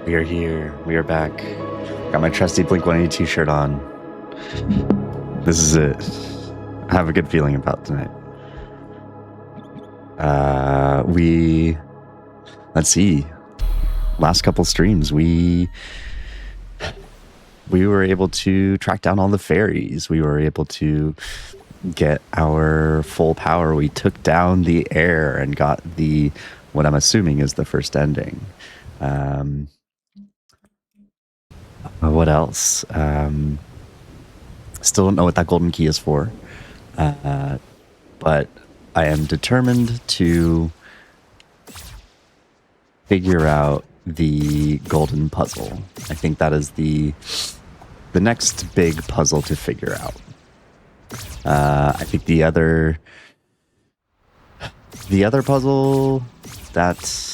We are here. We are back. Got my trusty Blink-182 shirt on. This is it. I have a good feeling about tonight. Let's see. Last couple streams, we were able to track down all the fairies. We were able to get our full power. We took down the air and got what I'm assuming is the first ending. What else? Still don't know what that golden key is for. But I am determined to figure out the golden puzzle. I think that is the next big puzzle to figure out. I think the other puzzle that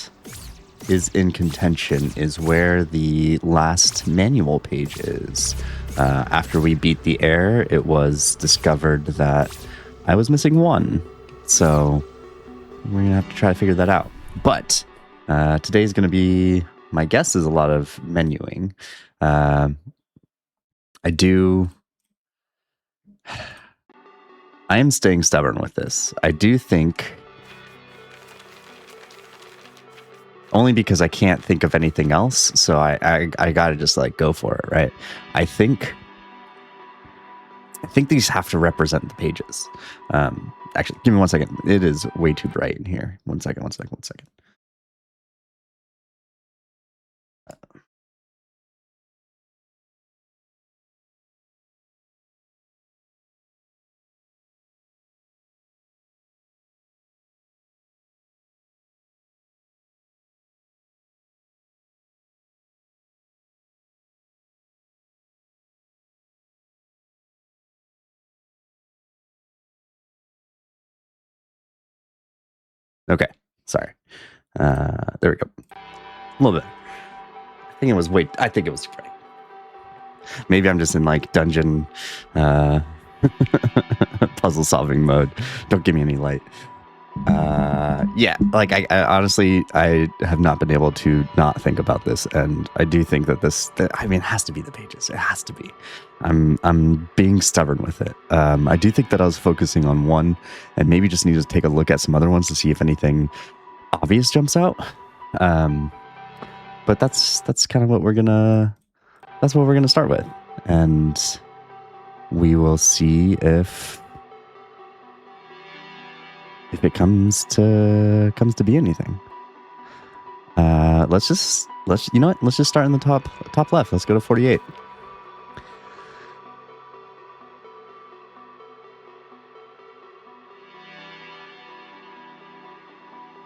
is in contention is where the last manual page is. After we beat the air, it was discovered that I was missing one. So we're going to have to try to figure that out. But today's going to be, my guess is a lot of menuing. I am staying stubborn with this. I do think, only because I can't think of anything else, so I gotta just like go for it, right? I think these have to represent the pages. Actually, give me 1 second. It is way too bright in here. One second. Okay, sorry. There we go. A little bit. I think it was too bright. Maybe I'm just in like dungeon puzzle solving mode. Don't give me any light. Yeah, like I honestly, I have not been able to not think about this, and I do think that it has to be the pages. It has to be. I'm being stubborn with it. I do think that I was focusing on one, and maybe just need to take a look at some other ones to see if anything obvious jumps out. But that's kind of what we're gonna start with, and we will see if it comes to be anything. Let's just start in the top left. Let's go to 48.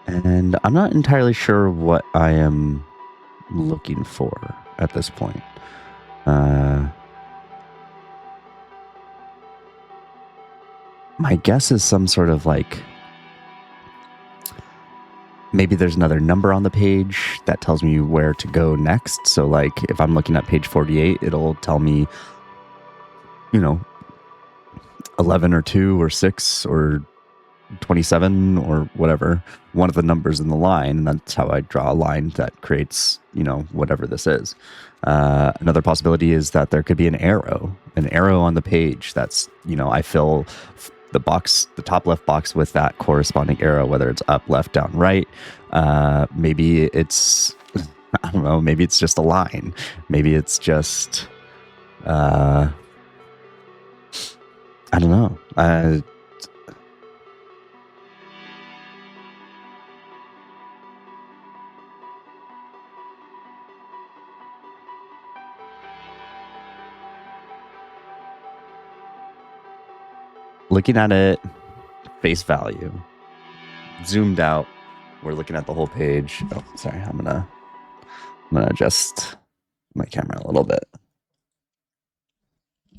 And I'm not entirely sure what I am looking for at this point. My guess is some sort of like, maybe there's another number on the page that tells me where to go next. So like if I'm looking at page 48, it'll tell me, 11 or 2 or 6 or 27 or whatever, one of the numbers in the line. And that's how I draw a line that creates, whatever this is. Another possibility is that there could be an arrow on the page that's, I fill the top left box with that corresponding arrow, whether it's up, left, down, right. Maybe it's, I don't know, maybe it's just a line. Maybe it's just, I don't know. Looking at it face value, zoomed out, we're looking at the whole page. Oh, sorry, I'm gonna adjust my camera a little bit.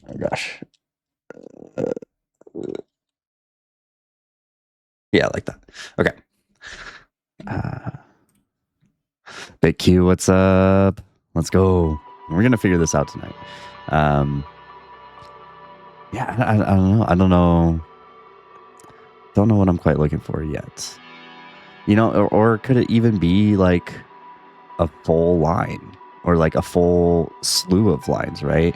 Oh gosh. Yeah, like that. Okay. Big Q, what's up? Let's go. We're gonna figure this out tonight. Yeah, I don't know. Don't know what I'm quite looking for yet. Or could it even be like a full line? or like a full slew of lines, right?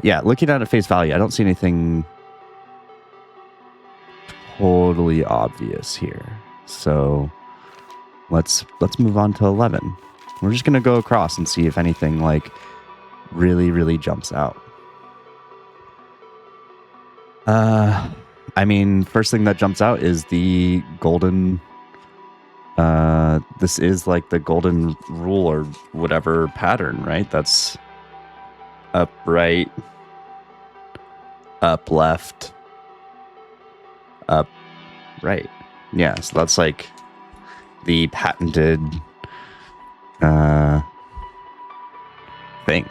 Yeah, looking at it face value, I don't see anything totally obvious here. So let's move on to 11. We're just gonna go across and see if anything like really jumps out. I mean, first thing that jumps out is the golden. This is like the golden rule or whatever pattern, right? That's up, right, up, left, up, right. Yeah, so that's like the patented thing.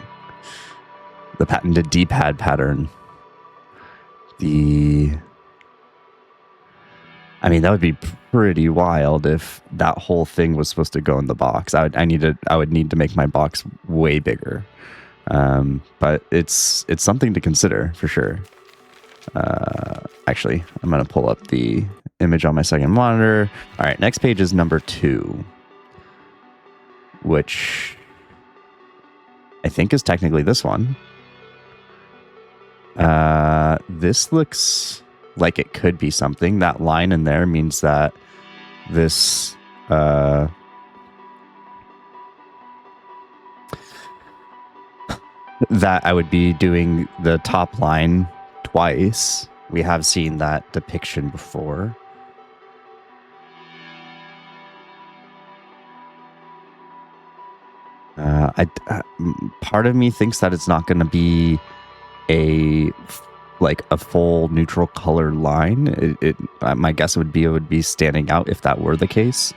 The patented D-pad pattern. I mean, that would be pretty wild if that whole thing was supposed to go in the box. I would need to make my box way bigger. But it's something to consider for sure. Actually, I'm going to pull up the image on my second monitor. All right, next page is number 2, which I think is technically this one. This looks like it could be something. That line in there means that this that I would be doing the top line twice. We have seen that depiction before. Part of me thinks that it's not going to be a full neutral color line. My guess would be it would be standing out if that were the case.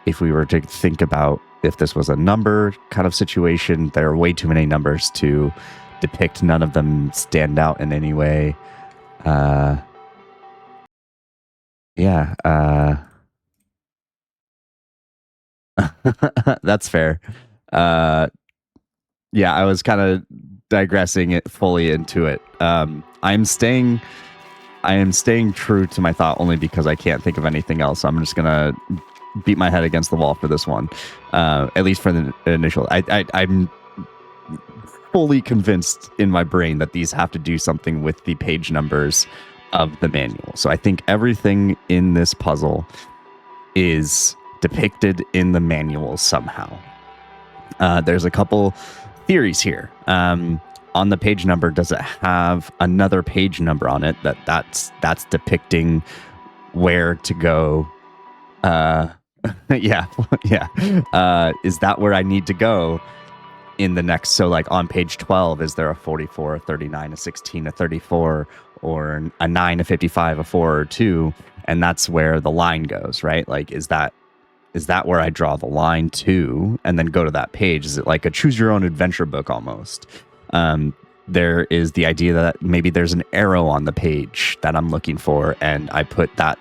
If we were to think about if this was a number kind of situation, there are way too many numbers to depict. None of them stand out in any way. Yeah. That's fair. Yeah, I was kind of digressing it fully into it. I am staying true to my thought only because I can't think of anything else. So I'm just gonna beat my head against the wall for this one, at least for the initial. I'm fully convinced in my brain that these have to do something with the page numbers of the manual. So I think everything in this puzzle is depicted in the manual somehow. There's a couple theories here. On the page number, does it have another page number on it that's depicting where to go? Yeah. Is that where I need to go in the next? So like on page 12, is there a 44, a 39, a 16, a 34, or a 9, a 55, a 4, or 2? And that's where the line goes, right? Like, is that where I draw the line to and then go to that page? Is it like a choose your own adventure book almost? There is the idea that maybe there's an arrow on the page that I'm looking for, and I put that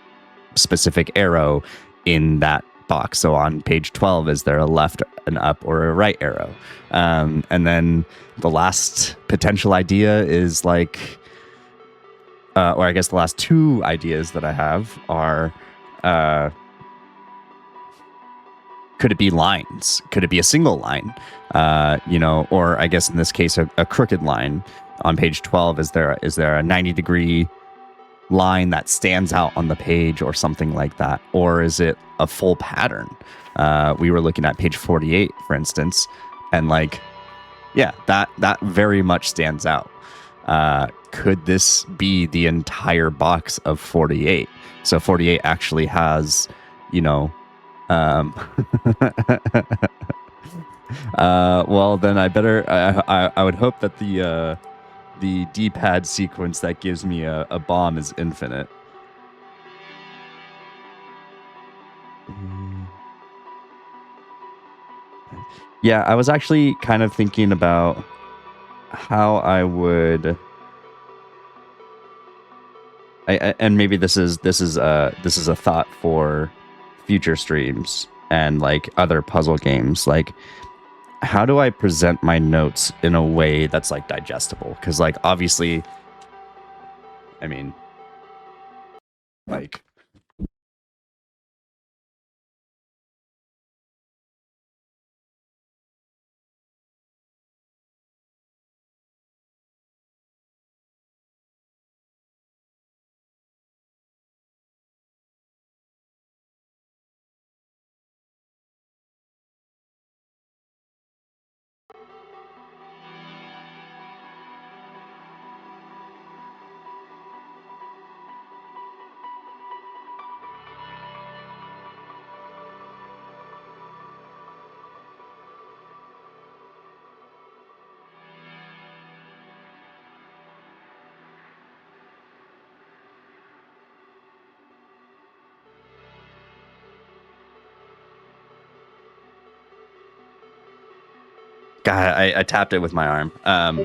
specific arrow in that box. So on page 12, is there a left, an up, or a right arrow? And then the last potential idea is like, or I guess the last two ideas that I have are, could it be lines? Could it be a single line? Or I guess in this case, a crooked line on page 12. Is there a 90-degree line that stands out on the page or something like that? Or is it a full pattern? We were looking at page 48, for instance, and like, yeah, that very much stands out. Could this be the entire box of 48? So 48 actually has, well, then I better. I would hope that the D-pad sequence that gives me a bomb is infinite. Yeah, I was actually kind of thinking about how I would. And maybe this is a thought for future streams and like other puzzle games. Like, how do I present my notes in a way that's like digestible? Because like obviously, I mean, like God, I tapped it with my arm. I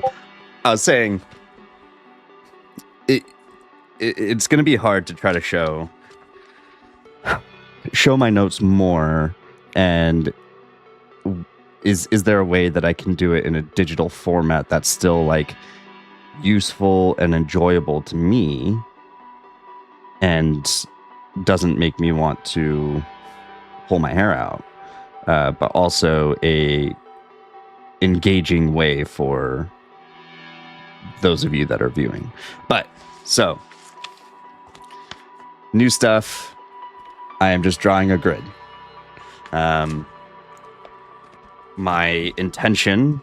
was saying it's going to be hard to try to show my notes more, and is there a way that I can do it in a digital format that's still like useful and enjoyable to me and doesn't make me want to pull my hair out, but also a engaging way for those of you that are viewing. But so new stuff. I am just drawing a grid. My intention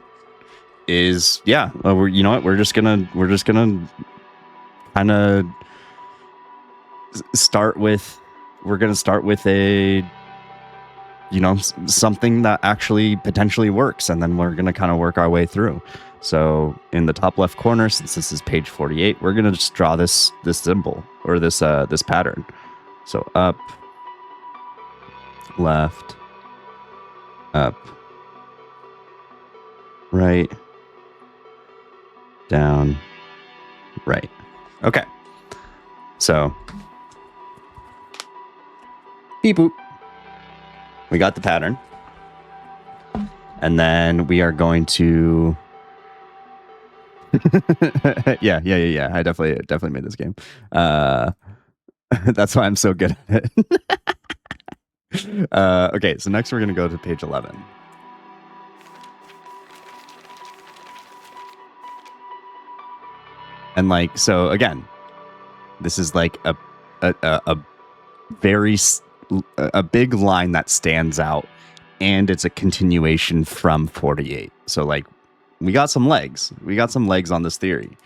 is, you know what? We're just gonna kind of start with. We're gonna start with a, something that actually potentially works, and then we're gonna kind of work our way through. So in the top left corner, since this is page 48, we're gonna just draw this symbol or this pattern. So up, left, up, right, down, right. Okay. So beep boop. We got the pattern. And then we are going to yeah. I definitely made this game. That's why I'm so good at it. Okay, so next we're gonna go to page 11. And like, so again, this is like a very big line that stands out, and it's a continuation from 48. So like, we got some legs. We got some legs on this theory.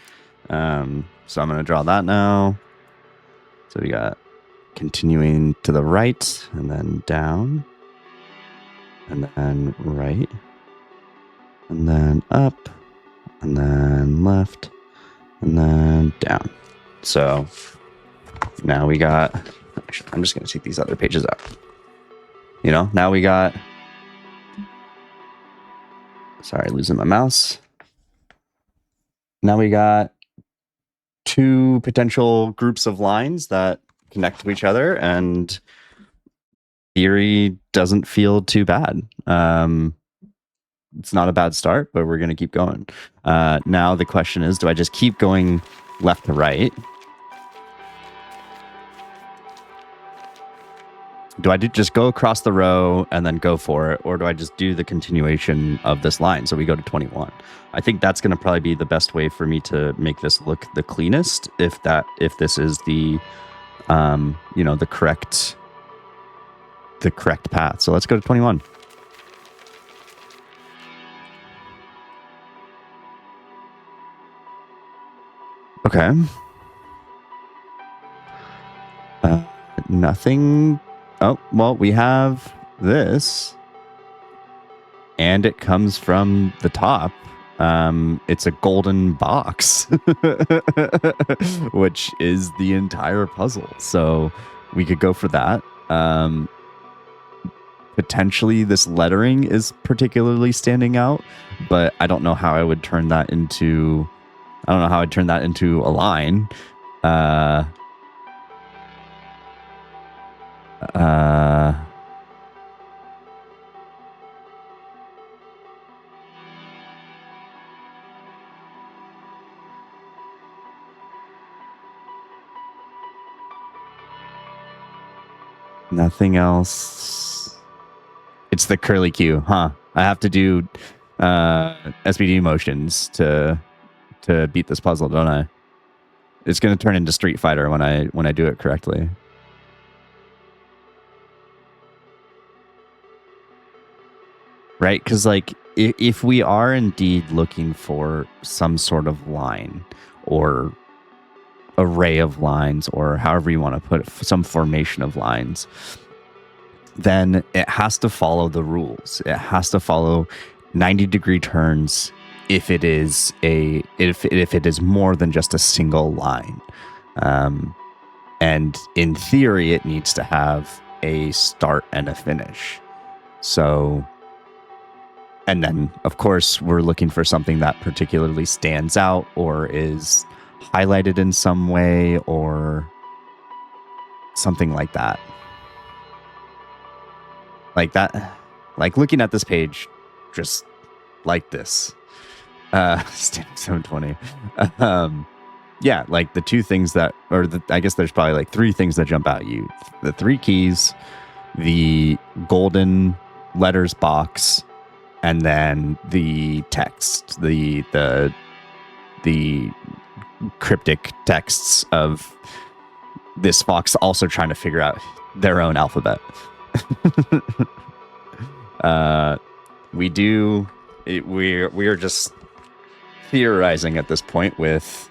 So I'm gonna draw that now. So we got continuing to the right, and then down, and then right, and then up, and then left, and then down. So now we got, actually, I'm just going to take these other pages out. Now we got, sorry, losing my mouse. Now we got two potential groups of lines that connect to each other, and theory doesn't feel too bad. It's not a bad start, but we're going to keep going. Now the question is, do I just keep going left to right? Do I just go across the row and then go for it? Or do I just do the continuation of this line? So we go to 21. I think that's going to probably be the best way for me to make this look the cleanest. If this is the, the correct path. So let's go to 21. Okay. Nothing. Oh, well, we have this, and it comes from the top. It's a golden box, which is the entire puzzle. So we could go for that. Potentially this lettering is particularly standing out, but I don't know how I would turn that into, a line. Nothing else. It's the curly Q, huh? I have to do SBD motions to beat this puzzle, don't I? It's going to turn into Street Fighter when I do it correctly. Right? Because like, if we are indeed looking for some sort of line or array of lines, or however you want to put it, some formation of lines, then it has to follow the rules. It has to follow 90-degree turns if it is more than just a single line. And in theory, it needs to have a start and a finish. So And then, of course, we're looking for something that particularly stands out or is highlighted in some way or something like that. Like that, like looking at this page, just like this. Standing 720. Yeah, like the two things that, I guess there's probably like three things that jump out at you. The three keys, the golden letters box, and then the text, the cryptic texts of this fox also trying to figure out their own alphabet. We're just theorizing at this point with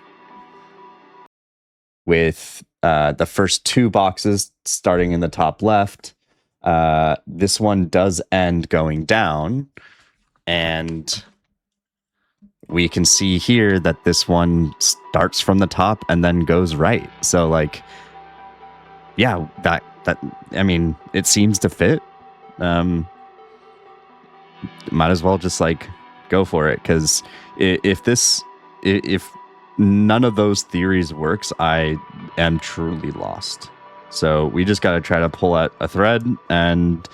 the first two boxes starting in the top left. This one does end going down, and we can see here that this one starts from the top and then goes right. So like, yeah, that I mean, it seems to fit. Might as well just like go for it, because if none of those theories works, I am truly lost. So we just got to try to pull at a thread and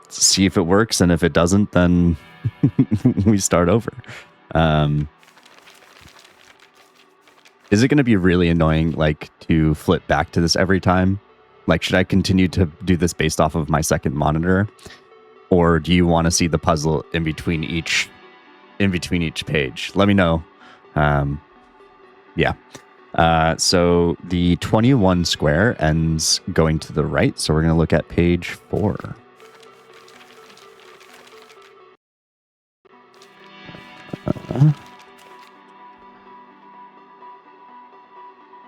see if it works, and if it doesn't, then we start over. Is it going to be really annoying, like, to flip back to this every time? Like, should I continue to do this based off of my second monitor, or do you want to see the puzzle in between each page? Let me know. Yeah. So the 21 square ends going to the right, so we're going to look at page 4.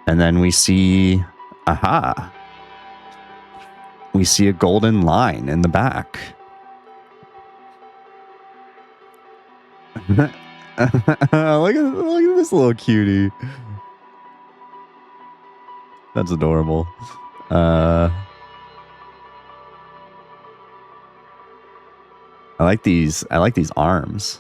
And then we see, we see a golden line in the back. Look at this little cutie. That's adorable. I like these arms.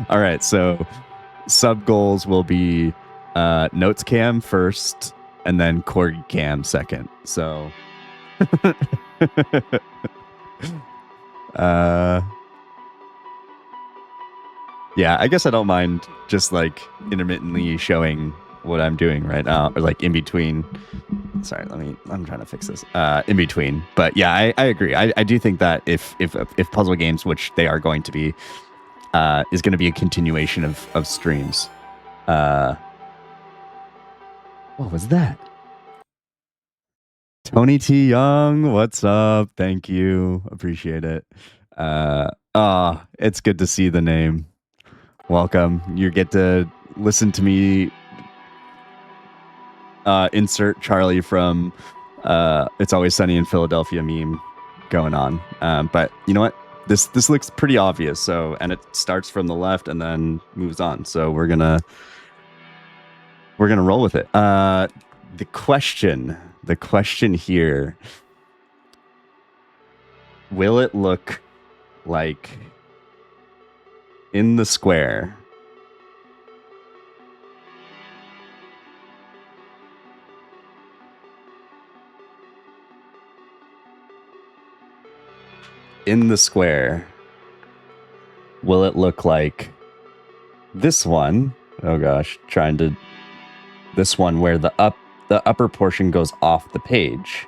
All right, so sub goals will be notes cam first and then corgi cam second. So yeah, I guess I don't mind just like intermittently showing what I'm doing right now, or like in between. Sorry, I'm trying to fix this. In between. But yeah, I agree. I do think that if puzzle games, which they are going to be, is going to be a continuation of streams. What was that? Tony T. Young, what's up? Thank you. Appreciate it. It's good to see the name. Welcome. You get to listen to me insert Charlie from It's Always Sunny in Philadelphia meme going on. But you know what? This looks pretty obvious. So, and it starts from the left and then moves on. So we're gonna roll with it. The question here: will it look like in the square? In the square, will it look like this one? Oh gosh, this one where the upper portion goes off the page,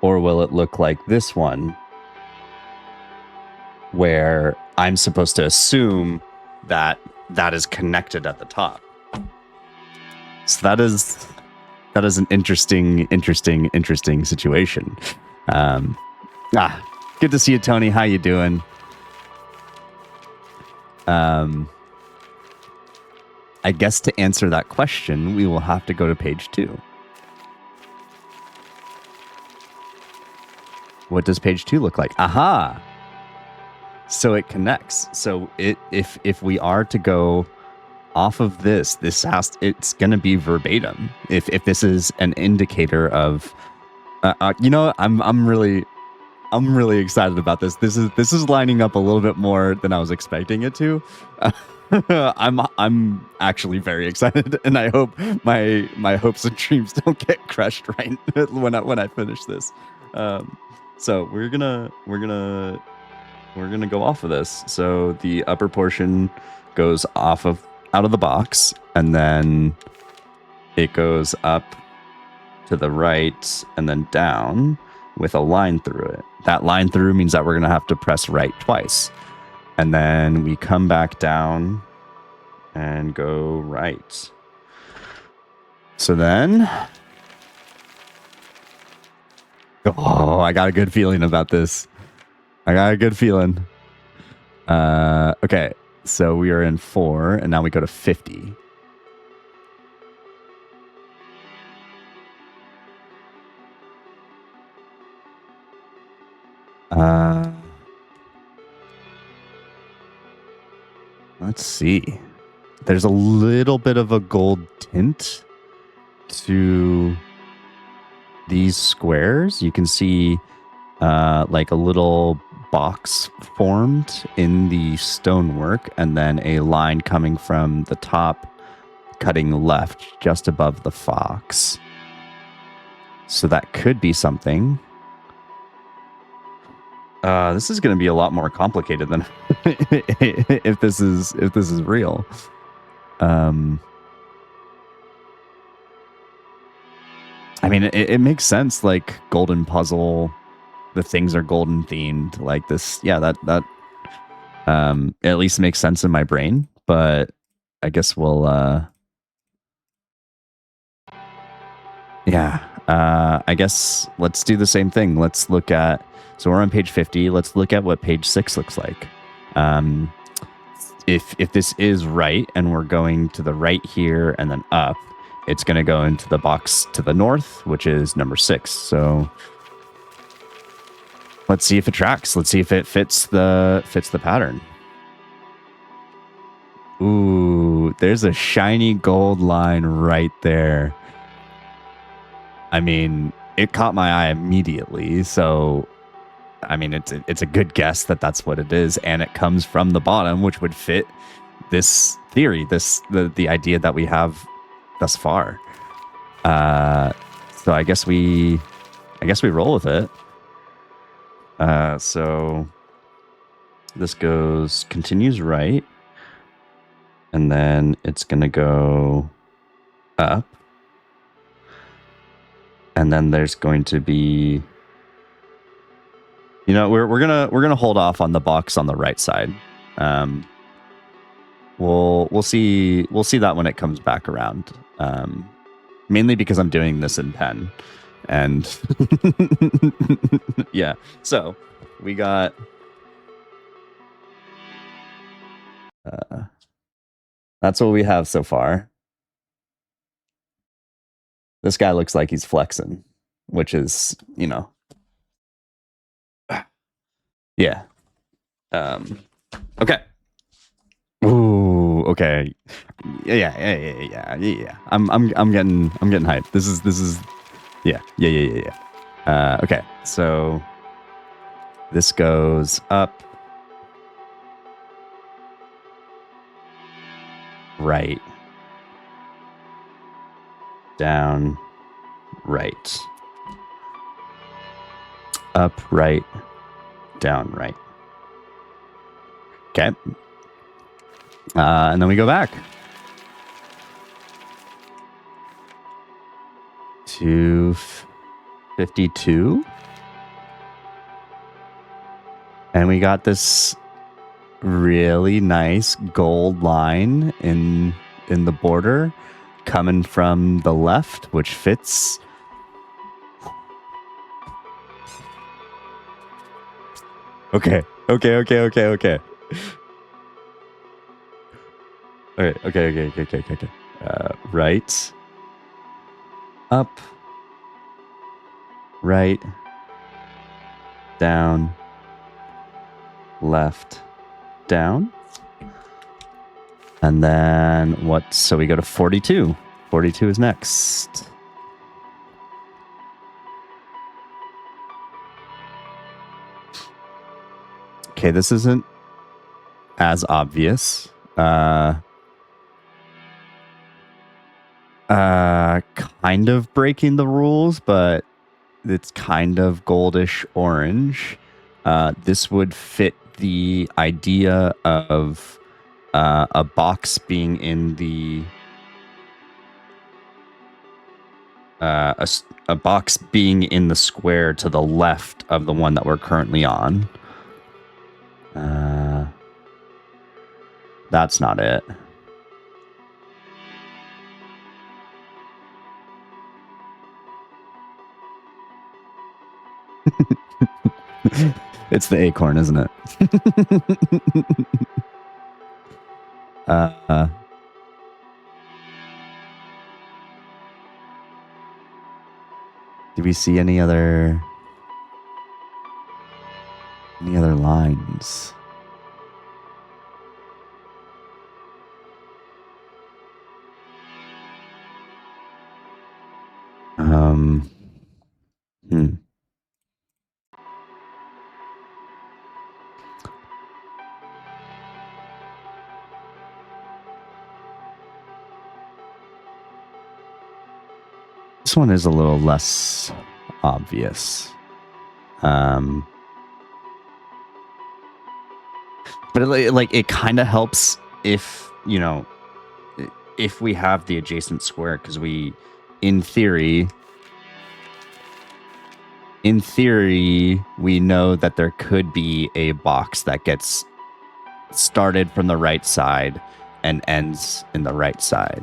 or will it look like this one where I'm supposed to assume that is connected at the top? So that is an interesting situation. Good to see you, Tony. How you doing? I guess to answer that question, we will have to go to page 2. What does page 2 look like? Aha! So it connects. So if we are to go off of this, it's going to be verbatim. If this is an indicator of, I'm really excited about this. This is lining up a little bit more than I was expecting it to. I'm actually very excited, and I hope my hopes and dreams don't get crushed right when I finish this. So we're gonna go off of this. So the upper portion goes out of the box, and then it goes up to the right and then down with a line through it. That line through means that we're going to have to press right twice. And then we come back down and go right. So then, I got a good feeling about this. I got a good feeling. Okay, so we are in 4, and now we go to 50. Let's see. There's a little bit of a gold tint to these squares. You can see like a little box formed in the stonework, and then a line coming from the top, cutting left just above the fox. So that could be something. This is going to be a lot more complicated than if this is real. I mean, it makes sense. Like golden puzzle, the things are golden themed. Like this, yeah. That at least makes sense in my brain. But I guess we'll. Yeah. I guess let's do the same thing. Let's look at. So we're on page 50. Let's look at what page 6 looks like. If this is right, and we're going to the right here and then up, it's going to go into the box to the north, which is number 6. So let's see if it tracks. Let's see if it fits the pattern. Ooh, there's a shiny gold line right there. I mean, it caught my eye immediately. So, I mean, it's a good guess that that's what it is, and it comes from the bottom, which would fit this theory, the idea that we have thus far. So I guess we roll with it. So this continues right, and then it's gonna go up, and then there's going to be, we're gonna hold off on the box on the right side. We'll see that when it comes back around. Mainly because I'm doing this in pen, and yeah. So we got that's what we have so far. This guy looks like he's flexing, which is, yeah. Okay. Ooh, okay. Yeah. I'm getting hyped. This is yeah. Okay. So this goes up, right, down, right, up, right, down, right. Okay. And then we go back to 52. And we got this really nice gold line in the border coming from the left, which fits. Okay. Okay. Right, up, right, down, left, down. And then what? So we go to 42. 42 is next. Okay, this isn't as obvious. Kind of breaking the rules, but it's kind of goldish orange. This would fit the idea of a box being in the a box being in the square to the left of the one that we're currently on. That's not it. It's the acorn, isn't it? Do we see any other lines? This one is a little less obvious. But it kind of helps if, if we have the adjacent square, because in theory, we know that there could be a box that gets started from the right side and ends in the right side.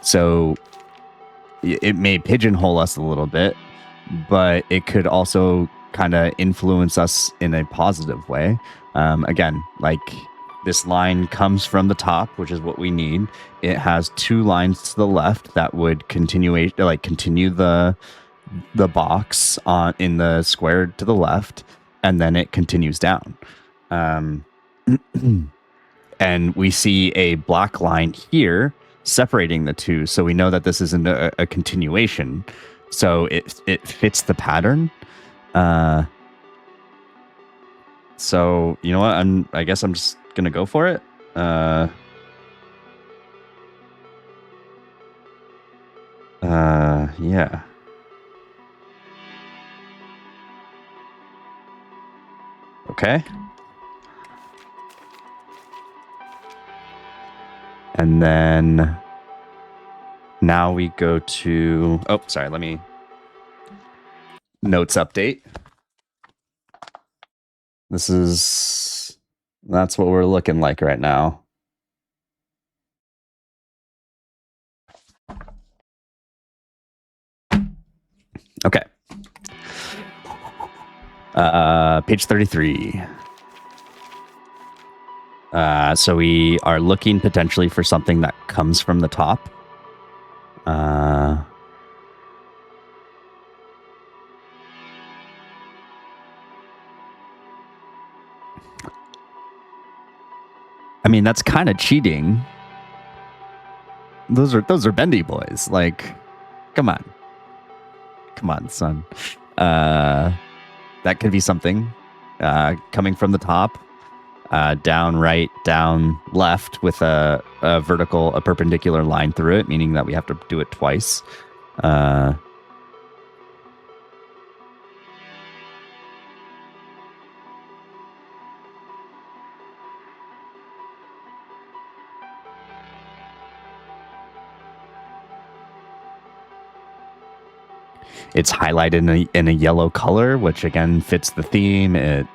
So it may pigeonhole us a little bit, but it could also kind of influence us in a positive way. Again, like this line comes from the top, which is what we need. It has two lines to the left that would continue the box on in the square to the left, and then it continues down. And we see a black line here separating the two, so we know that this isn't a continuation. So it fits the pattern. So you know what? I guess I'm just gonna go for it. Yeah. Okay. And then now we go to, oh, sorry, let me notes update. That's what we're looking like right now. Okay. Page 33. So we are looking potentially for something that comes from the top. I mean, that's kind of cheating. Those are bendy boys. Like, come on, son. That could be something coming from the top, down right, down left, with a perpendicular line through it, meaning that we have to do it twice. It's highlighted in a yellow color, which again fits the theme. It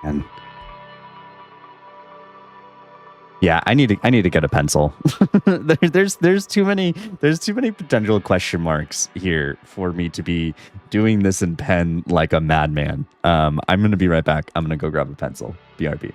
and yeah, I need to get a pencil. There's too many potential question marks here for me to be doing this in pen like a madman. I'm gonna be right back. I'm gonna go grab a pencil. BRB.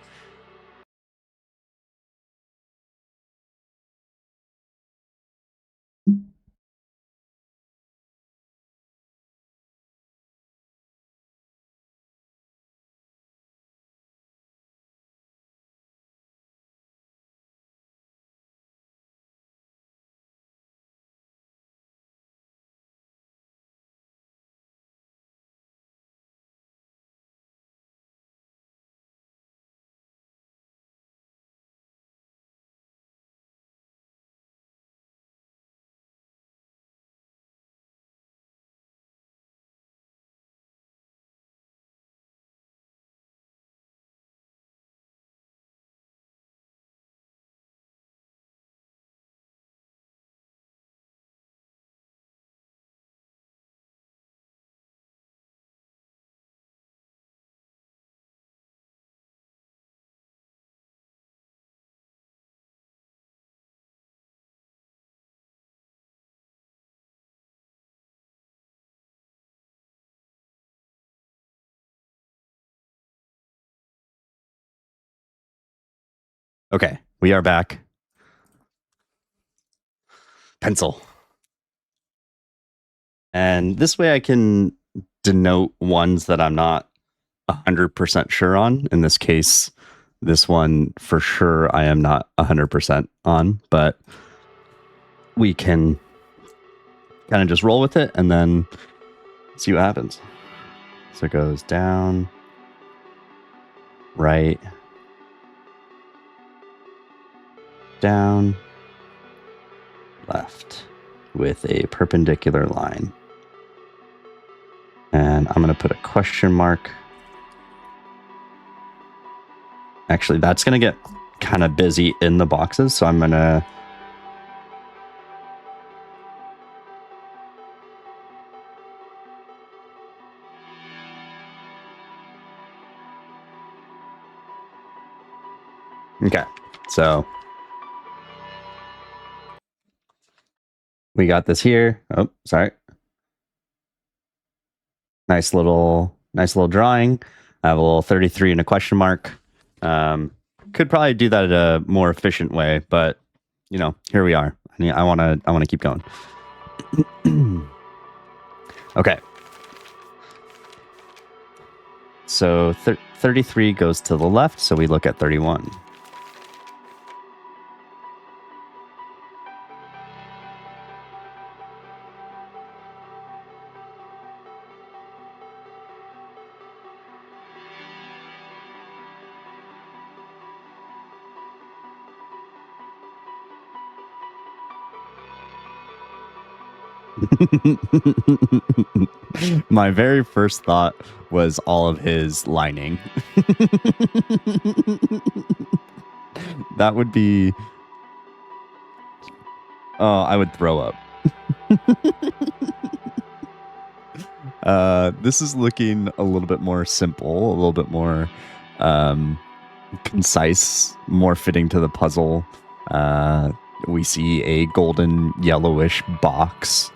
Okay, we are back. Pencil. And this way I can denote ones that I'm not 100% sure on. In this case, this one for sure I am not 100% on, but we can kind of just roll with it and then see what happens. So it goes down, right, down, left with a perpendicular line. And I'm going to put a question mark. Actually, that's going to get kind of busy in the boxes, so I'm going to... Okay, so we got this here. Oh, sorry. Nice little drawing. I have a little 33 and a question mark. Could probably do that a more efficient way, but you know, here we are. I want to keep going. Okay. So 33 goes to the left, so we look at 31. My very first thought was all of his lining. That would be... Oh, I would throw up. This is looking a little bit more simple, a little bit more concise, more fitting to the puzzle. We see a golden yellowish box.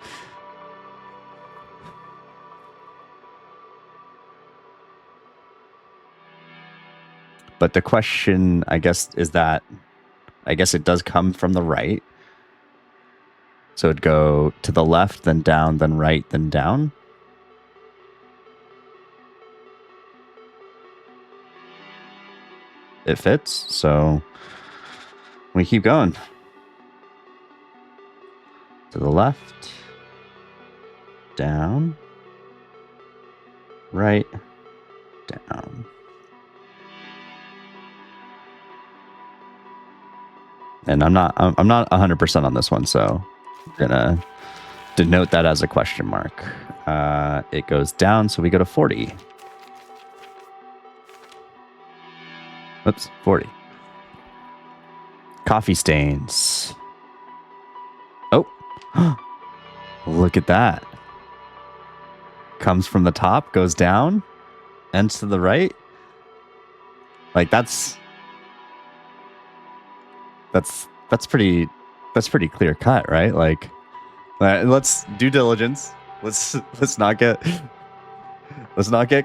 But the question, I guess, is that I guess it does come from the right. So it'd go to the left, then down, then right, then down. It fits, so we keep going. To the left, down, right, down. And I'm not 100% on this one, so I'm gonna denote that as a question mark. It goes down, so we go to 40. Oops, 40. Coffee stains. Oh, look at that. Comes from the top, goes down, ends to the right. Like that's pretty clear cut, right? Like, let's due diligence. Let's not get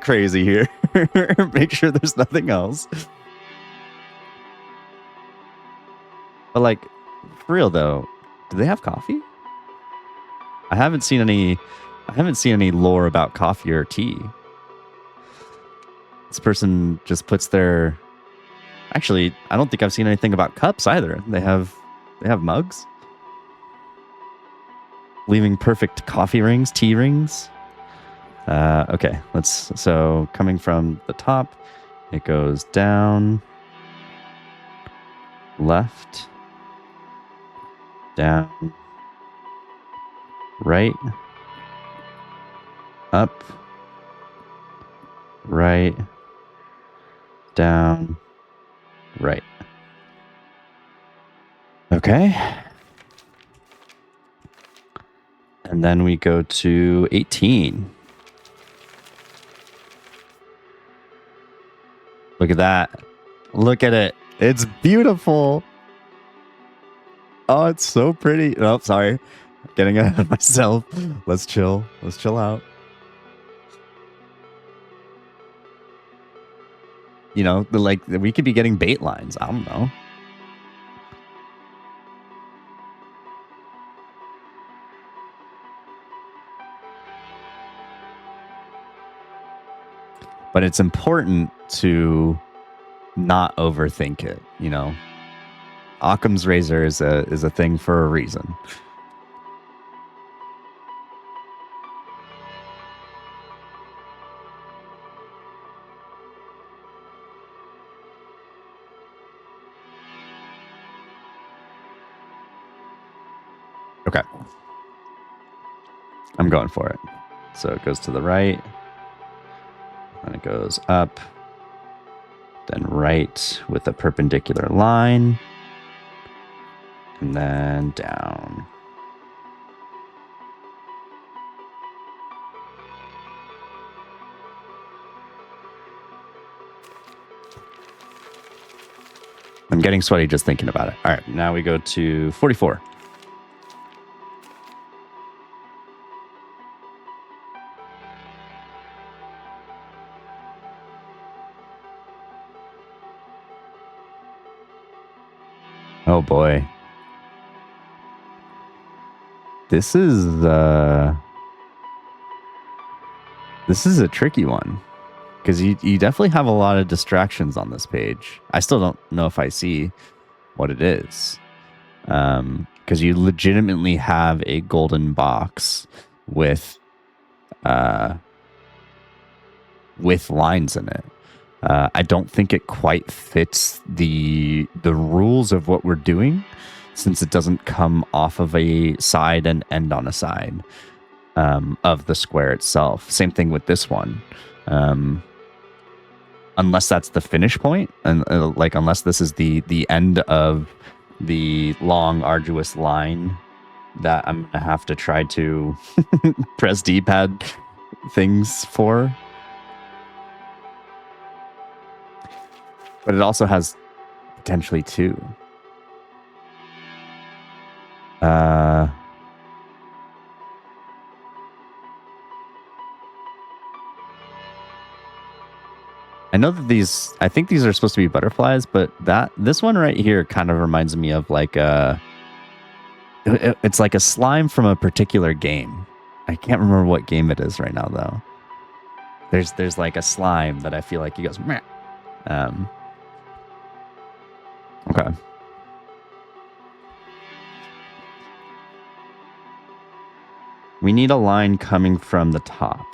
crazy here. Make sure there's nothing else. But like, for real though, do they have coffee? I haven't seen any lore about coffee or tea. This person just puts their... Actually, I don't think I've seen anything about cups either. They have mugs. Leaving perfect coffee rings, tea rings. Okay, so coming from the top, it goes down, left, down, right, up, right, down, right. Okay. And then we go to 18. Look at that. Look at it. It's beautiful. Oh, it's so pretty. Oh, sorry. Getting ahead of myself. Let's chill. Let's chill out. You know, like we could be getting bait lines. I don't know. But it's important to not overthink it, you know. Occam's razor is a thing for a reason. Okay. I'm going for it. So it goes to the right, and it goes up, then right with a perpendicular line, and then down. I'm getting sweaty just thinking about it. All right, now we go to 44. Oh boy. This is a tricky one because you definitely have a lot of distractions on this page. I still don't know if I see what it is. Because you legitimately have a golden box with lines in it. I don't think it quite fits the rules of what we're doing, since it doesn't come off of a side and end on a side of the square itself. Same thing with this one. Unless that's the finish point, and like unless this is the end of the long, arduous line that I'm gonna have to try to press D-pad things for. But it also has potentially two. I know that I think these are supposed to be butterflies, but this one right here kind of reminds me of like it's like a slime from a particular game. I can't remember what game it is right now though. There's like a slime that I feel like he goes meh. Okay. We need a line coming from the top.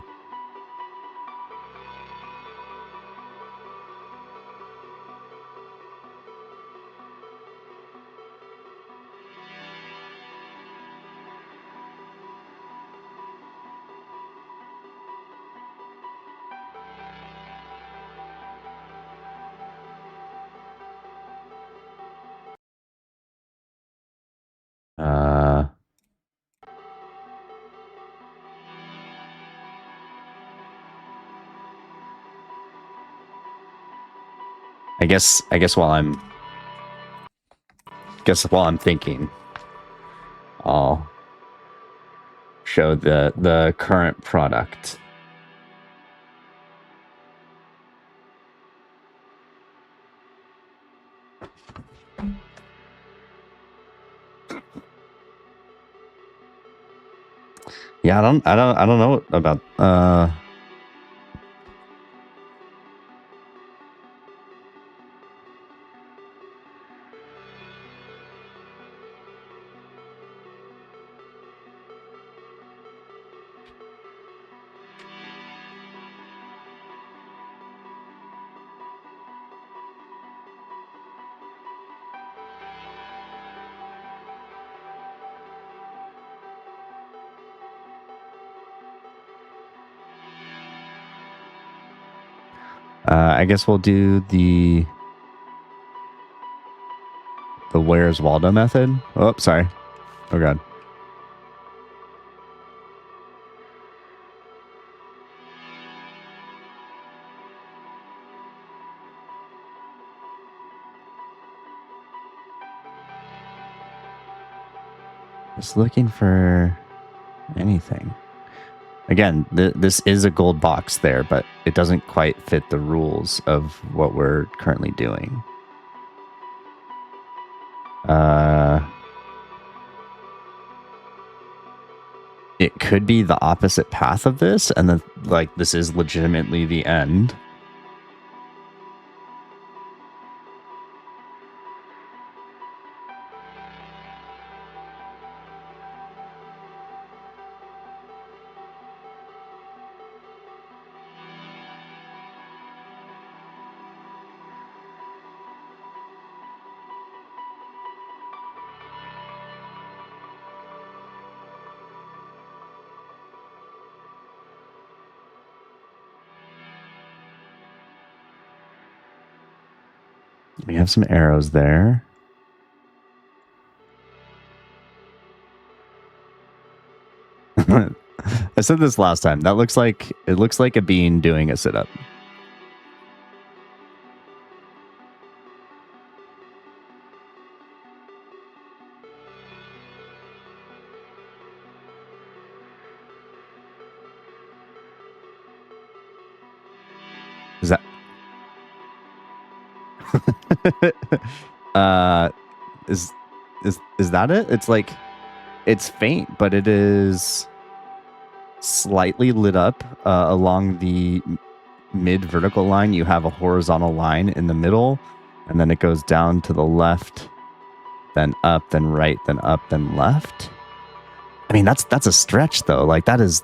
I guess while I'm thinking, I'll show the current product. Yeah, I don't know about I guess we'll do the Where's Waldo method. Oh, sorry. Oh god. Just looking for anything. Again, this is a gold box there, but it doesn't quite fit the rules of what we're currently doing. It could be the opposite path of this, and then like this is legitimately the end, We have some arrows there. I said this last time. It looks like a bean doing a sit-up. Is that is that it? It's like it's faint, but it is slightly lit up along the mid vertical line. You have a horizontal line in the middle, and then it goes down to the left, then up, then right, then up, then left. I mean, that's a stretch though. Like that is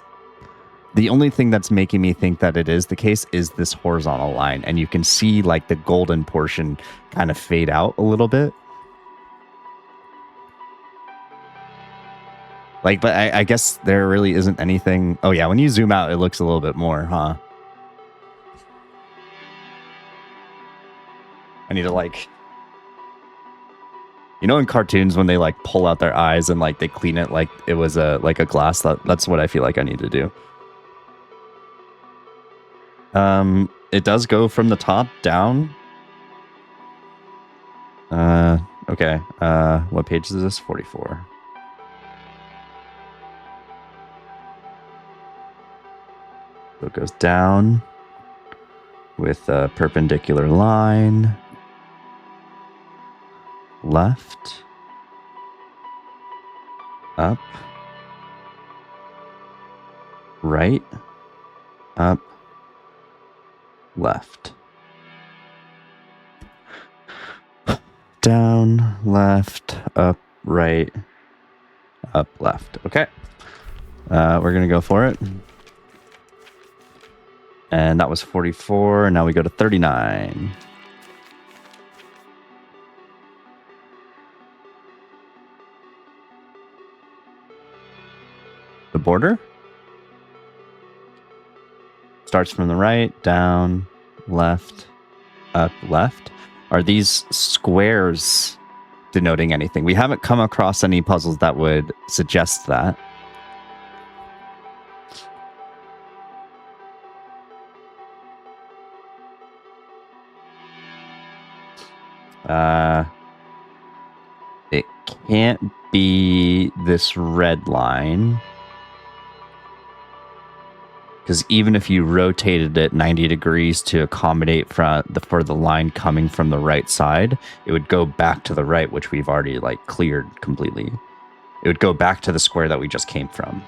the only thing that's making me think that it is the case is this horizontal line, and you can see like the golden portion kind of fade out a little bit. Like, but I guess there really isn't anything. Oh yeah, when you zoom out, it looks a little bit more, huh? I need to like, you know, in cartoons when they like pull out their eyes and like they clean it like it was a glass. That's what I feel like I need to do. It does go from the top down. Okay. What page is this? 44. So it goes down with a perpendicular line. Left. Up. Right. Up. Left. Down, left, up, right, up, left. Okay. We're going to go for it. And that was 44. Now we go to 39. The border starts from the right, down, left, up, left. Are these squares denoting anything? We haven't come across any puzzles that would suggest that. It can't be this red line. Because even if you rotated it 90 degrees to accommodate for the line coming from the right side, it would go back to the right, which we've already like cleared completely. It would go back to the square that we just came from.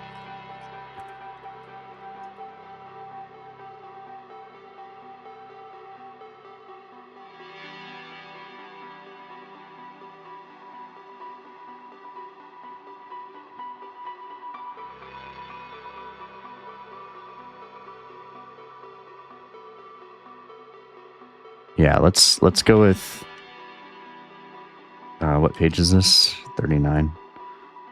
Yeah, let's go with what page is this? 39.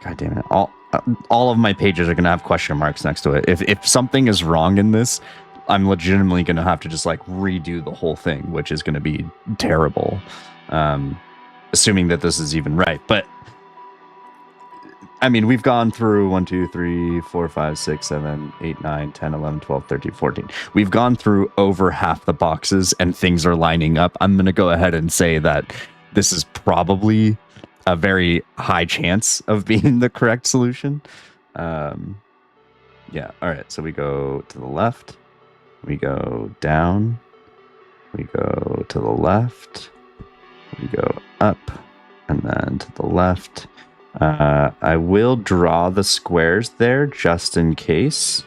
God damn it. All of my pages are going to have question marks next to it. If something is wrong in this, I'm legitimately going to have to just like redo the whole thing, which is going to be terrible. Assuming that this is even right. But I mean, we've gone through 1, 2, 3, 4, 5, 6, 7, 8, 9, 10, 11, 12, 13, 14. We've gone through over half the boxes and things are lining up. I'm going to go ahead and say that this is probably a very high chance of being the correct solution. Yeah. All right. So we go to the left. We go down. We go to the left. We go up and then to the left. I will draw the squares there just in case.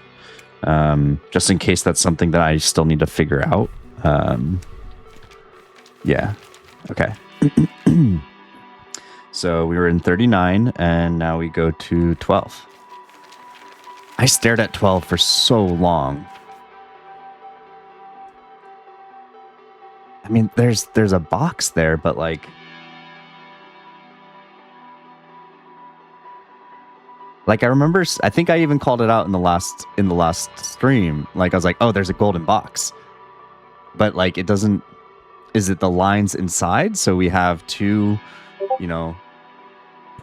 Just in case that's something that I still need to figure out. Yeah. Okay. So we were in 39 and now we go to 12. I stared at 12 for so long. I mean, there's a box there, but like I remember, I think I even called it out in the last stream. Like I was like, oh, there's a golden box, but like it doesn't is it the lines inside? So we have two,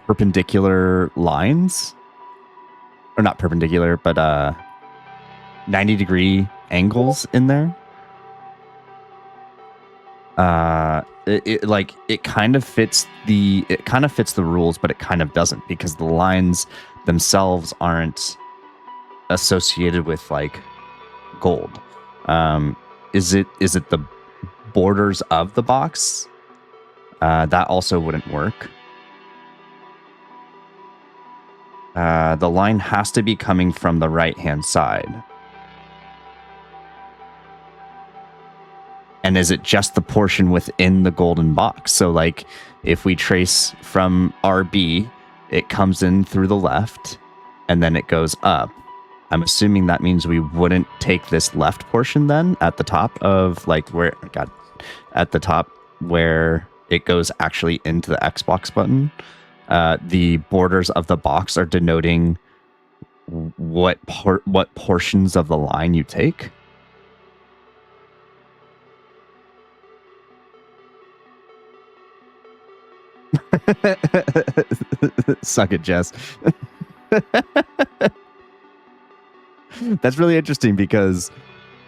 perpendicular lines, or not perpendicular, but 90-degree angles in there. It kind of fits the rules, but it kind of doesn't, because the lines themselves aren't associated with like gold. Is it the borders of the box? That also wouldn't work. The line has to be coming from the right-hand side. And is it just the portion within the golden box? So like if we trace from RB, it comes in through the left and then it goes up. I'm assuming that means we wouldn't take this left portion then at the top of like at the top where it goes actually into the Xbox button. The borders of the box are denoting what portions of the line you take. Suck it, Jess. That's really interesting because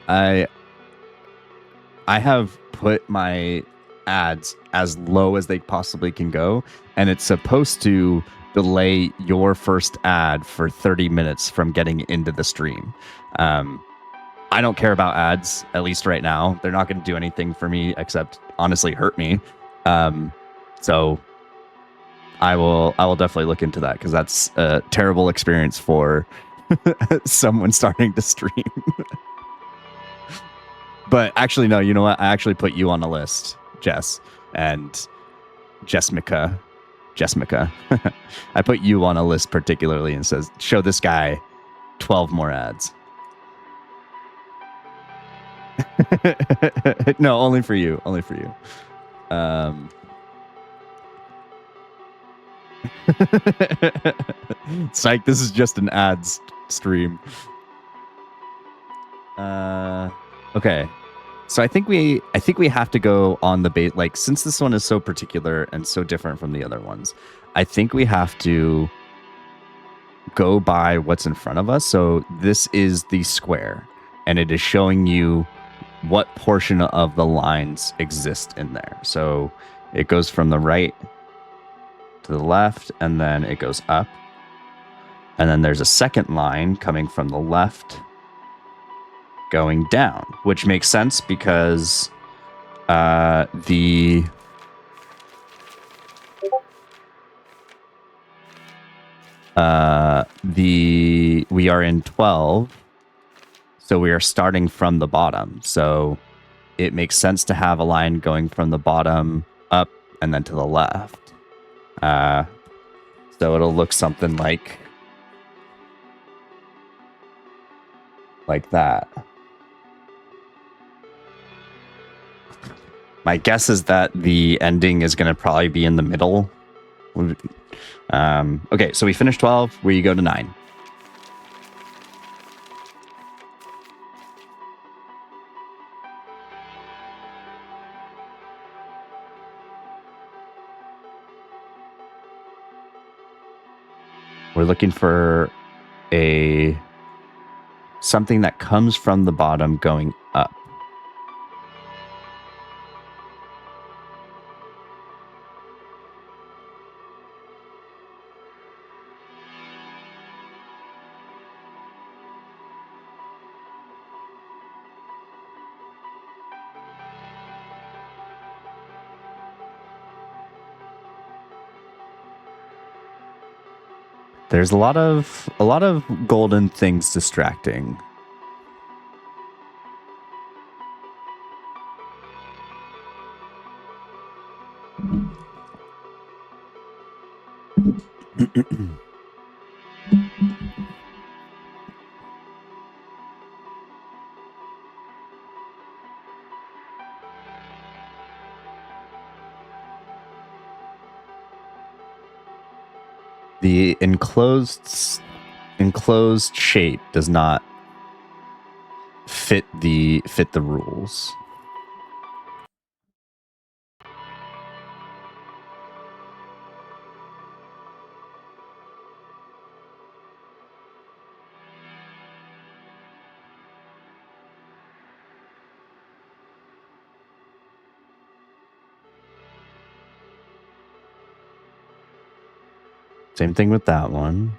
I have put my ads as low as they possibly can go, and it's supposed to delay your first ad for 30 minutes from getting into the stream. I don't care about ads, at least right now. They're not going to do anything for me except honestly hurt me. So I will definitely look into that, because that's a terrible experience for someone starting to stream. But actually, no, you know what? I actually put you on a list, Jess, and Jessmica. I put you on a list particularly and says, show this guy 12 more ads. No, only for you. Psych, this is just an ads stream. Okay. So I think we have to go on the base, like, since this one is so particular and so different from the other ones, I think we have to go by what's in front of us. So this is the square, and it is showing you what portion of the lines exist in there. So it goes from the right to the left, and then it goes up. And then there's a second line coming from the left going down, which makes sense because we are in 12, so we are starting from the bottom. So it makes sense to have a line going from the bottom up and then to the left. So it'll look something like that. My guess is that the ending is going to probably be in the middle. Okay, so we finished 12, where you go to 9. We're looking for something that comes from the bottom going up. There's a lot of golden things distracting. The enclosed shape does not fit the rules. Same thing with that one.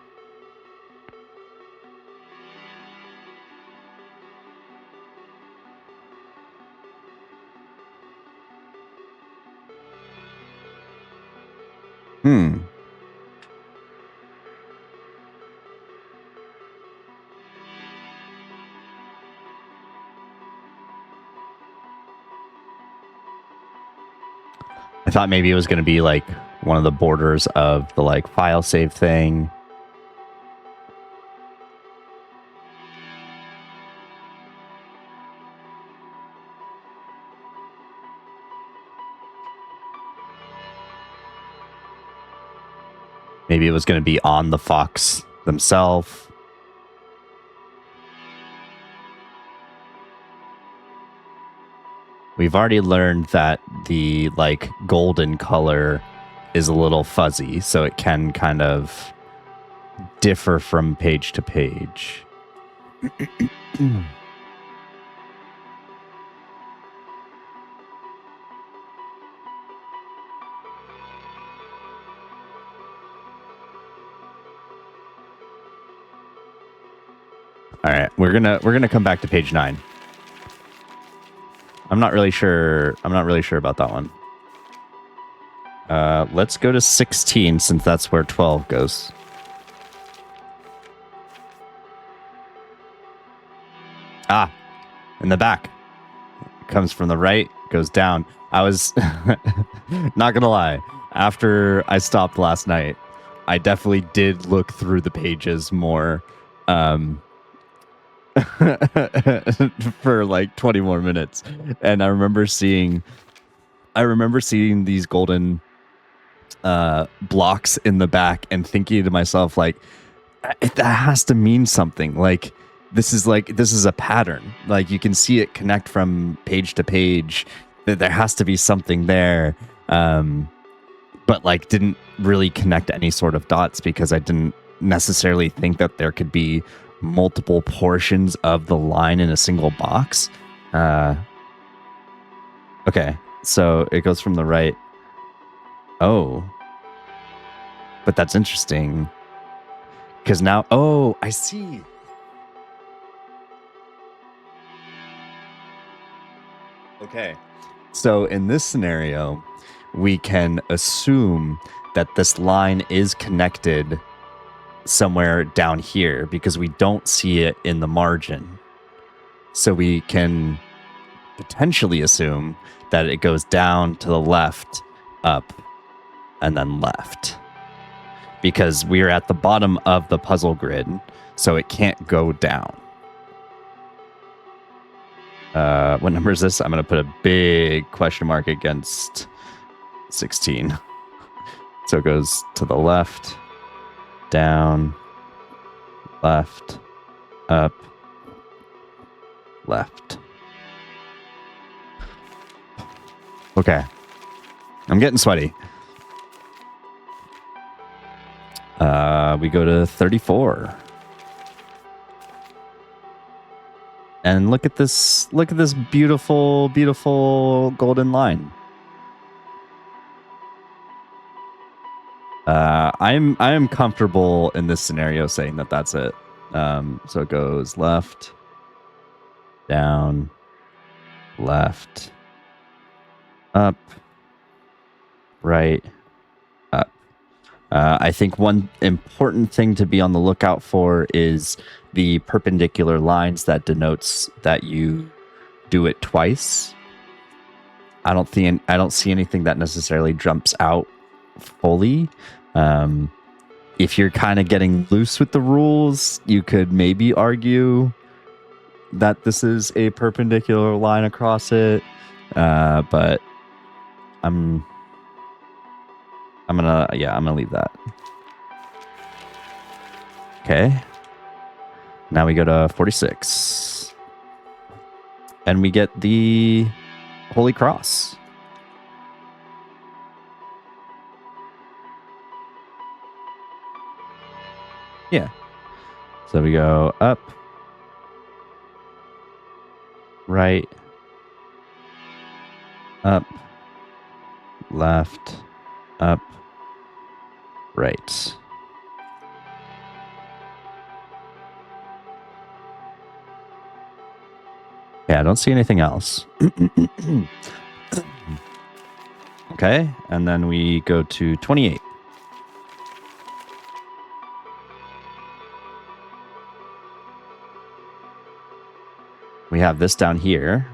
I thought maybe it was going to be like one of the borders of the like file save thing. Maybe it was going to be on the Fox themselves. We've already learned that the like golden color is a little fuzzy, so it can kind of differ from page to page. All right, we're gonna come back to page 9. I'm not really sure about that one. Let's go to 16 since that's where 12 goes. Ah, in the back. It comes from the right, goes down. I was not gonna lie. After I stopped last night, I definitely did look through the pages more. For like 20 more minutes, and I remember seeing these golden blocks in the back and thinking to myself, like, that has to mean something. Like this is a pattern. Like you can see it connect from page to page. There has to be something there, but like didn't really connect any sort of dots because I didn't necessarily think that there could be multiple portions of the line in a single box. Okay, so it goes from the right. Oh, but that's interesting because now, oh, I see. Okay, so in this scenario, we can assume that this line is connected somewhere down here because we don't see it in the margin. So we can potentially assume that it goes down to the left, up, and then left. Because we're at the bottom of the puzzle grid, so it can't go down. What number is this? I'm going to put a big question mark against 16. So it goes to the left, down, left, up, left. Okay. I'm getting sweaty. We go to 34. And look at this beautiful, beautiful golden line. I am comfortable in this scenario saying that that's it. So it goes left, down, left, up, right, up. I think one important thing to be on the lookout for is the perpendicular lines that denotes that you do it twice. I don't see anything that necessarily jumps out fully. If you're kind of getting loose with the rules, you could maybe argue that this is a perpendicular line across it. But I'm gonna leave that. Okay. Now we go to 46. And we get the Holy Cross. Yeah. So we go up, right, up, left, up, right. don't see anything else. Okay, and then we go to 28. We have this down here.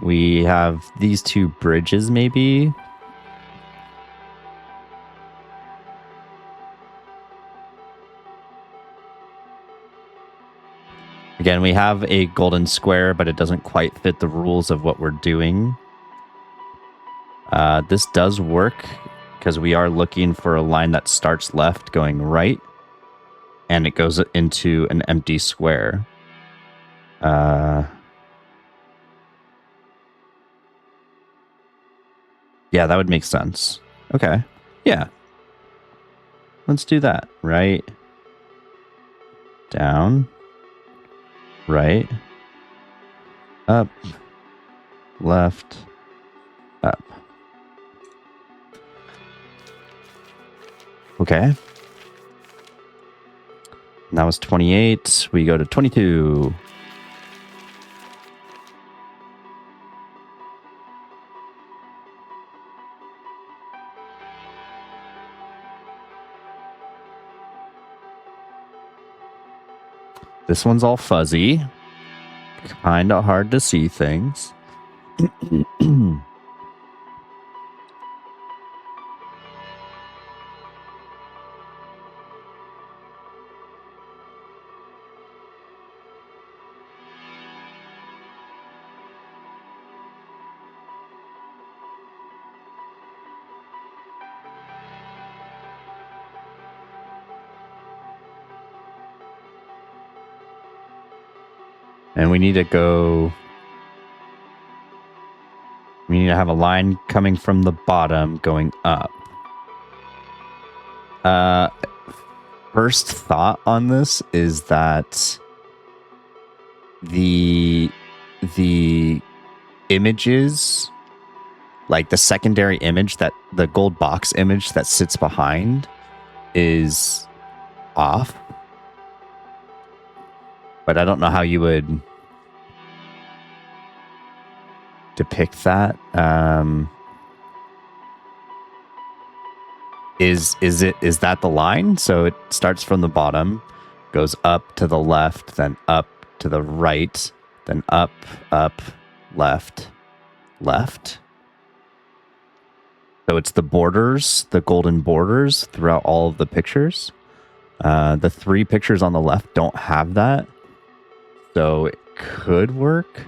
We have these two bridges, maybe. Again, we have a golden square, but it doesn't quite fit the rules of what we're doing. This does work because we are looking for a line that starts left going right, and it goes into an empty square. Yeah, that would make sense. Okay. Yeah. Let's do that. Right. Down. Right. Up. Left. Up. Okay. And that was 28. We go to 22. This one's all fuzzy. Kind of hard to see things. And we need to go... We need to have a line coming from the bottom going up. First thought on this is that the images, like the secondary image, that the gold box image that sits behind is off. But I don't know how you would depict that. Is that the line? So it starts from the bottom, goes up to the left, then up to the right, then up, left. So it's the borders, the golden borders throughout all of the pictures. The three pictures on the left don't have that. So it could work.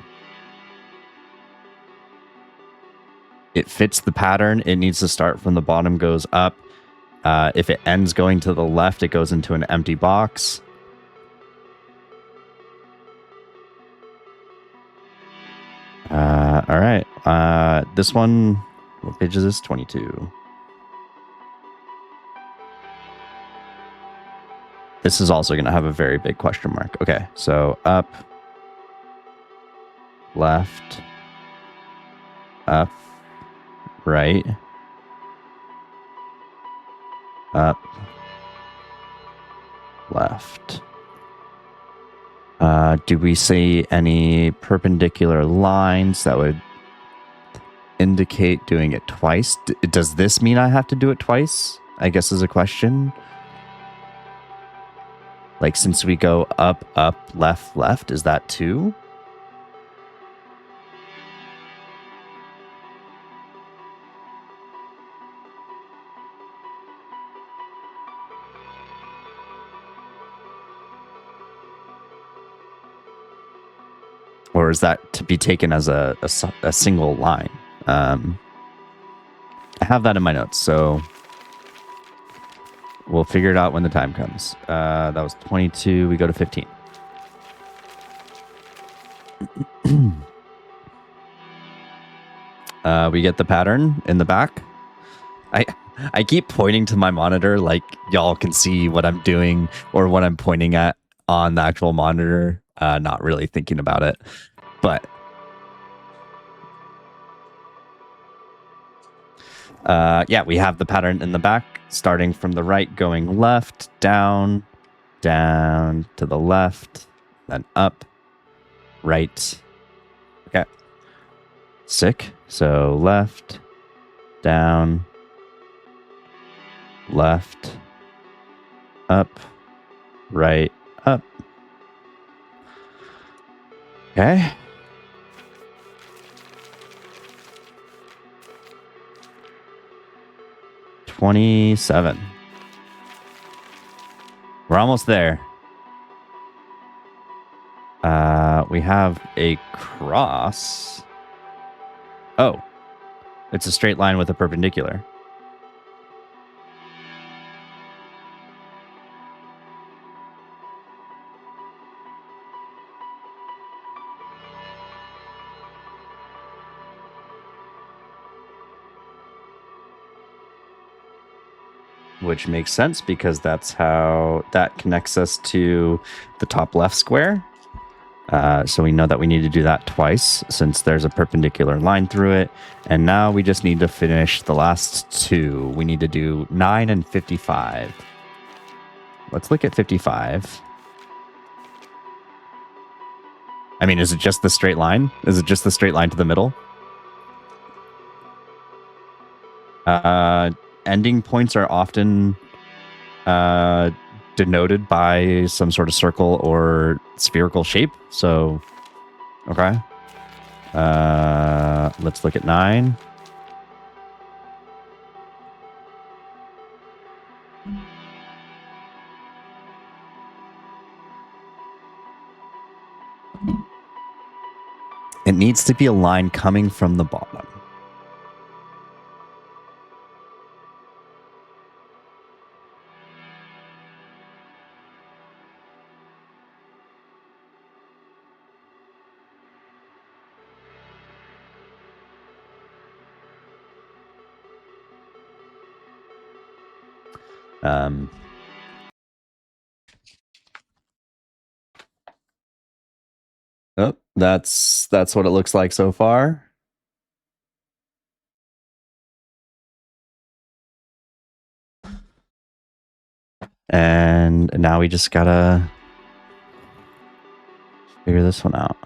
It fits the pattern. It needs to start from the bottom, goes up. If it ends going to the left, it goes into an empty box. All right. This one, what page is this? 22. This is also going to have a very big question mark. Okay, so up, left, up, right, up, left. Do we see any perpendicular lines that would indicate doing it twice? Does this mean I have to do it twice? I guess is a question. Like, since we go up, left, is that two? Or is that to be taken as a single line? I have that in my notes, so we'll figure it out when the time comes. That was 22. We go to 15. We get the pattern in the back. I keep pointing to my monitor like y'all can see what I'm doing or what I'm pointing at on the actual monitor. Not really thinking about it, but yeah, we have the pattern in the back, starting from the right, going left, down, down to the left, then up, right. Okay. Sick. So left, down, left, up, right, up. Okay. $27. We're almost there. We have a cross. Oh, it's a straight line with a perpendicular. Which makes sense because that's how that connects us to the top left square. So we know that we need to do that twice since there's a perpendicular line through it. And now we just need to finish the last two. We need to do 9 and 55. Let's look at 55. I mean, is it just the straight line? Is it just the straight line to the middle? Ending points are often denoted by some sort of circle or spherical shape. So, okay. Let's look at 9. It needs to be a line coming from the bottom. Oh, that's what it looks like so far. And now we just gotta figure this one out.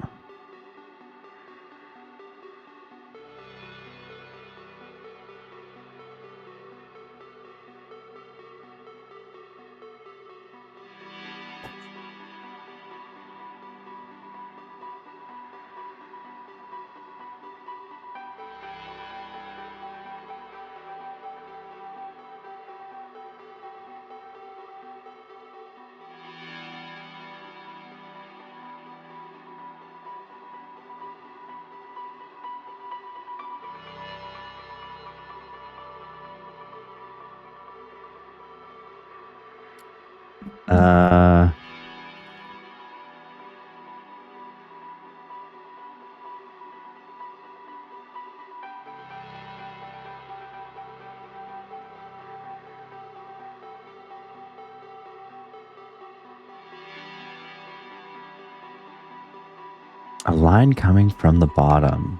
A line coming from the bottom.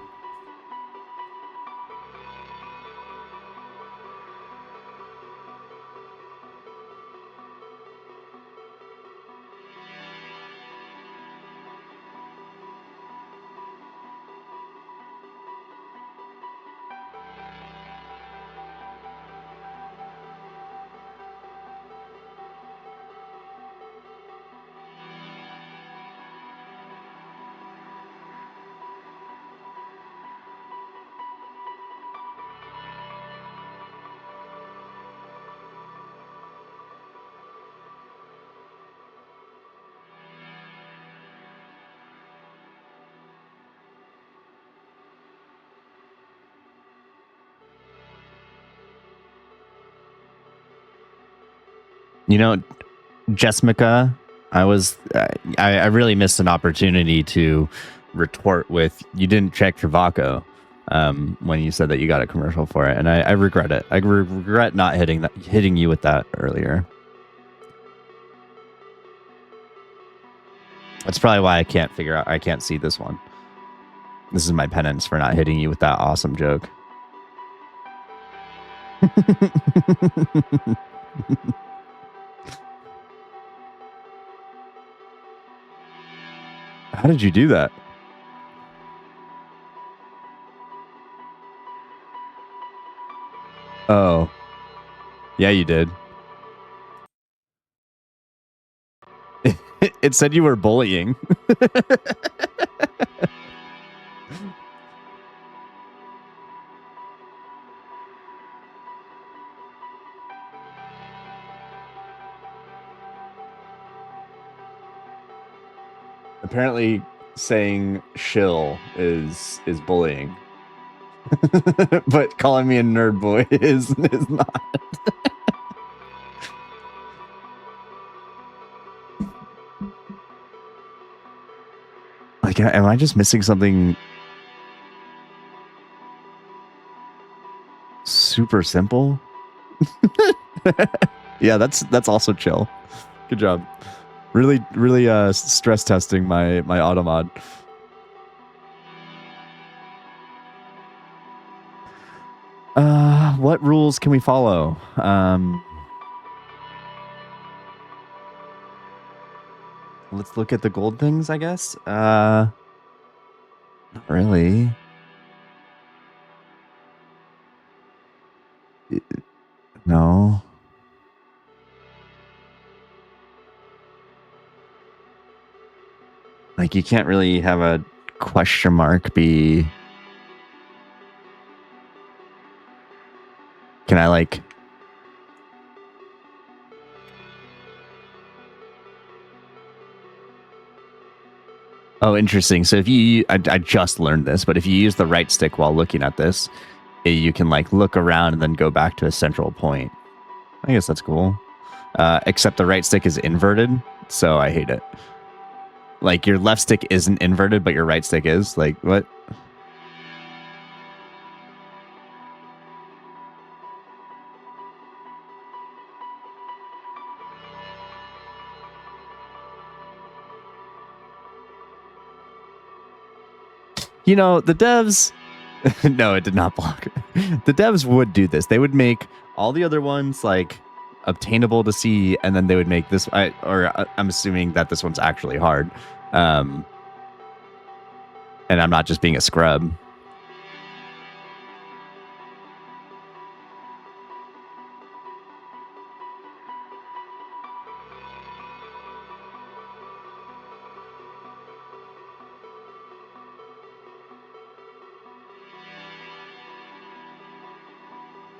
You know, Jessica, I really missed an opportunity to retort with, you didn't check your Vaco when you said that you got a commercial for it, and I regret it. I regret not hitting you with that earlier. That's probably why I can't see this one. This is my penance for not hitting you with that awesome joke. How did you do that? Oh. Yeah, you did. It said you were bullying. Apparently saying shill is bullying. But calling me a nerd boy is not. Like, am I just missing something super simple? Yeah, that's also chill. Good job. Really stress testing my automod. What rules can we follow? Let's look at the gold things, I guess. Not really. No. Like, you can't really have a question mark be... Can I, like... Oh, interesting. So if you... I just learned this, but if you use the right stick while looking at this, you can, like, look around and then go back to a central point. I guess that's cool. Except the right stick is inverted, so I hate it. Like, your left stick isn't inverted, but your right stick is. Like, what? You know, the devs... No, it did not block. The devs would do this. They would make all the other ones, like, obtainable to see, and then they would make this... I'm assuming that this one's actually hard. And I'm not just being a scrub.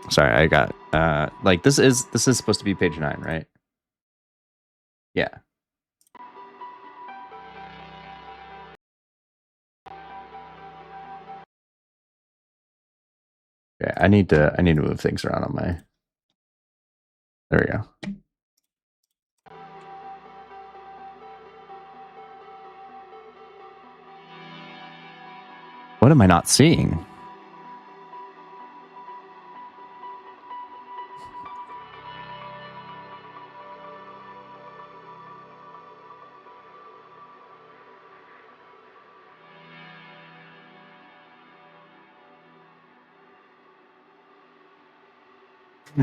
Sorry, I got like this is supposed to be page 9, right? Yeah. Yeah, I need to move things around on my... There we go. What am I not seeing?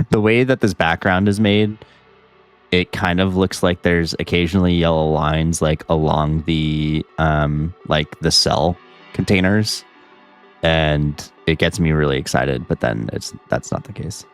The way that this background is made, it kind of looks like there's occasionally yellow lines like along the like the cell containers, and it gets me really excited, but then that's not the case.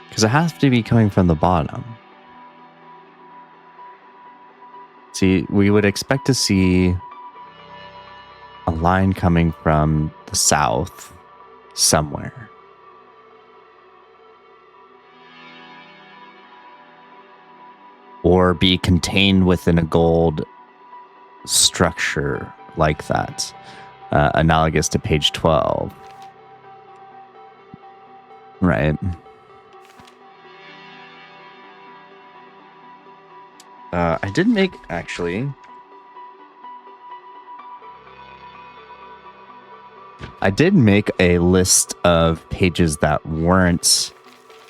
Because it has to be coming from the bottom. See, we would expect to see a line coming from the south somewhere. Or be contained within a gold structure like that, analogous to page 12. Right. I did make, actually... I did make a list of pages that weren't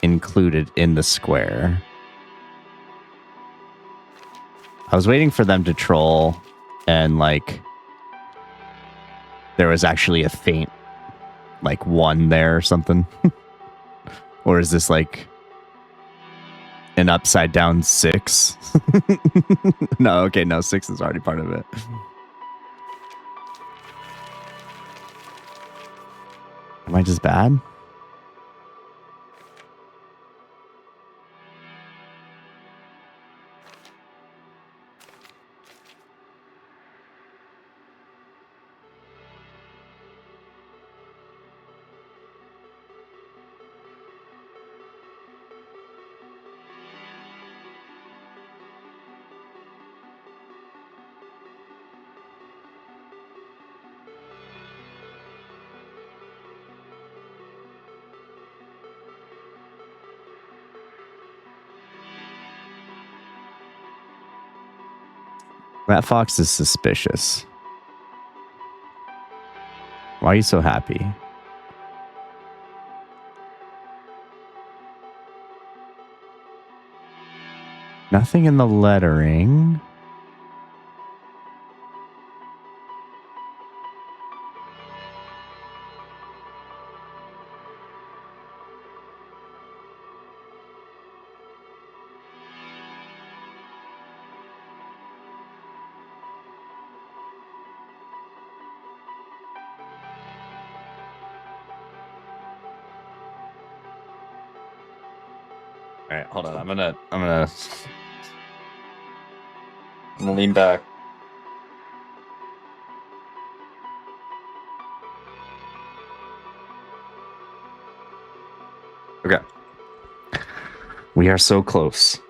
included in the square. I was waiting for them to troll, and like there was actually a faint like 1 there or something. Or is this like an upside down 6? No, okay, no, 6 is already part of it. Am I just bad? That fox is suspicious. Why are you so happy? Nothing in the lettering. All right, hold on. I'm gonna lean back. Okay. We are so close.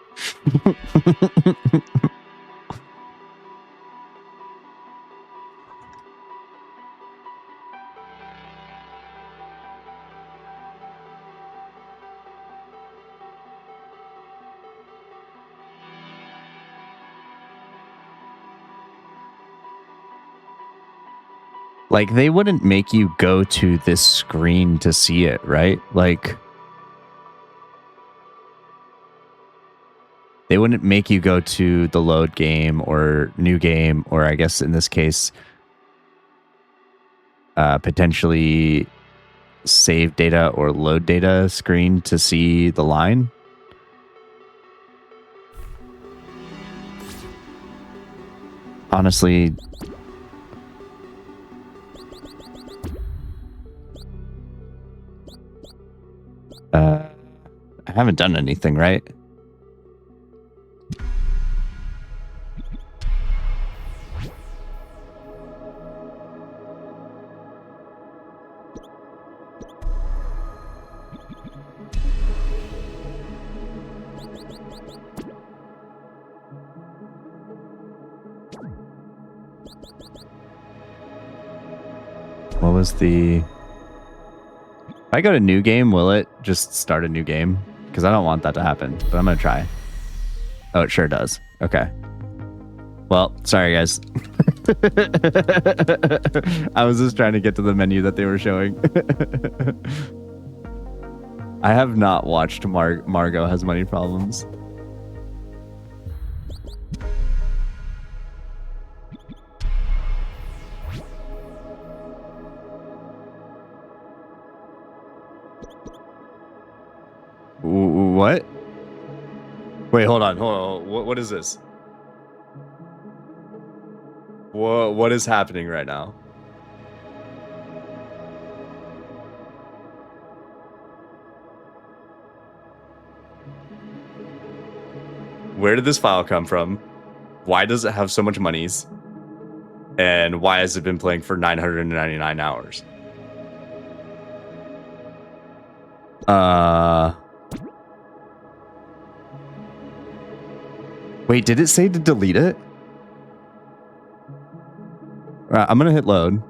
Like, they wouldn't make you go to this screen to see it, right? Like, they wouldn't make you go to the load game or new game, or I guess in this case, potentially save data or load data screen to see the line. Honestly, I haven't done anything, right? What was the... If I go to new game, will it just start a new game? Because I don't want that to happen, but I'm going to try. Oh, it sure does. Okay. Well, sorry, guys. I was just trying to get to the menu that they were showing. I have not watched Margot Has Money Problems. What? Wait, hold on. What is this? What is happening right now? Where did this file come from? Why does it have so much monies? And why has it been playing for 999 hours? Wait, did it say to delete it? All right, I'm gonna hit load.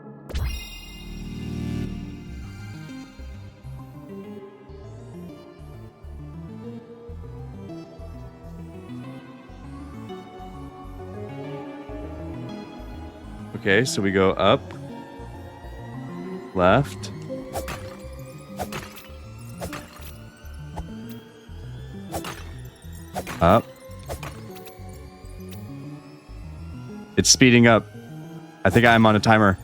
Okay, so we go up. left, up. It's speeding up. I think I'm on a timer.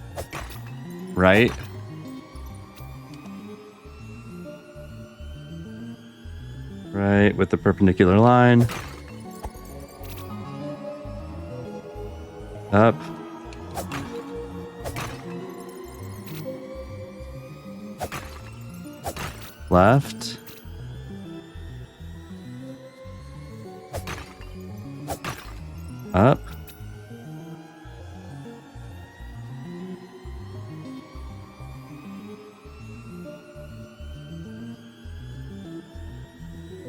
Right? Right, with the perpendicular line. Up. Left. Up.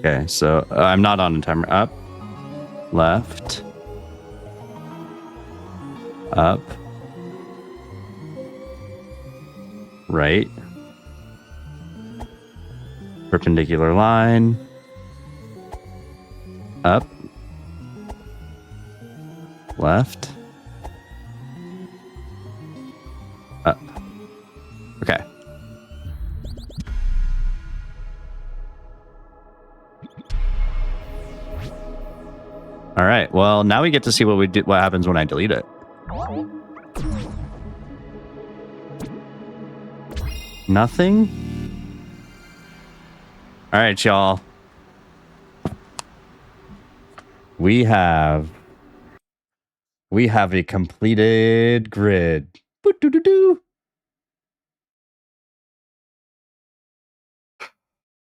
Okay, so I'm not on a timer. Up, left, up, right, perpendicular line, up, left, up. Okay. All right. Well, now we get to see what what happens when I delete it. Nothing. All right, y'all. We have a completed grid.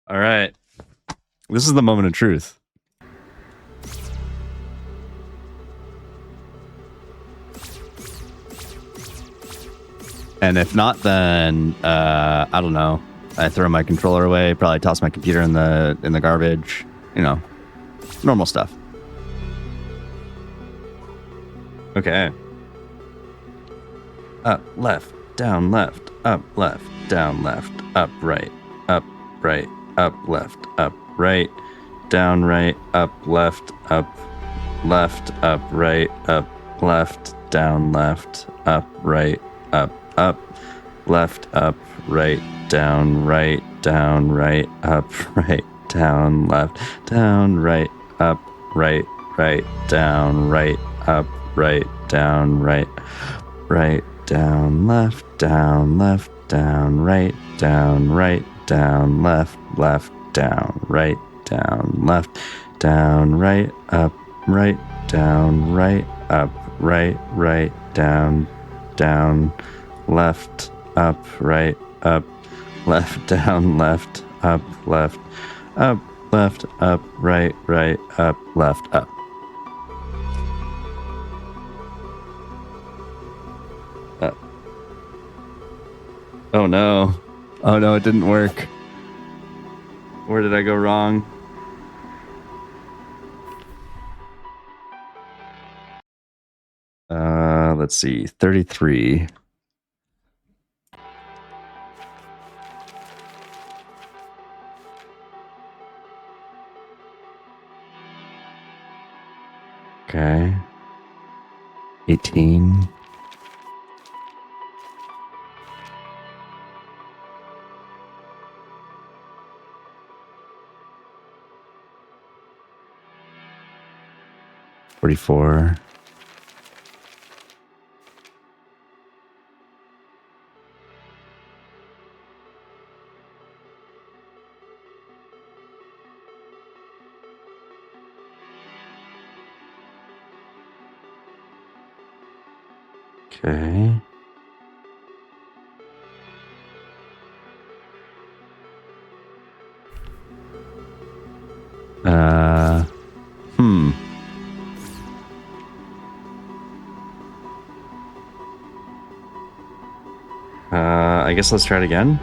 All right. This is the moment of truth. And if not, then I don't know. I throw my controller away, probably toss my computer in the garbage. You know, normal stuff. Okay. Up, left, down, left, up, left, down, left, up, right, up, left, up, right, down, right, up, left, up, right, up, left, down, left, up, right, up, left, up, right, down, right, up, right, down, left, down, right, up, right, down, right, up, right, down, right, down, left, down, right, down, left, down, right, down, right, up, right, down, right, up, right, down, left, up, right, up, left, down, left, up, left, up, right, up, left, up. Oh no. Oh no, it didn't work. Where did I go wrong? Let's see. 33. Okay. 18. $44. Okay. I guess let's try it again.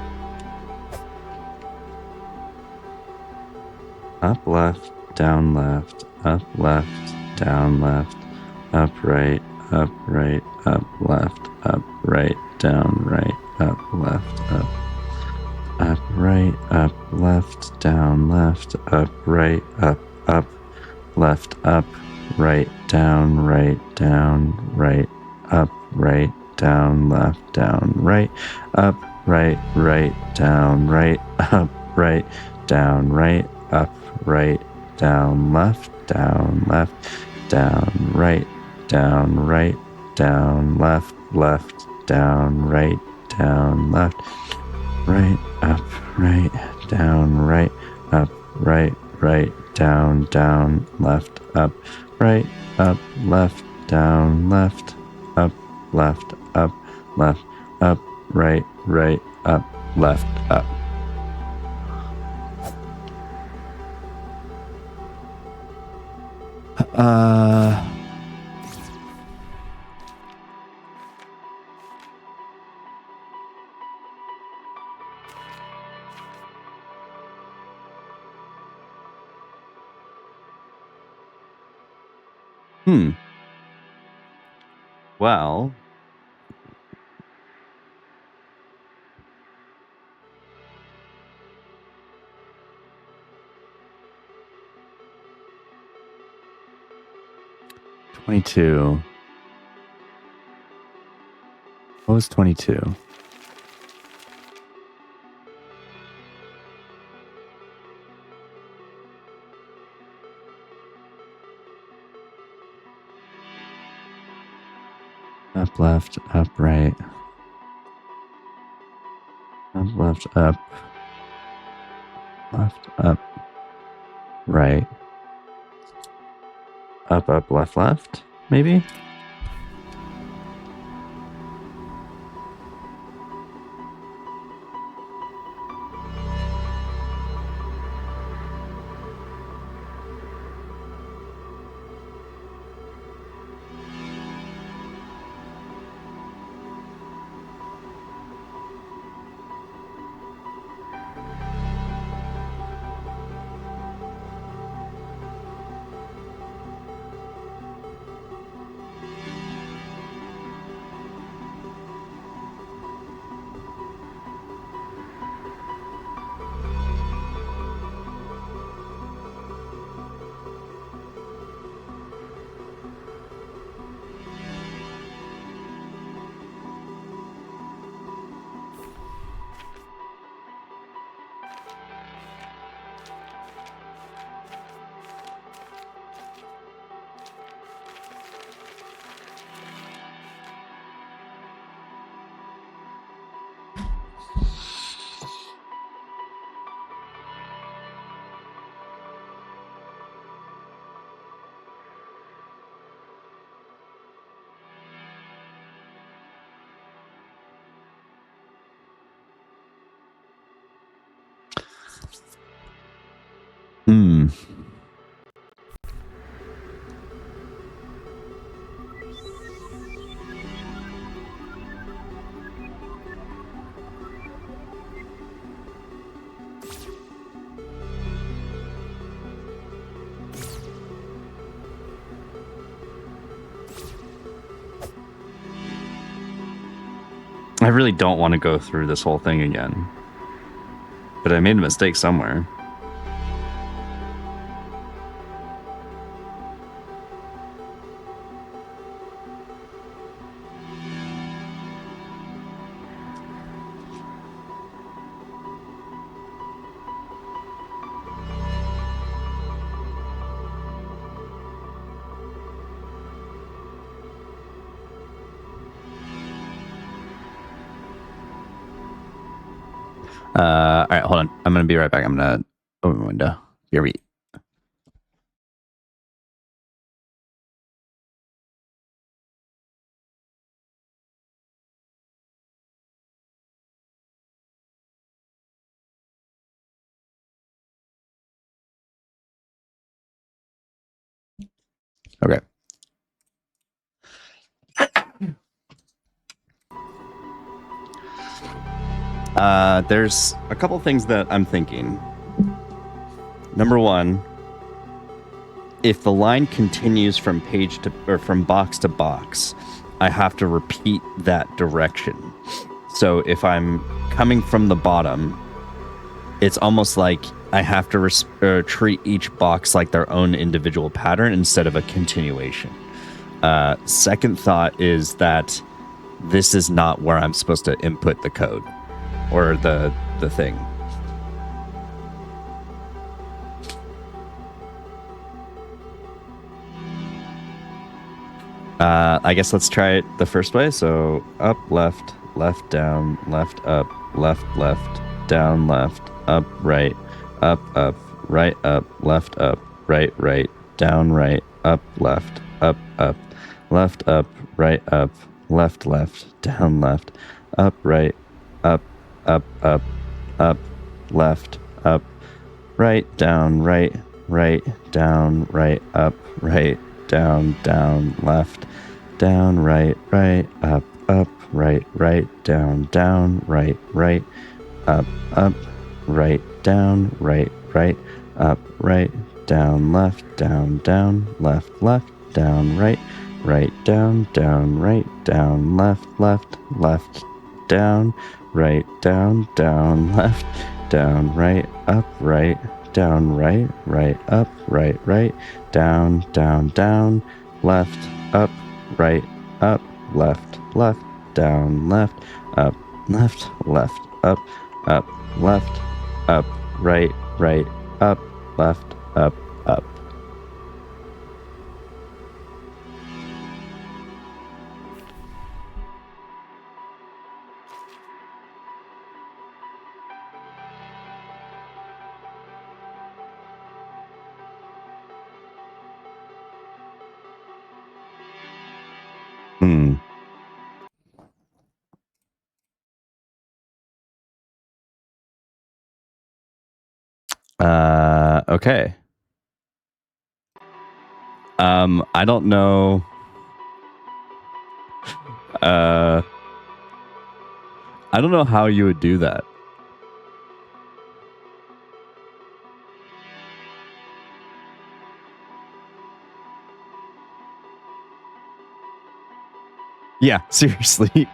Up, left, down, left, up, left, down, left, up, right, up, left, up, right, down, right, up, left, up, right, up, left, down, left, up, right, up, left, up, right, down, right, up, right, down, left, down, right, up, right, down, right, up, right, down, right, up, right, down, left, down, right, down, right, down, left, down, right, up, right, down, right, up, right, down, left, up, right, up, left, down, left, up, up, right, up, left, up. Well, $22. What was 22? Up, left, up, right. Up, left, up. Left, up, right. Up, left, maybe? I really don't want to go through this whole thing again. But I made a mistake somewhere. All right, hold on. I'm going to be right back. I'm going to open my window. Here we Okay. There's a couple things that I'm thinking. Number one, if the line continues from page to or from box to box, I have to repeat that direction. So if I'm coming from the bottom, it's almost like I have to treat each box like their own individual pattern instead of a continuation. Second thought is that this is not where I'm supposed to input the code. or the thing. I guess let's try it the first way. So up, left, left, down, left, up, left, down, left, up, right, right, up, left, right, down, right, up, left, right, up, left, down, left, up, right, up, left, up, right, down, right, down, right, up, right, down, left, down, right, up, right, down, right, up, right, down, right, up, right, down, left, left, down, right, down, right, down, left, down, right, down, left, down, right, up, right, down, right, up, right, down, left, up, right, up, left, down, left, up, left, up, left, up, right, up, left, up. Okay. I don't know. I don't know how you would do that. Yeah, seriously.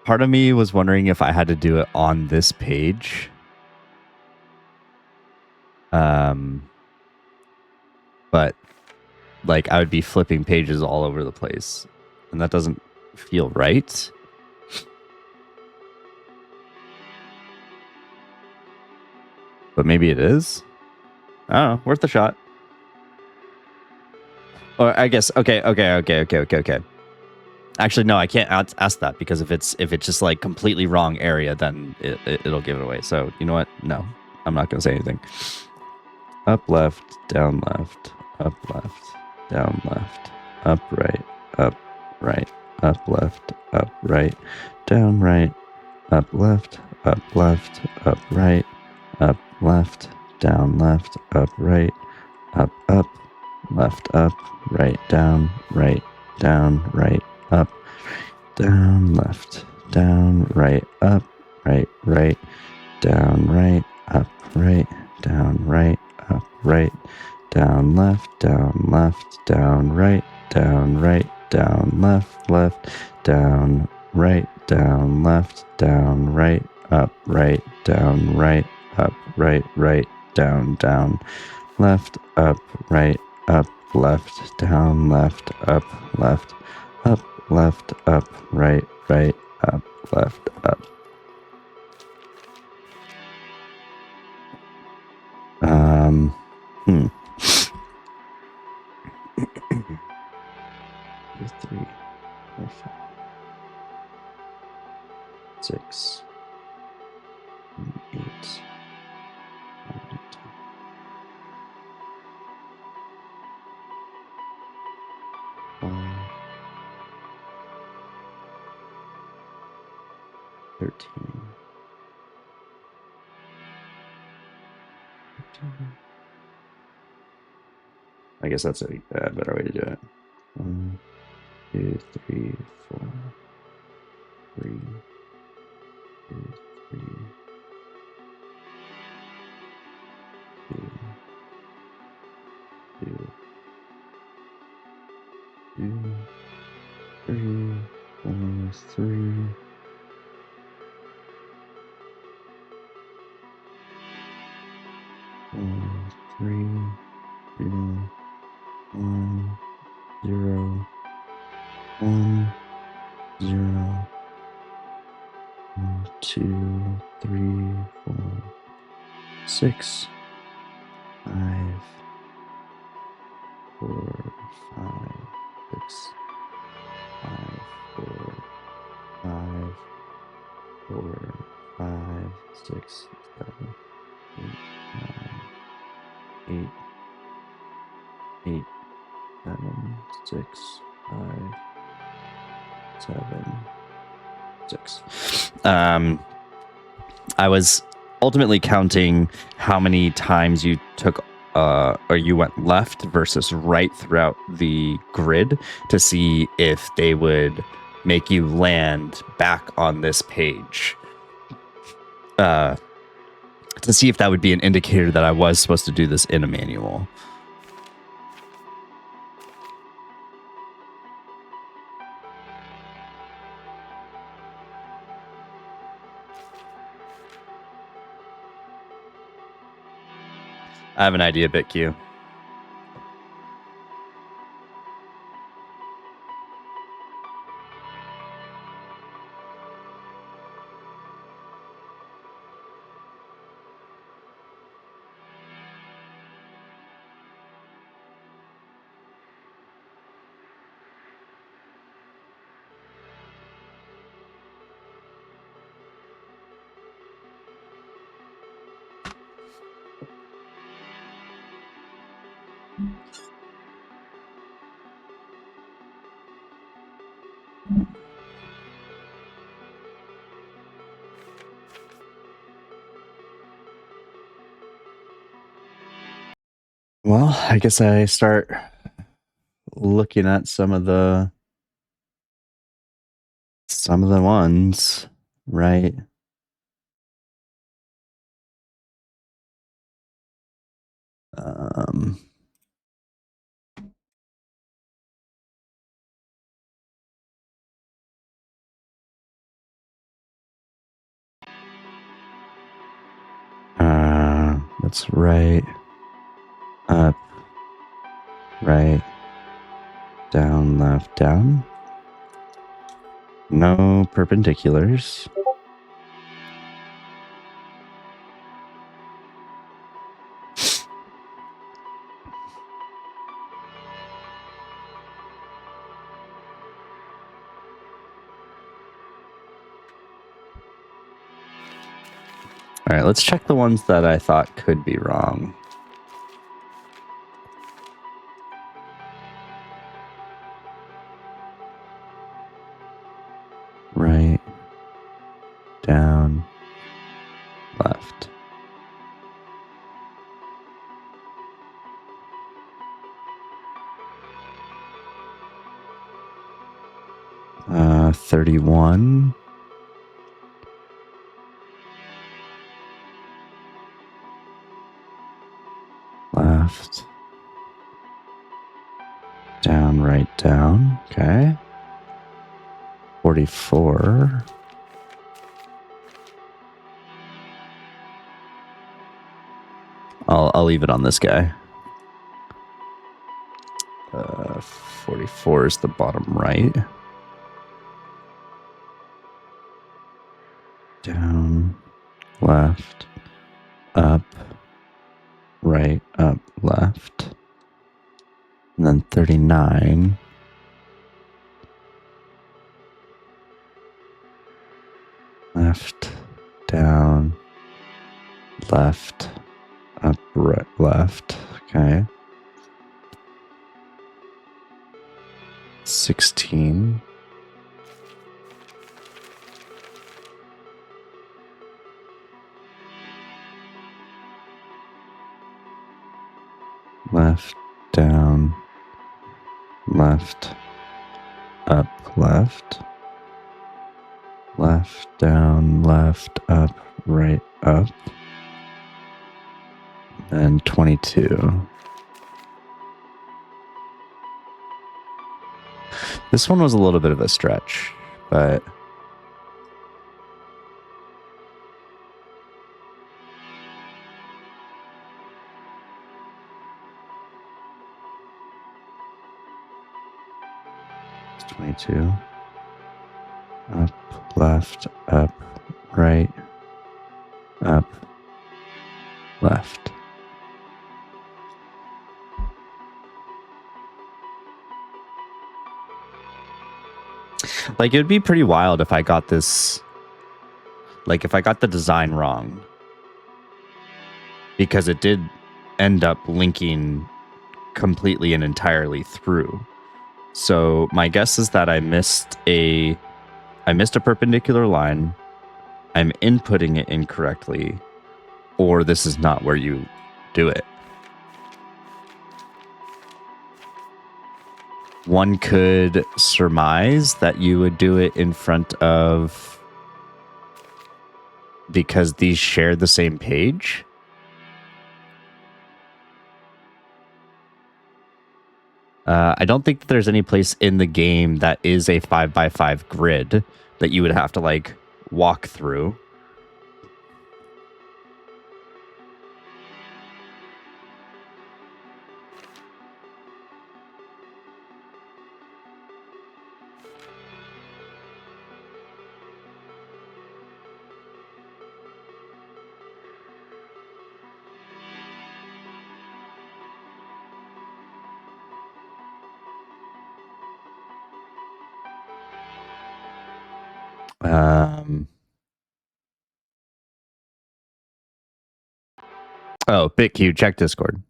Part of me was wondering if I had to do it on this page. But like I would be flipping pages all over the place, and that doesn't feel right. But maybe it is. I don't know. Worth a shot. Or I guess okay. Actually, no, I can't ask that because if it's just like completely wrong area, then it'll give it away. So you know what? No, I'm not gonna say anything. Up left, down left, up left, down left, up right, up left, up right, down right, up left, up right, up left, down left, up right, up left, up, right, down, up, down, left, down, right, up, right, down, right, up, right, down, right, up, right, down, left, down, right, down, left, down, right, down, right, up, right, down, right, up, right, down, left, up, right, up, left, down, left, up, left, up, right, up, left, up. 2, 3, 4, 5, 6, 8, 9, 10. 13. I guess that's a better way to do it. 1, 2, 3, 4, 3, 2, 3, 2, 2, 2, 3, 2, 1, 0, 1, 0, 1, 2, 3, 4, 6, 5, 4, 5, 6, 5, 4, 5, 4, 5, 6, 7, 8, 9, 8, 8, 7, 6, 5, 7, 6. I was ultimately counting how many times you took or you went left versus right throughout the grid to see if they would make you land back on this page. To see if that would be an indicator that I was supposed to do this in a manual. I have an idea, BitQ. Well, I guess I start looking at some of the ones, right? That's right. Up, right, down, left, down. No perpendiculars. All right, let's check the ones that I thought could be wrong. Right, down, left. Uh, 31. Left. Down, right, down. Okay. 44. I'll leave it on this guy. 44 is the bottom right. Down, left, up, right, up, left. And then 39. Left, down, left, up, right, left. Okay. 16. Left, down, left, up, left. Left, down, left, up, right, up. And 22. This one was a little bit of a stretch, but 22. Up, left, up, right, up, left. Like, it would be pretty wild if I got this, like, if I got the design wrong. Because it did end up linking completely and entirely through. So my guess is that I missed a perpendicular line. I'm inputting it incorrectly, or this is not where you do it. One could surmise that you would do it in front of, because these share the same page. I don't think there's any place in the game that is a 5x5 grid that you would have to like walk through. Oh, BitQ, check Discord.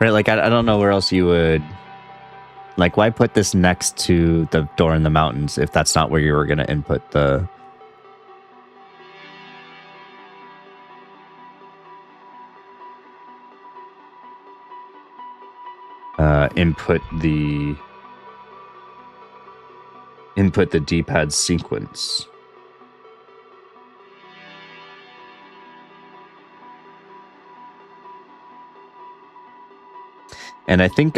Right, like I don't know where else you would, like, why put this next to the door in the mountains if that's not where you were going to input the input the D-pad sequence. And I think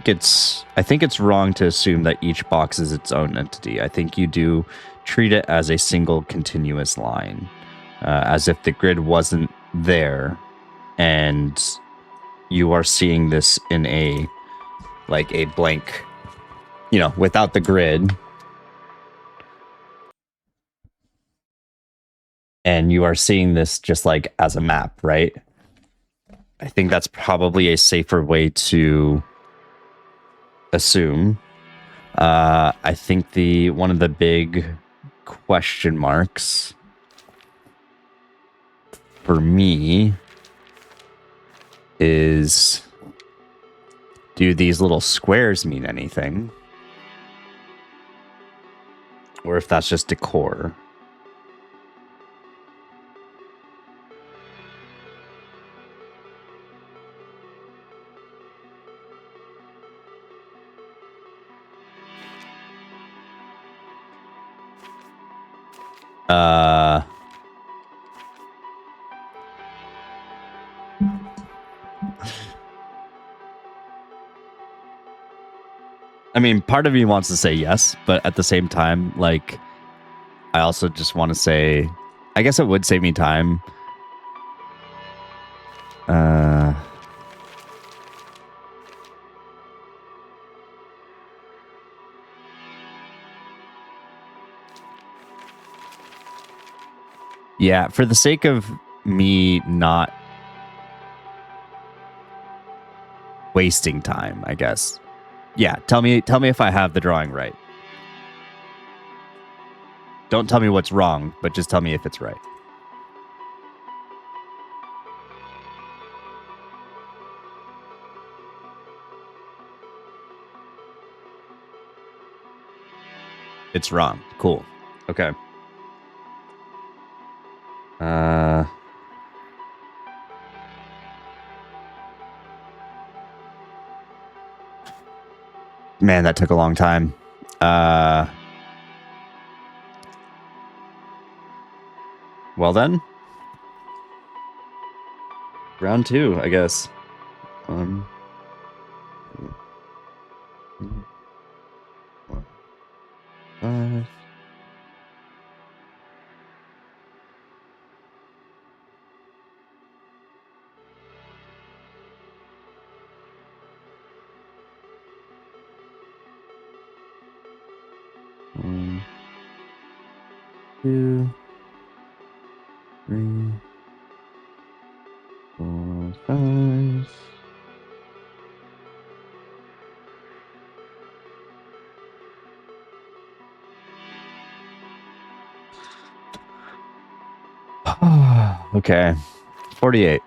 it's wrong to assume that each box is its own entity. I think you do treat it as a single continuous line, as if the grid wasn't there, and you are seeing this in a blank, without the grid, and you are seeing this just like as a map, right? I think that's probably a safer way to assume. I think one of the big question marks for me is, do these little squares mean anything? Or if that's just decor. I mean, part of me wants to say yes, but at the same time, like, I also just want to say, I guess it would save me time. Yeah, for the sake of me not wasting time, I guess. Yeah, tell me if I have the drawing right. Don't tell me what's wrong, but just tell me if it's right. It's wrong. Cool. Okay. Man, that took a long time. Well then. Round 2, I guess. 1, 2, 4, 5. One, 2, 3, 4, 5. Okay. 48.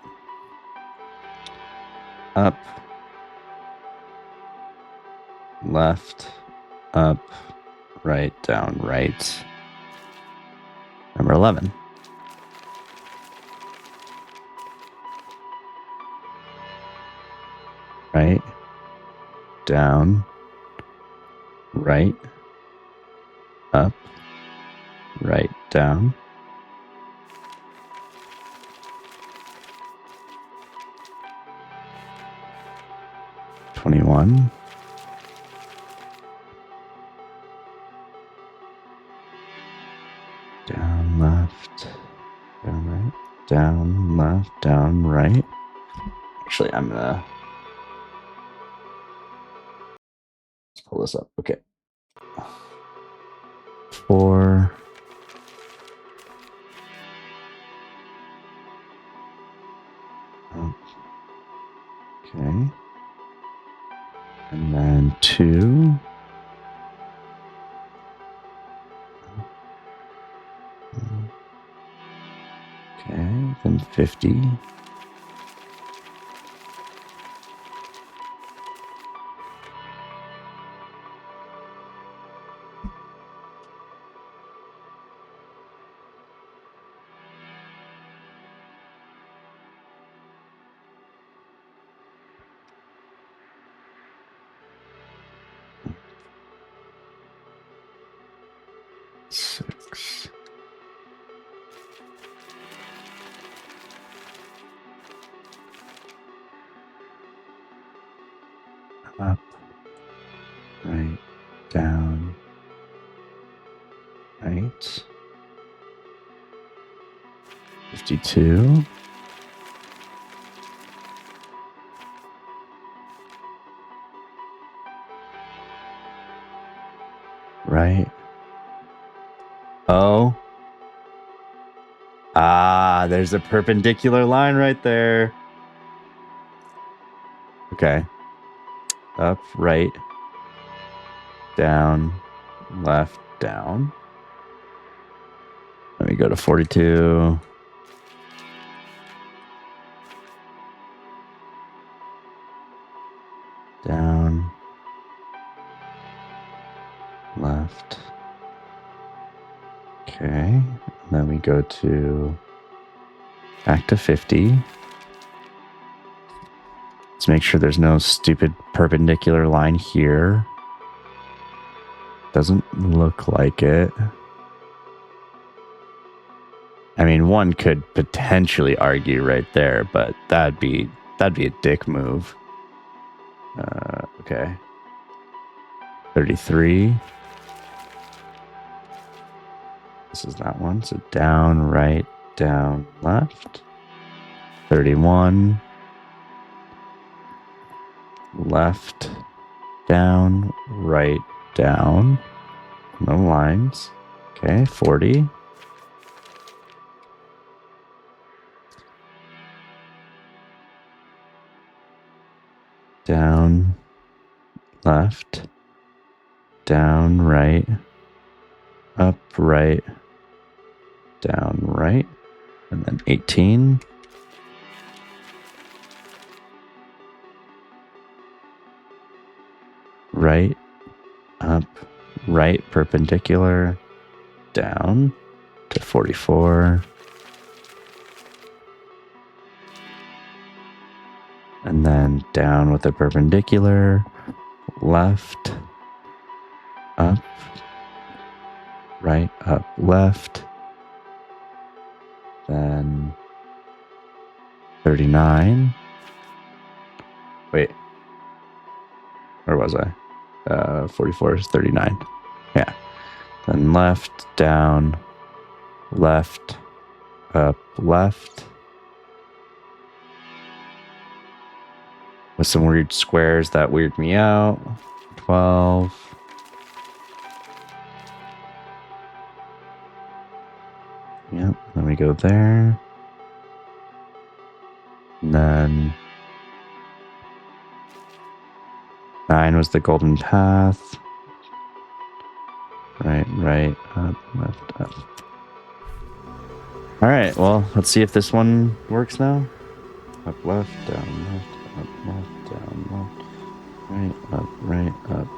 Up. Left. Up. Right. Down. Right. Number 11. Right. Down. Right. Up. Right. Down. 21. Down, left, down, right, down, left, down, right. Actually, I'm gonna let's pull this up. Okay. 4. Okay. And then 2. Okay. Then 50. Six. Up. Right. Down. Right. 52. Right. Oh. Ah, there's a perpendicular line right there. Okay. Up, right, down, left, down. Let me go to 42. Down, left. Okay. And then we go to back to 50. Let's make sure there's no stupid perpendicular line here. Doesn't look like it. I mean, one could potentially argue right there, but that'd be a dick move. Okay. 33. This is that one. So down, right, down, left. 31. Left, down, right, down. No lines. Okay, 40. Down, left, down, right, up, right, down, right, and then 18. Right, up, right, perpendicular, down to 44. And then down with a perpendicular, left, up, right, up, left, then 39. Wait, where was I? 44 is 39. Yeah. Then left, down, left, up, left. With some weird squares that weird me out. 12. Yep, then we go there. And then 9 was the golden path. Right, right, up, left, up. All right, well, let's see if this one works now. Up, left, down, left, up, left, down, left. Right, up,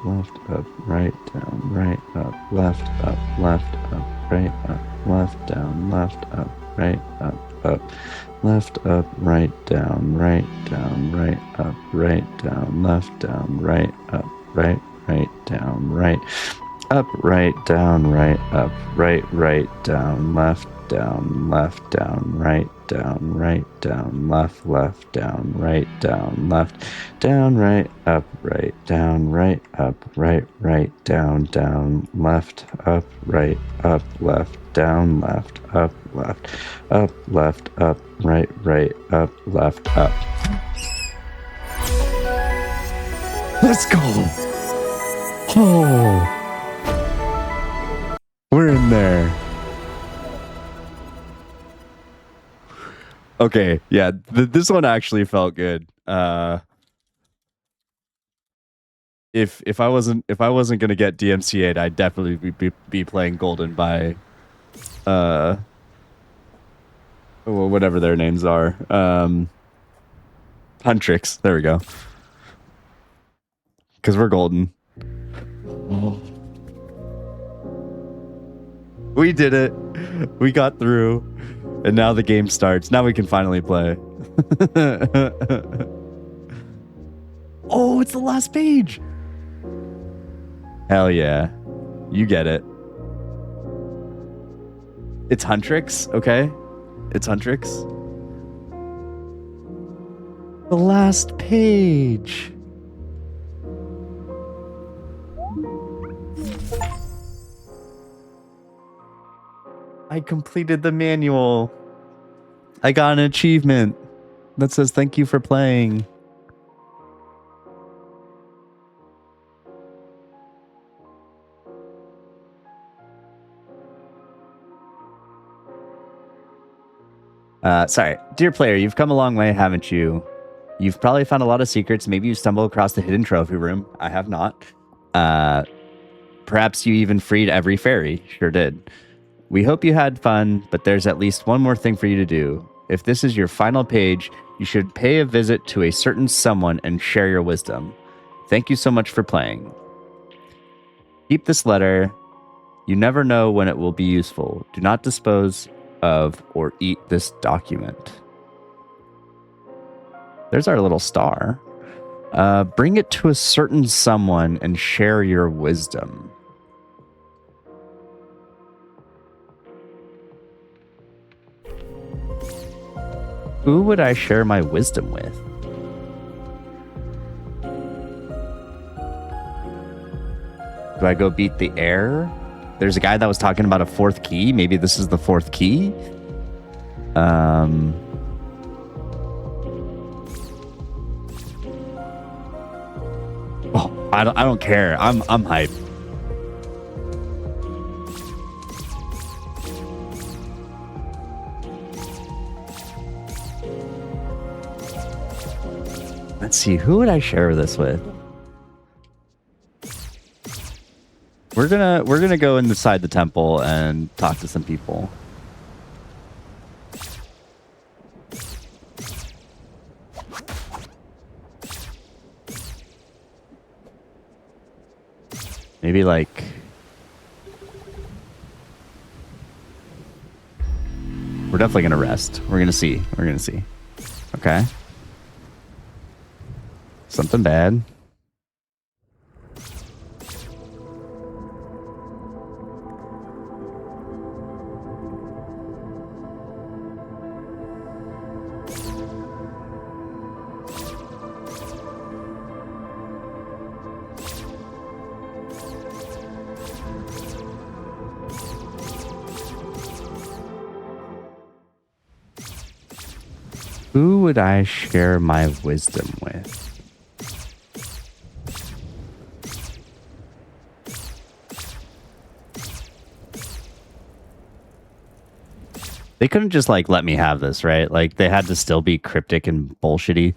left, up, right, down, right, up, left, up, right, up, left, down, left, up, right, left, up, right, down, right, up, right, down, left, down, right, up, right, down, right, up, right, down, right, up, right, down, left, down, right, down, left, down, right, down, right, up, right, down, left, up, left, down, left, up, right, up, left, up. Let's go! Oh! We're in there. Okay, yeah, this one actually felt good. If I wasn't gonna get DMCA'd, I'd definitely be playing Golden by whatever their names are. Huntrix. There we go. Because we're golden. We did it. We got through. And now the game starts. Now we can finally play. Oh, it's the last page. Hell yeah. You get it. It's Huntrix, okay? It's Huntrix. The last page. I completed the manual. I got an achievement that says thank you for playing. Sorry. Dear player, you've come a long way, haven't you? You've probably found a lot of secrets. Maybe you stumbled across the hidden trophy room. I have not. Perhaps you even freed every fairy. Sure did. We hope you had fun, but there's at least one more thing for you to do. If this is your final page, you should pay a visit to a certain someone and share your wisdom. Thank you so much for playing. Keep this letter. You never know when it will be useful. Do not dispose of or eat this document. There's our little star. Bring it to a certain someone and share your wisdom. Who would I share my wisdom with? Do I go beat the air? There's a guy that was talking about a fourth key. Maybe this is the fourth key. Oh, I don't care. I'm hyped. Let's see, who would I share this with? We're gonna go inside the temple and talk to some people. Maybe like we're definitely gonna rest. We're gonna see. Okay. Something bad. Who would I share my wisdom with? They couldn't just like let me have this, right? Like they had to still be cryptic and bullshitty.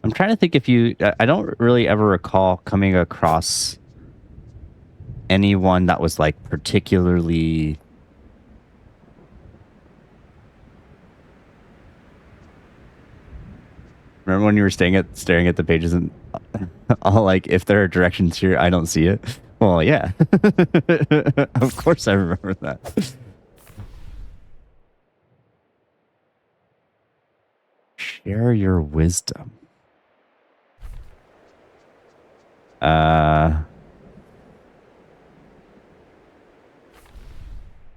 I'm trying to think if you... I don't really ever recall coming across anyone that was like particularly... Remember when you were staring at the pages and all like, if there are directions here, I don't see it? Well, yeah. Of course I remember that. Share your wisdom. I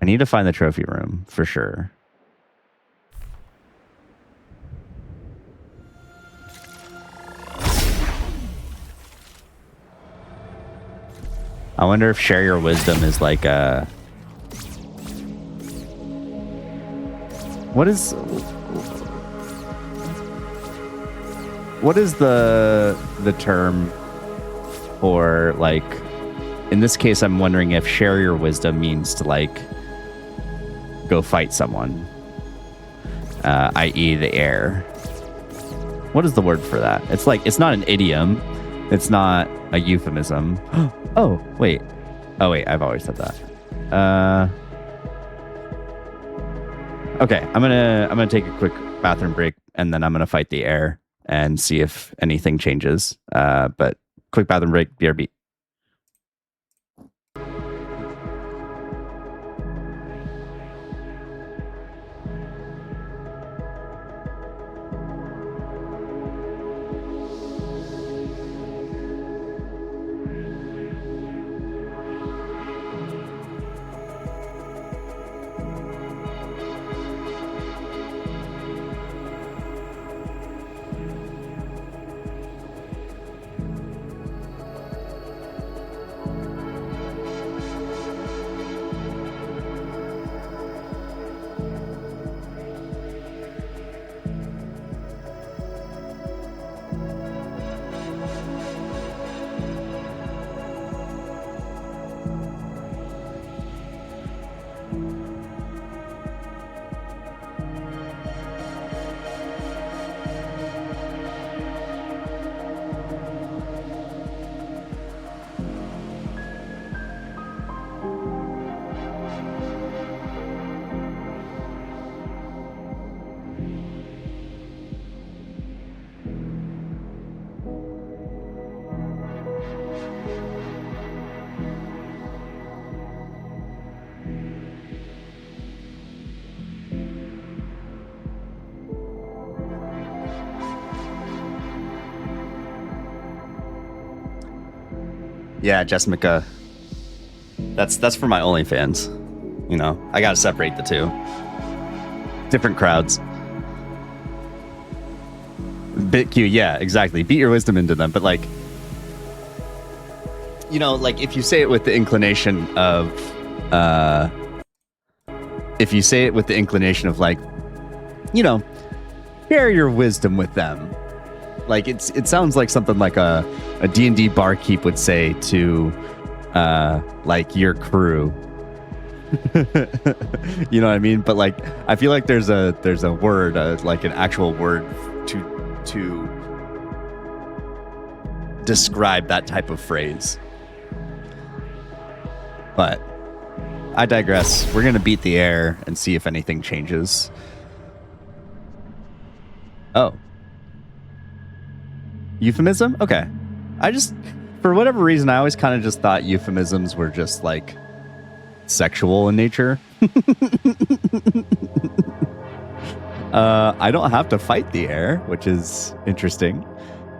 need to find the trophy room for sure. I wonder if share your wisdom is like a... What is the term for like... In this case, I'm wondering if share your wisdom means to like go fight someone, i.e. the air. What is the word for that? It's like, it's not an idiom. It's not a euphemism. Oh, wait. Oh, wait. I've always said that. Okay. I'm gonna take a quick bathroom break and then I'm gonna fight the air and see if anything changes. But quick bathroom break, BRB. Yeah, Jessica. That's for my OnlyFans. You know, I gotta separate the two. Different crowds. BitQ, yeah, exactly. Beat your wisdom into them, but like, you know, like if you say it with the inclination of, like, you know, share your wisdom with them. Like it sounds like something like a D&D barkeep would say to like your crew. You know what I mean? But like I feel like there's a word, like an actual word to describe that type of phrase. But I digress. We're gonna beat the air and see if anything changes. Oh. Euphemism? Okay. I just, for whatever reason, I always kind of just thought euphemisms were just like sexual in nature. I don't have to fight the air, which is interesting.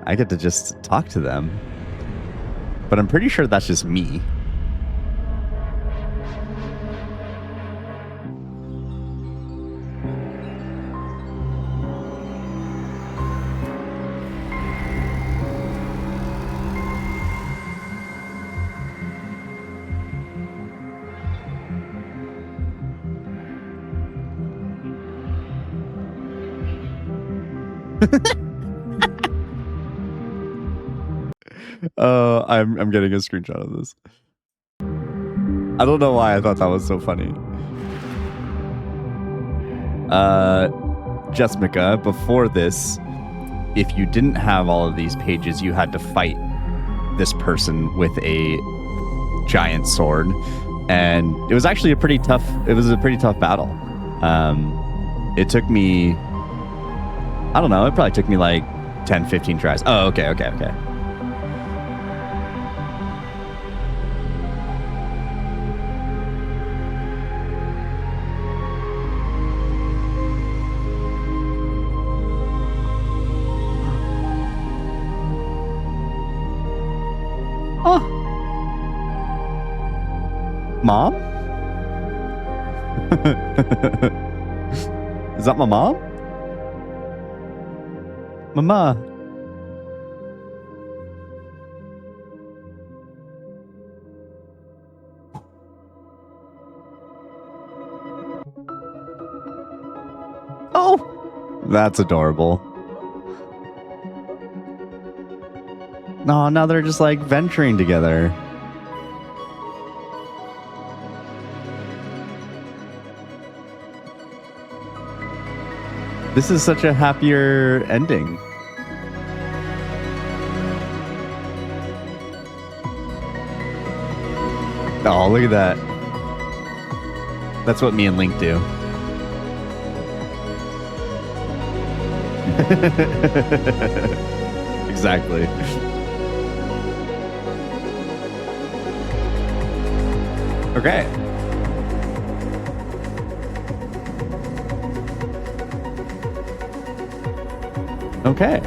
I get to just talk to them. But I'm pretty sure that's just me. I'm getting a screenshot of this. I don't know why I thought that was so funny. Jessica, before this, if you didn't have all of these pages, you had to fight this person with a giant sword, and it was actually a pretty tough battle. It took me, I don't know, it probably took me like 10, 15 tries. Oh, okay. Oh. Mom? Is that my mom? Mama. Oh, that's adorable. No, now they're just like venturing together. This is such a happier ending. Oh, look at that. That's what me and Link do. Exactly. Okay. Okay.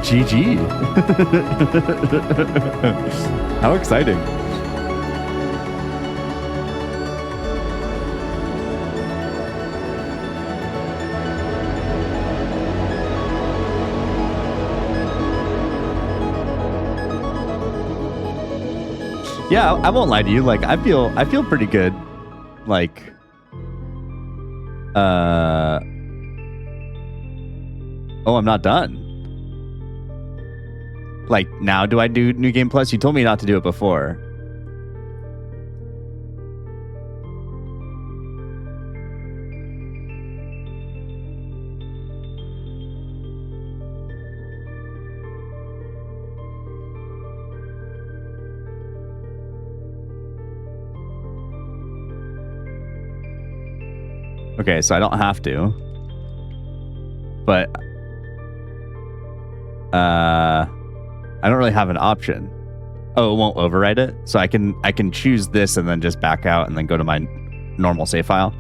GG. How exciting. Yeah, I won't lie to you. Like, I feel pretty good. Like, oh, I'm not done. Like, now do I do New Game Plus? You told me not to do it before. Okay, so I don't have to. But I don't really have an option. Oh, it won't overwrite it? So I can choose this and then just back out and then go to my normal save file.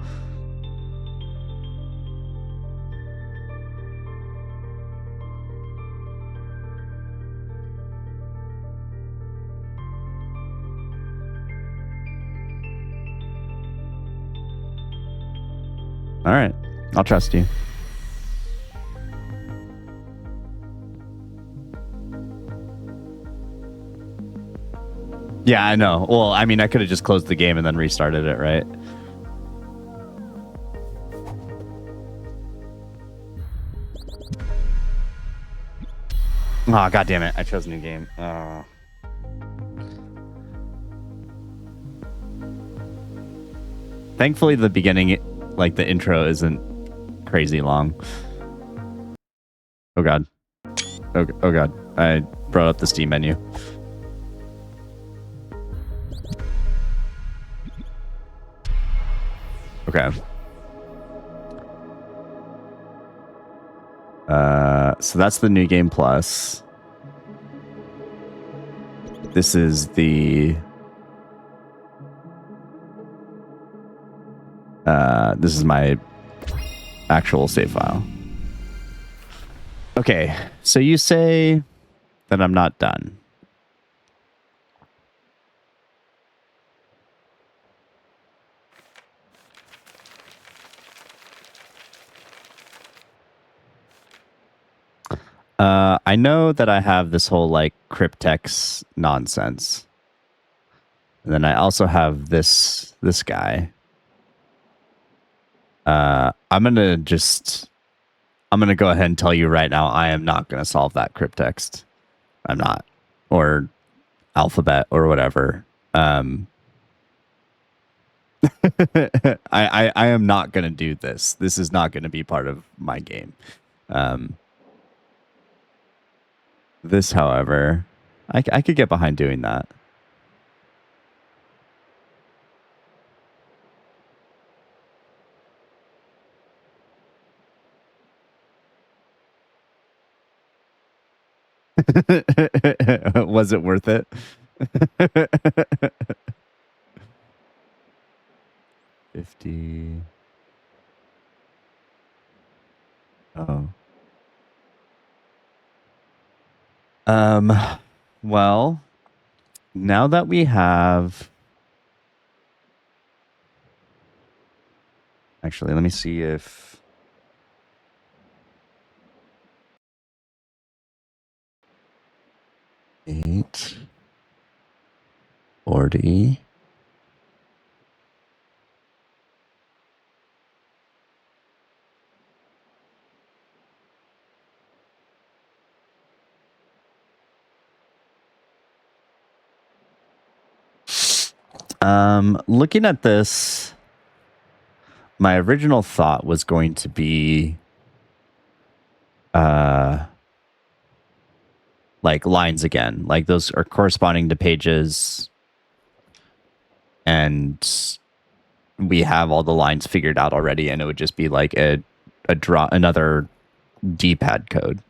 All right, I'll trust you. Yeah, I know. Well, I mean, I could have just closed the game and then restarted it, right? Oh, God damn it. I chose a new game. Thankfully, the beginning, like the intro, isn't crazy long. Oh, God. Oh, God. I brought up the Steam menu. Okay. So that's the New Game Plus. This is the this is my actual save file. Okay, so you say that I'm not done. I know that I have this whole like cryptex nonsense. And then I also have this guy. I'm gonna go ahead and tell you right now, I am not gonna solve that cryptext. I'm not. Or alphabet or whatever. I am not gonna do this. This is not gonna be part of my game. This, however, I could get behind doing that. Was it worth it? 50. Oh. Well, now that we have... Actually, let me see if... $8, 40. Looking at this, my original thought was going to be like lines again. Like those are corresponding to pages, and we have all the lines figured out already, and it would just be like another D-pad code.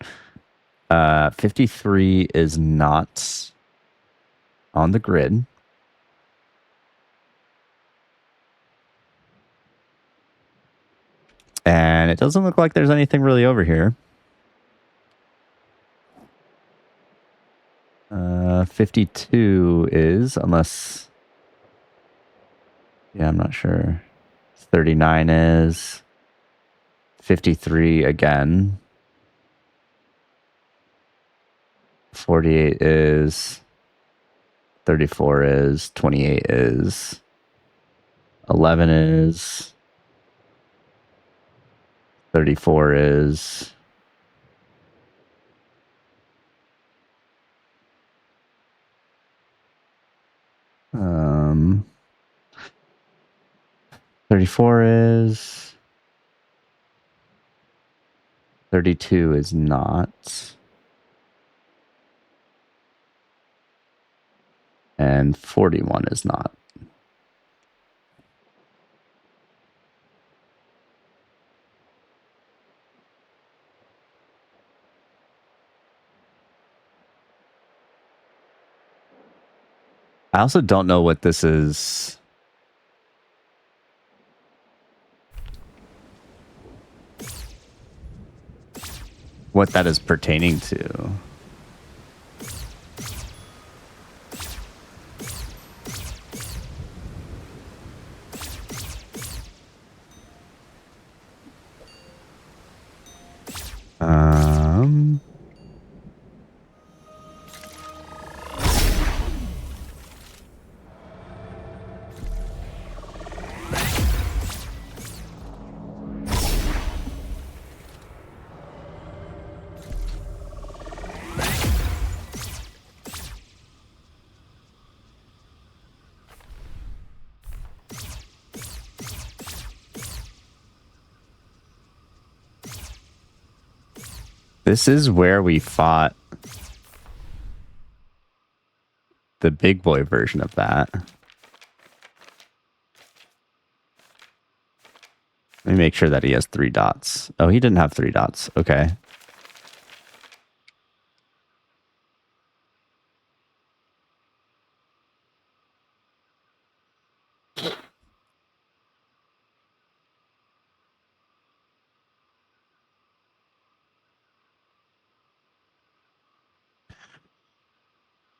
53 is not on the grid. And it doesn't look like there's anything really over here. 52 is, unless... Yeah, I'm not sure. 39 is. 53 again. 48 is. 34 is. 28 is. 11 is. 34 is. Um, 34 is. 32 is not. And 41 is not. I also don't know what this is. What that is pertaining to. This is where we fought the big boy version of that. Let me make sure that he has 3 dots. Oh, he didn't have 3 dots. Okay.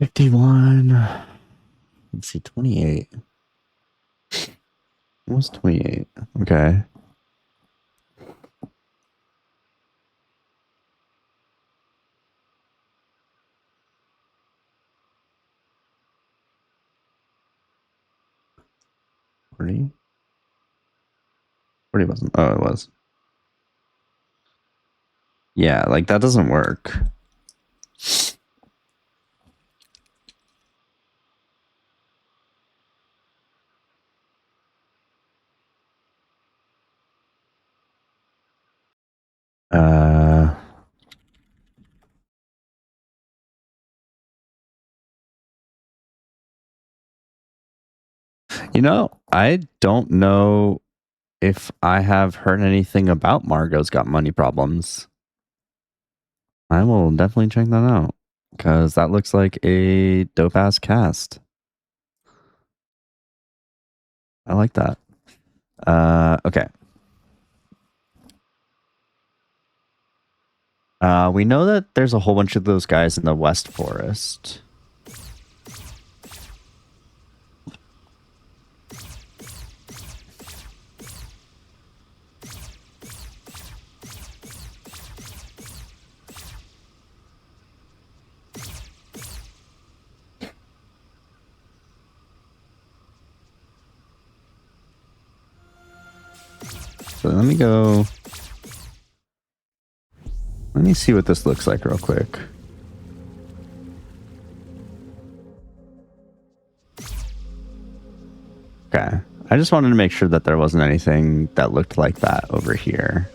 51. Let's see, 28. Almost 28. Okay. Forty wasn't. Oh, it was. Yeah, like that doesn't work. You know, I don't know if I have heard anything about Margot's got money problems. I will definitely check that out because that looks like a dope ass cast. I like that. Okay. We know that there's a whole bunch of those guys in the West Forest. So let me go. Let me see what this looks like real quick. Okay. I just wanted to make sure that there wasn't anything that looked like that over here.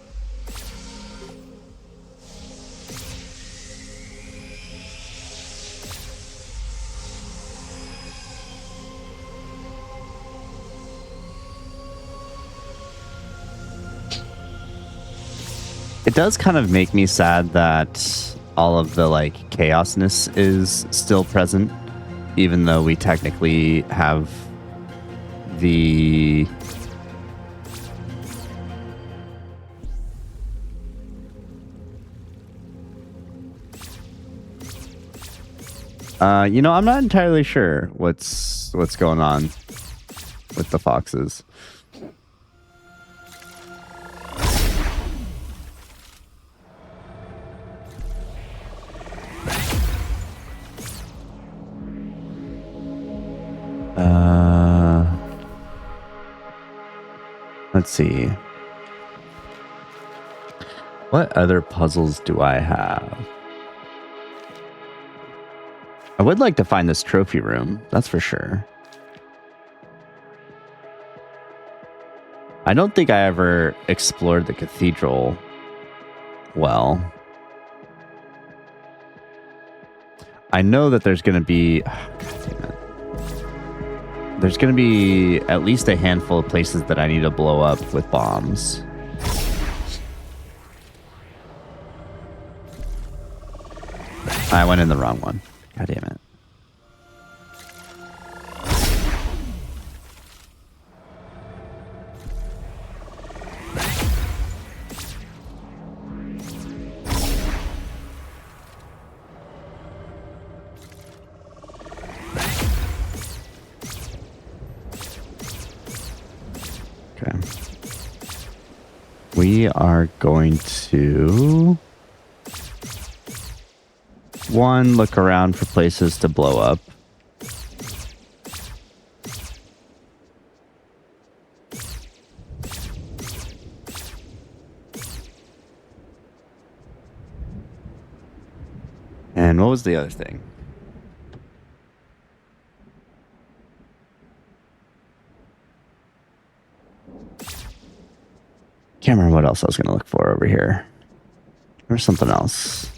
It does kind of make me sad that all of the like chaosness is still present, even though we technically have the you know, I'm not entirely sure what's going on with the foxes. Let's see. What other puzzles do I have? I would like to find this trophy room, that's for sure. I don't think I ever explored the cathedral well. I know that there's going to be... Oh, God damn it. There's going to be at least a handful of places that I need to blow up with bombs. I went in the wrong one. God damn it. Okay. We are going to... One, look around for places to blow up. And what was the other thing? Can't remember what else I was going to look for over here. There's something else.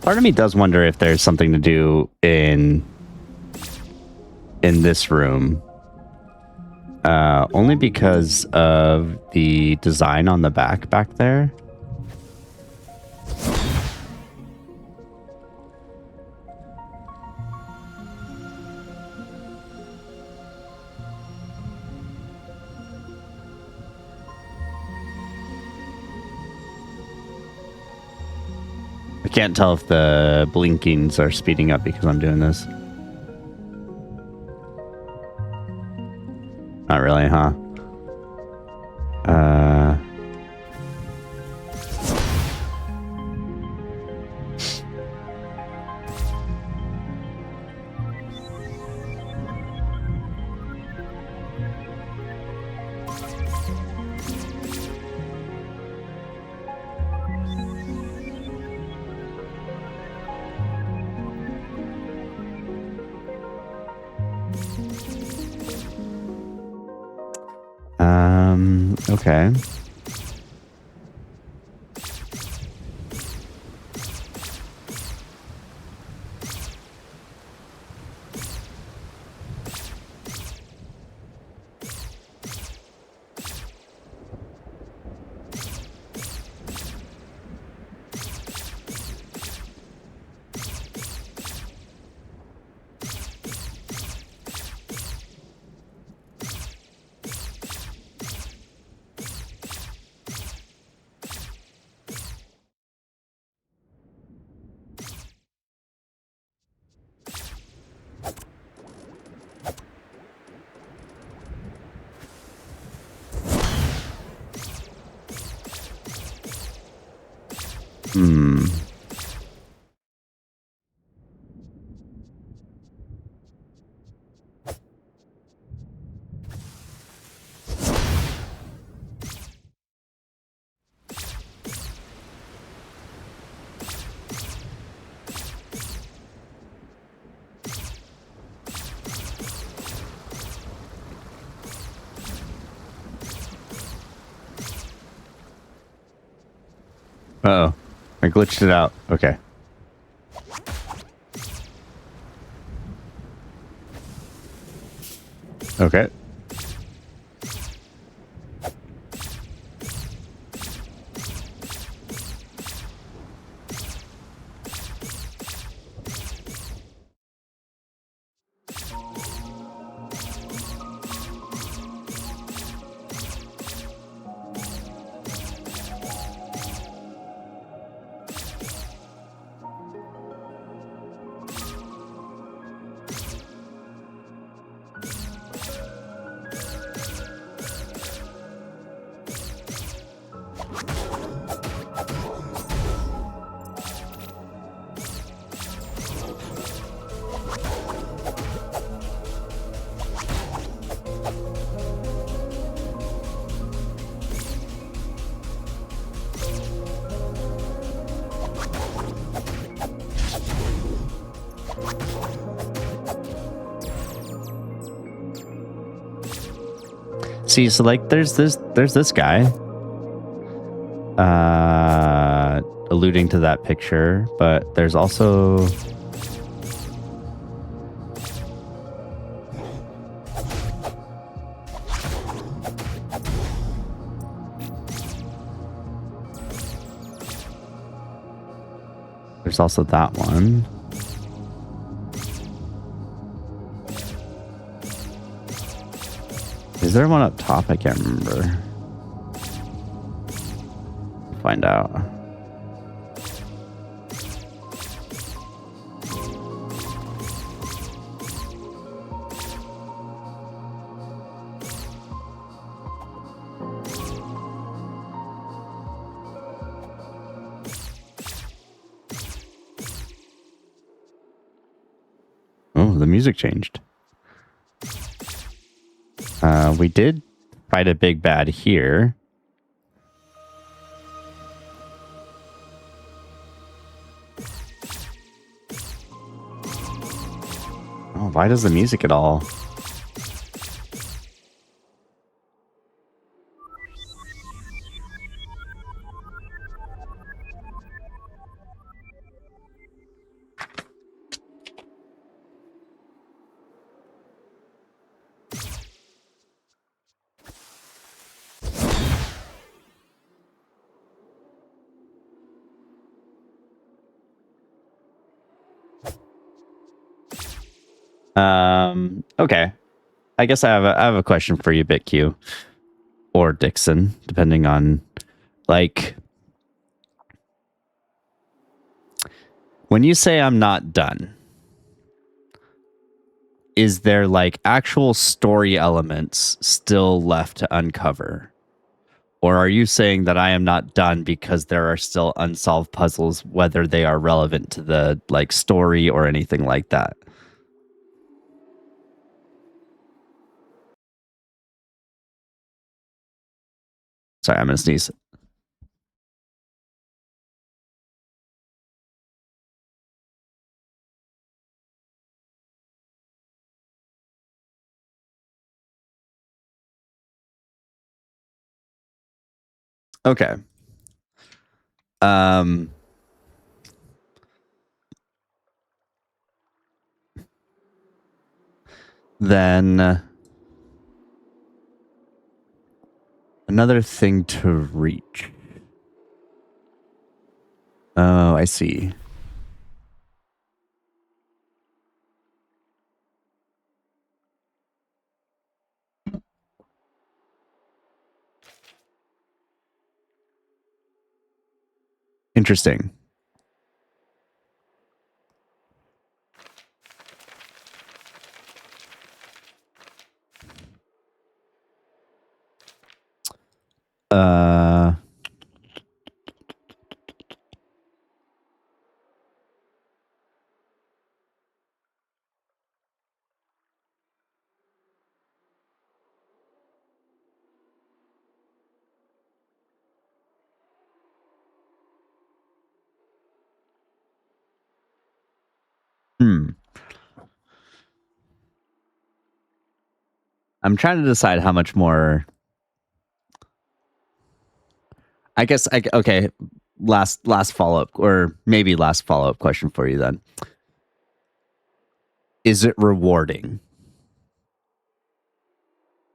Part of me does wonder if there's something to do in this room. Only because of the design on the back there. I can't tell if the blinkings are speeding up because I'm doing this. Not really, huh? Okay. Uh-oh. I glitched it out. Okay. Okay. See, so like there's this guy alluding to that picture, but there's also that one. Is there one up top? I can't remember. Find out. Oh, the music changed. We did fight a big bad here. Oh, why does the music at all? Okay. I guess I have a question for you, BitQ, or Dixon, depending on, like, when you say I'm not done, is there like actual story elements still left to uncover? Or are you saying that I am not done because there are still unsolved puzzles, whether they are relevant to the like story or anything like that? Sorry, I'm gonna sneeze. Okay. Then another thing to reach. Oh, I see. Interesting. I'm trying to decide how much more. I guess okay. Last follow up, or maybe last follow up question for you then. Is it rewarding?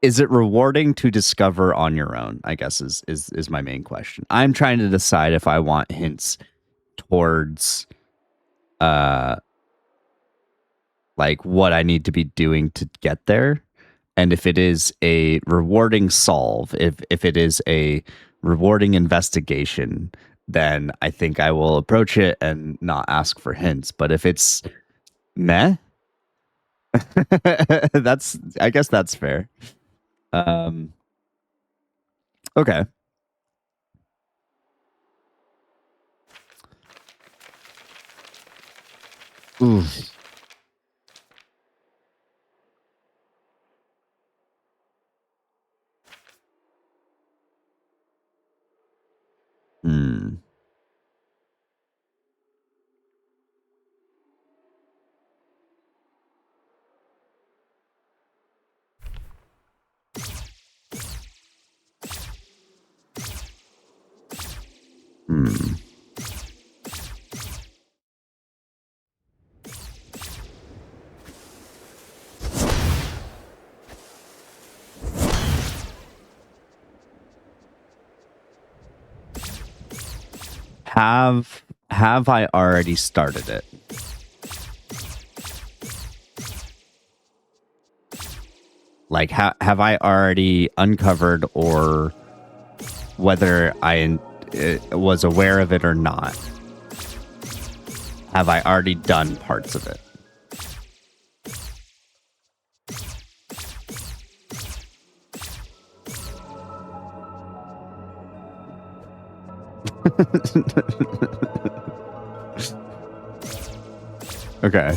Is it rewarding to discover on your own? I guess is my main question. I'm trying to decide if I want hints towards like what I need to be doing to get there. And if it is a rewarding solve, if it is a rewarding investigation, then I think I will approach it and not ask for hints. But if it's meh, I guess that's fair. Okay. Oof. Hmm. Hmm. Have I already started it? Like, have I already uncovered, or whether I was aware of it or not? Have I already done parts of it? Okay.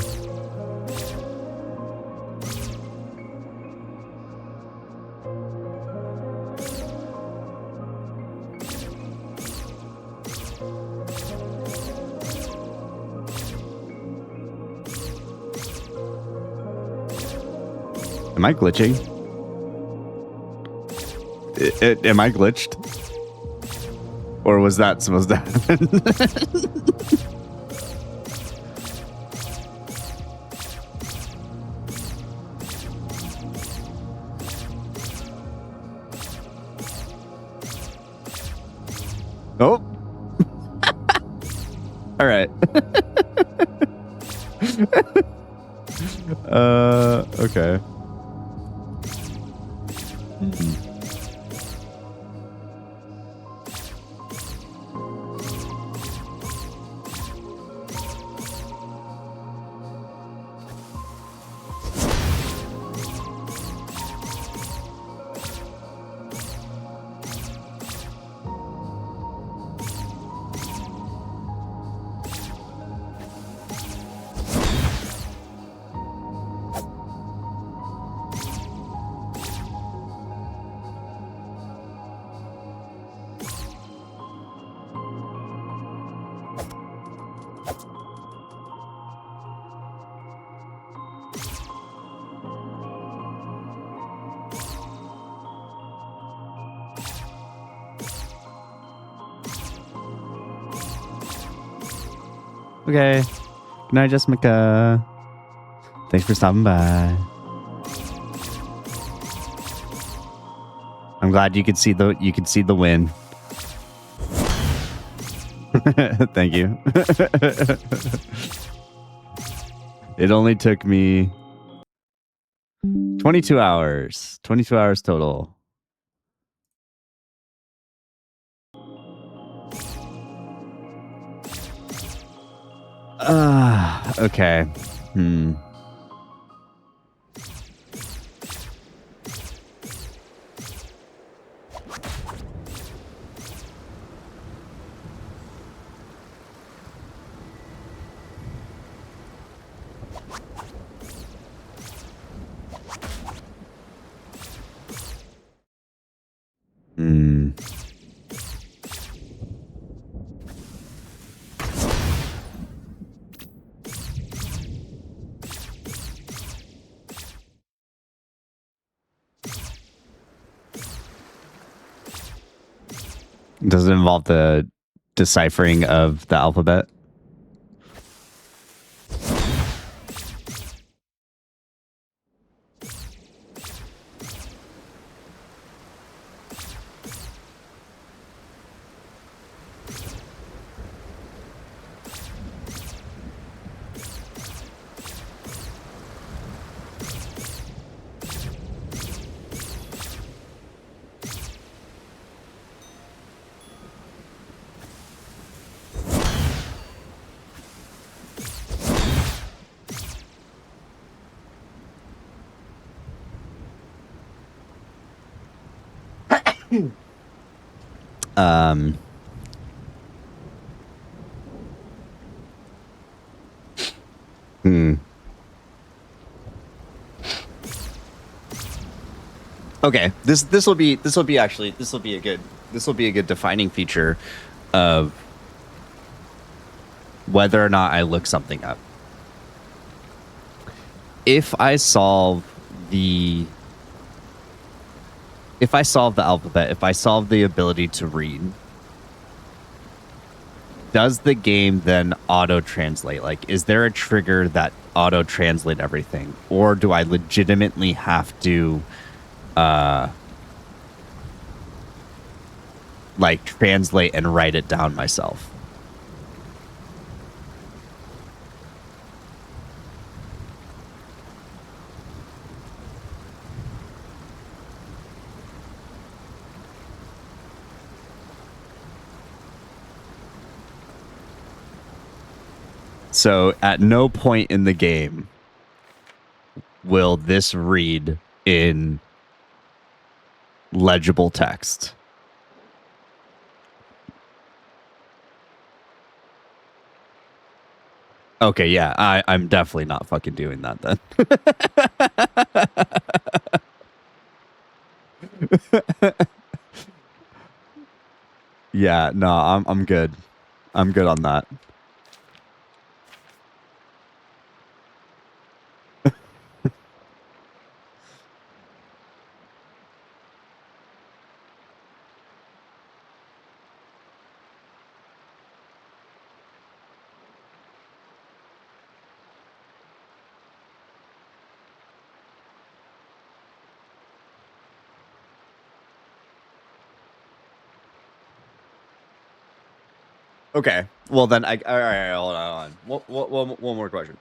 Am I glitching? Am I glitched? Or was that supposed to happen? Oh. All right. Okay. Mhm. Okay. Good night, Jessica. Thanks for stopping by. I'm glad you could see the win. Thank you. It only took me 22 hours. 22 hours total. Okay. Does it involve the deciphering of the alphabet? Okay, this will be a good defining feature of whether or not I look something up. If I solve the alphabet, if I solve the ability to read, does the game then auto translate? Like, is there a trigger that auto translate everything, or do I legitimately have to like translate and write it down myself? So at no point in the game will this read in legible text. Okay, yeah, I'm definitely not fucking doing that then. Yeah, no, I'm good. I'm good on that. Okay. Well, then all right, hold on. One more question.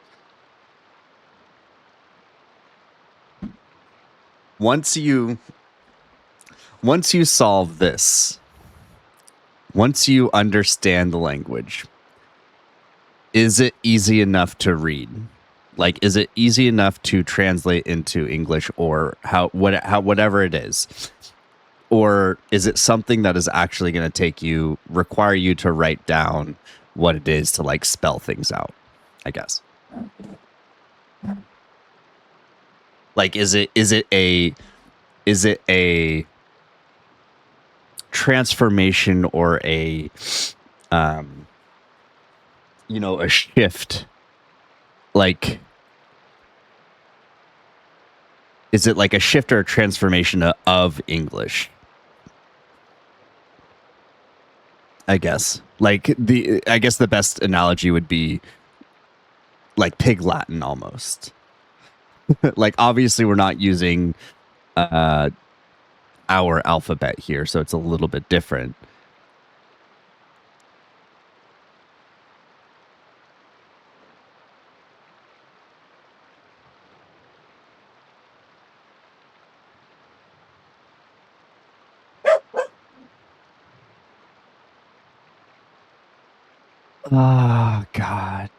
once you solve this, once you understand the language, is it easy enough to read? Like, is it easy enough to translate into English, or whatever it is? Or is it something that is actually going to require you to write down what it is to like spell things out, I guess? Like, is it a transformation or a a shift? Like, is it like a shift or a transformation of English? I guess. Like, I guess the best analogy would be like Pig Latin almost. Like, obviously we're not using our alphabet here, so it's a little bit different. Oh, God.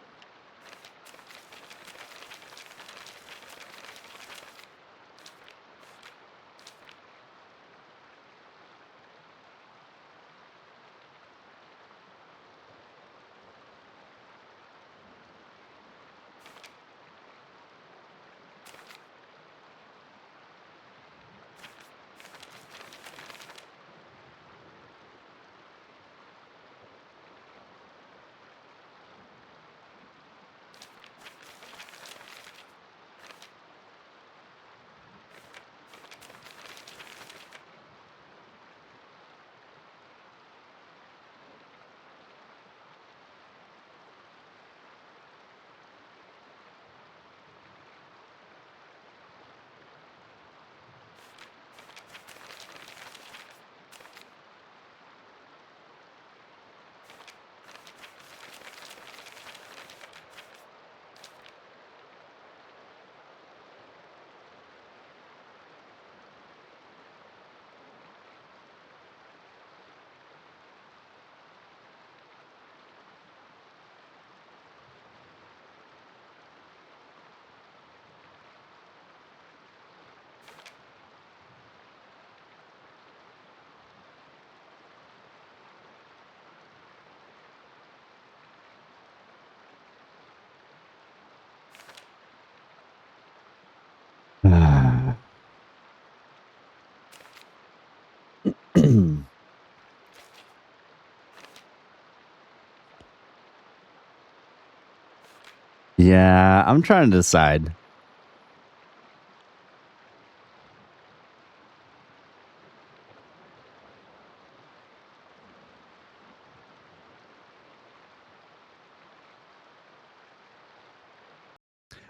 Yeah, I'm trying to decide.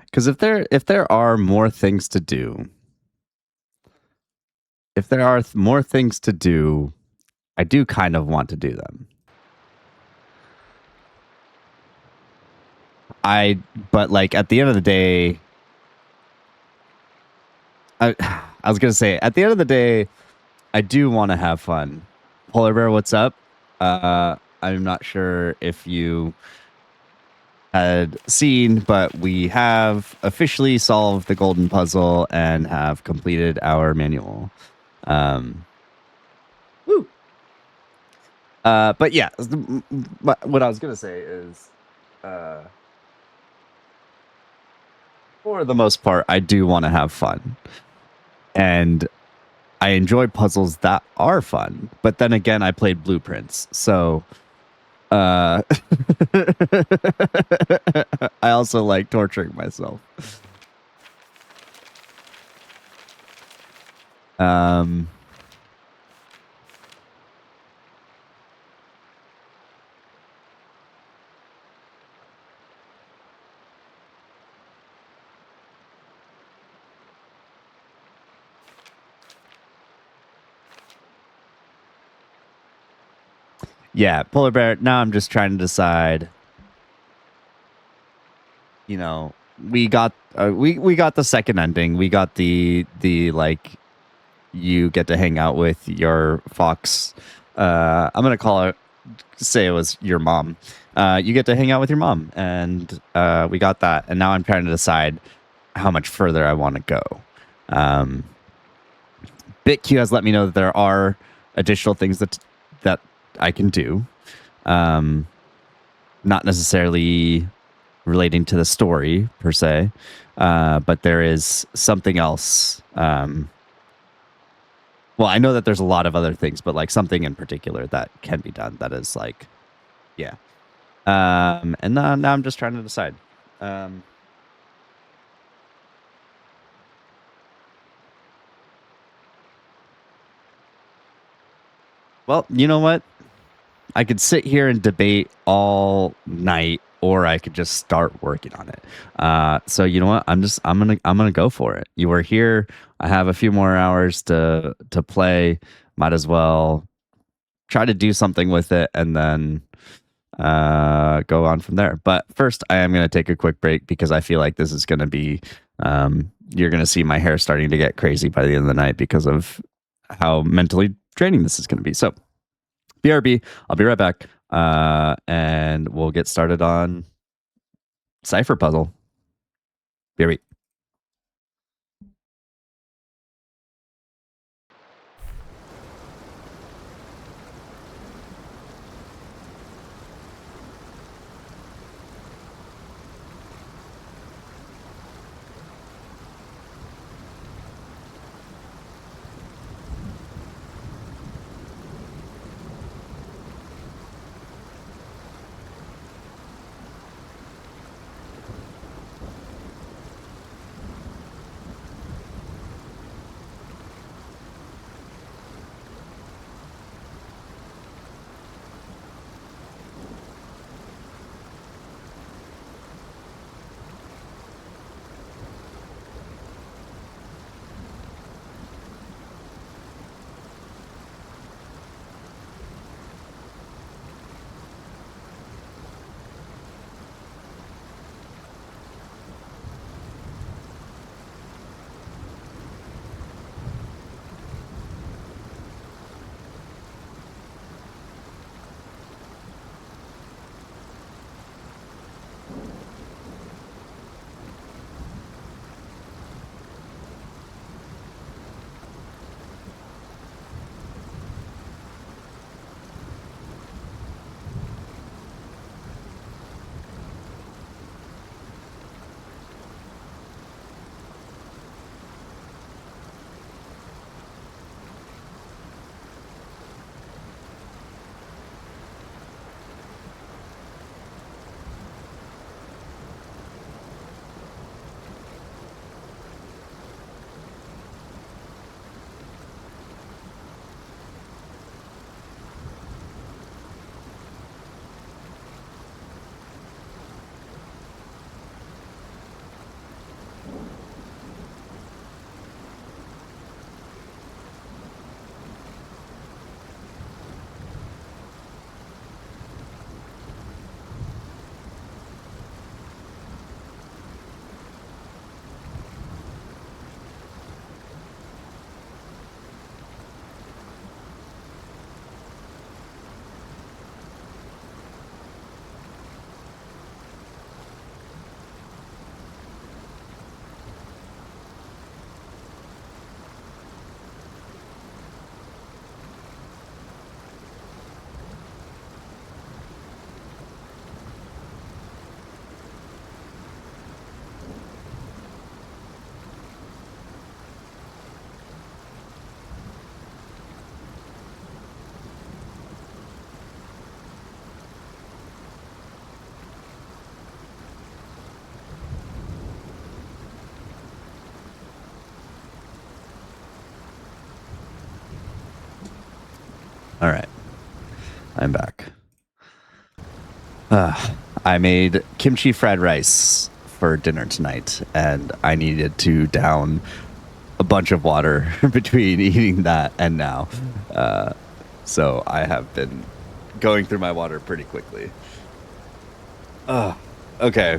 Because if there are more things to do, I do kind of want to do them. But like at the end of the day, I was gonna say at the end of the day, I do want to have fun. Polar Bear, what's up? I'm not sure if you had seen, but we have officially solved the golden puzzle and have completed our manual. Woo! But yeah, what I was gonna say is, for the most part, I do want to have fun, and I enjoy puzzles that are fun. But then again, I played Blueprints, so I also like torturing myself. Yeah, Polar Bear. Now I'm just trying to decide. You know, we got we got the second ending. We got the like you get to hang out with your fox. I'm gonna call her. Say it was your mom. You get to hang out with your mom, and we got that. And now I'm trying to decide how much further I want to go. BitQ has let me know that there are additional things that I can do, not necessarily relating to the story per se, but there is something else. Well, I know that there's a lot of other things, but like something in particular that can be done that is like, yeah. And now I'm just trying to decide. Well, you know what? I could sit here and debate all night, or I could just start working on it. So you know what? I'm gonna go for it. You were here. I have a few more hours to play. Might as well try to do something with it, and then go on from there. But first, I am gonna take a quick break because I feel like this is gonna be. You're gonna see my hair starting to get crazy by the end of the night because of how mentally draining this is gonna be. So. BRB. I'll be right back, and we'll get started on Cipher Puzzle. BRB. All right. I'm back. I made kimchi fried rice for dinner tonight, and I needed to down a bunch of water between eating that and now. So I have been going through my water pretty quickly. Okay.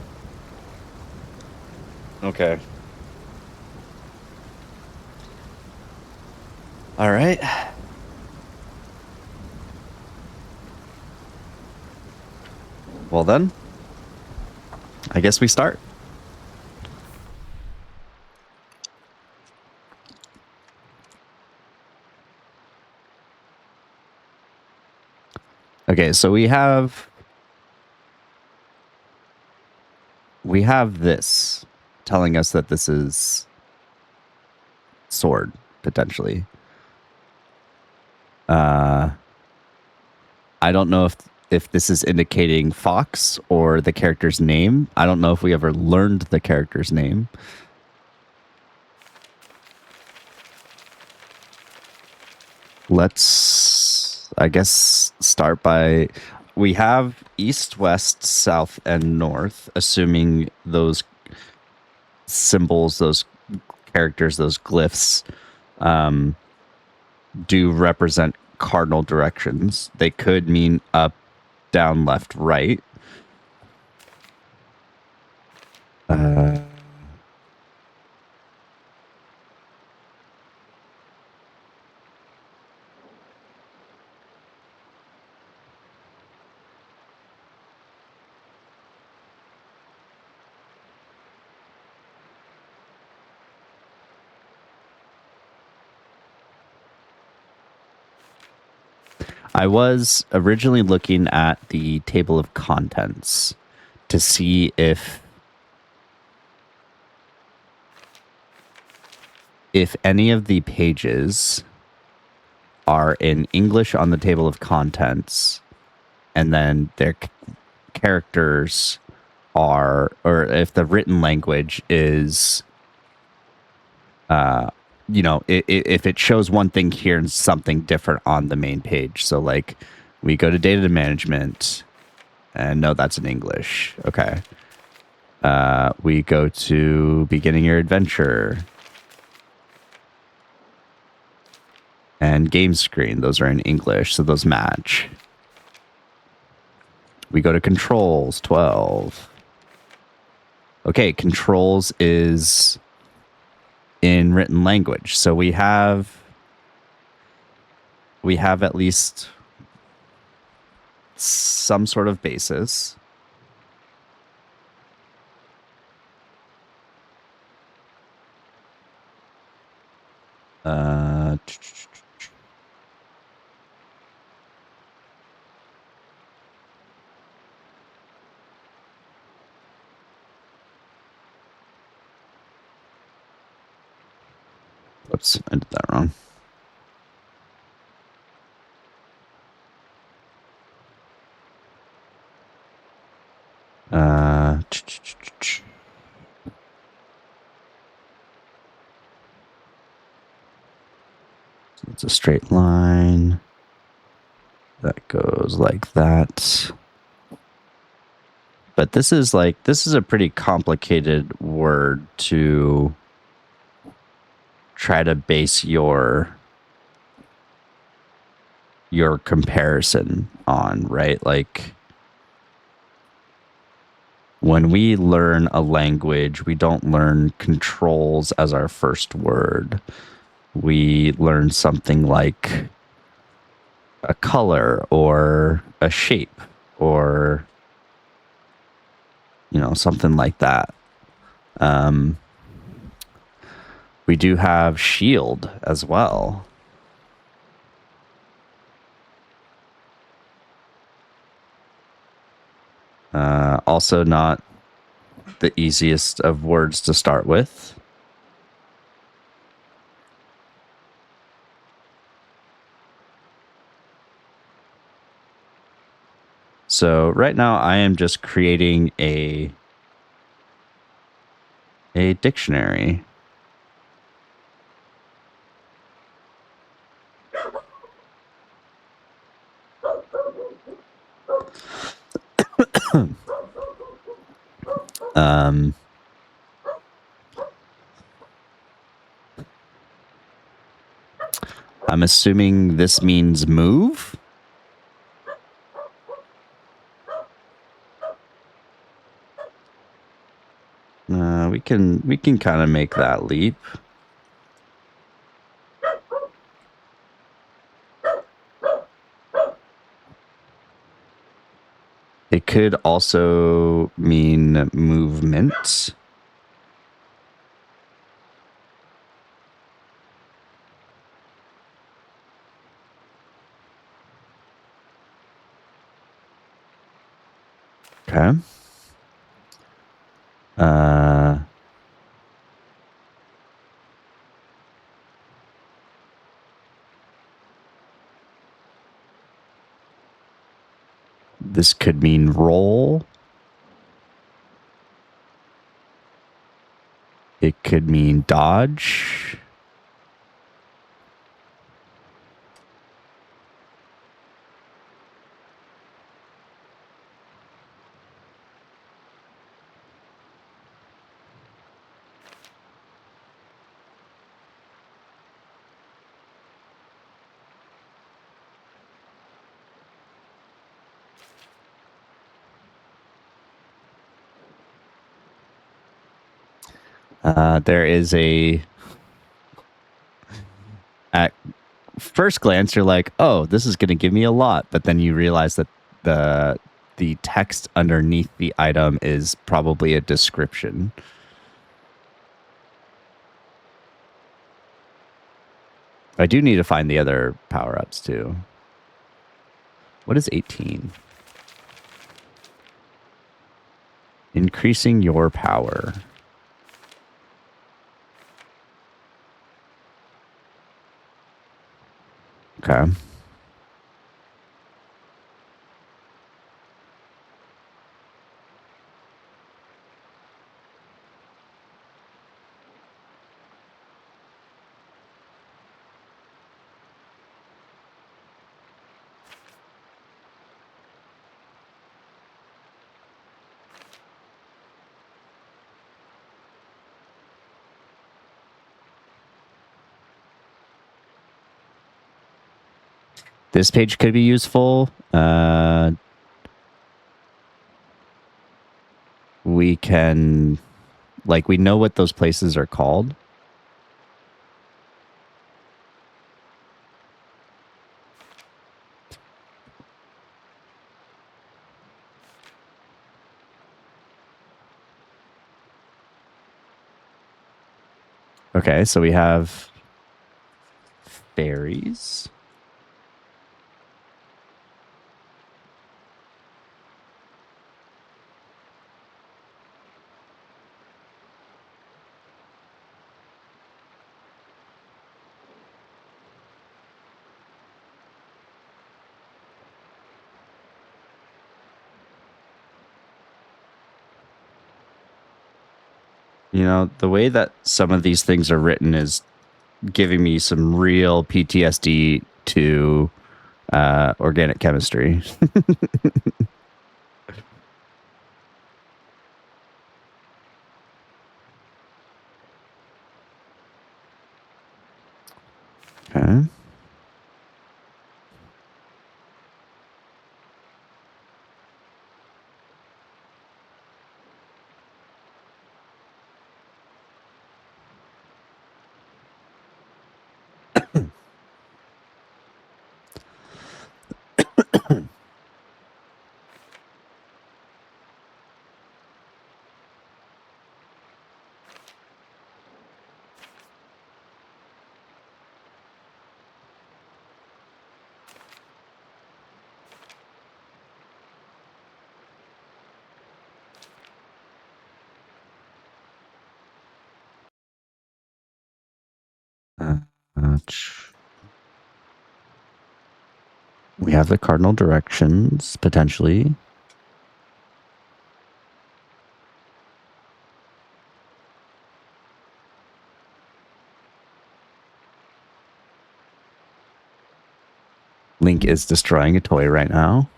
Okay. All right. Well then, I guess we start. Okay, so we have this telling us that this is sword potentially. I don't know if this is indicating fox or the character's name. I don't know if we ever learned the character's name. Let's, I guess, start by, we have east, west, south, and north, assuming those symbols, those characters, those glyphs do represent cardinal directions. They could mean up, down, left, right. I was originally looking at the table of contents to see if any of the pages are in English on the table of contents, and then their characters are, or if the written language is, you know, if it shows one thing here and something different on the main page. So like we go to data management and no, that's in English. Okay. We go to beginning your adventure and game screen. Those are in English. So those match. We go to controls 12. Okay. Controls is in written language. So we have at least some sort of basis. Oops, I did that wrong. So it's a straight line that goes like that. But this is a pretty complicated word to try to base your comparison on, right? Like when we learn a language, we don't learn controls as our first word. We learn something like a color or a shape or, you know, something like that. We do have shield as well. Also not the easiest of words to start with. So right now I am just creating a dictionary. I'm assuming this means move. We can kind of make that leap. It could also mean movement. Okay. This could mean roll. It could mean dodge. There is at first glance, you're like, oh, this is going to give me a lot. But then you realize that the text underneath the item is probably a description. I do need to find the other power-ups too. What is 18? Increasing your power. Okay. This page could be useful. We can, like, we know what those places are called. Okay, so we have fairies. You know, the way that some of these things are written is giving me some real PTSD to organic chemistry. Okay. We have the cardinal directions, potentially. Link is destroying a toy right now.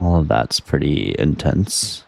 All of that's pretty intense.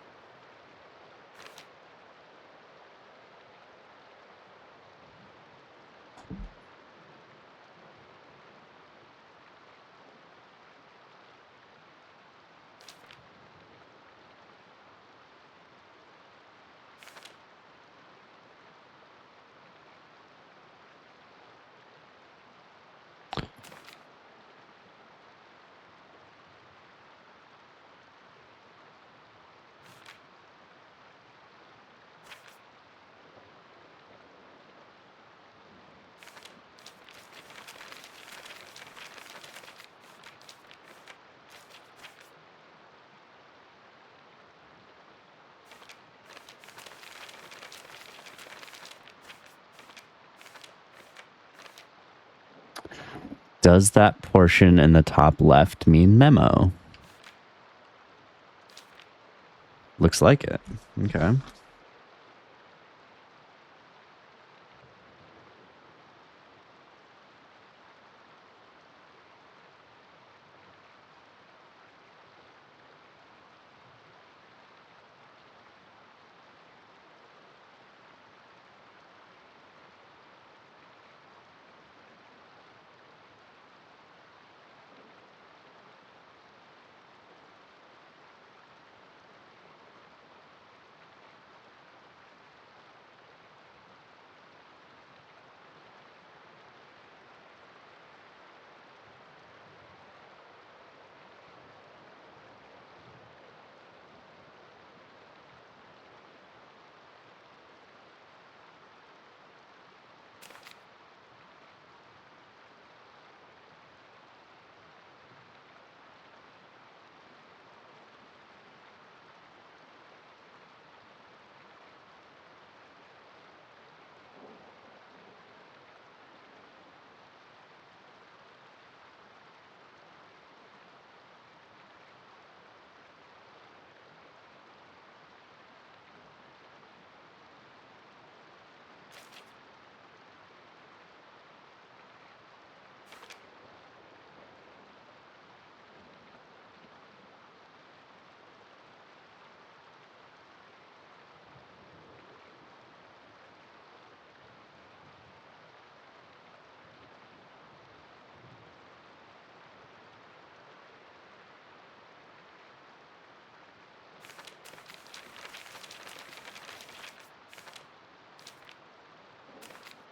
Does that portion in the top left mean memo? Looks like it. Okay.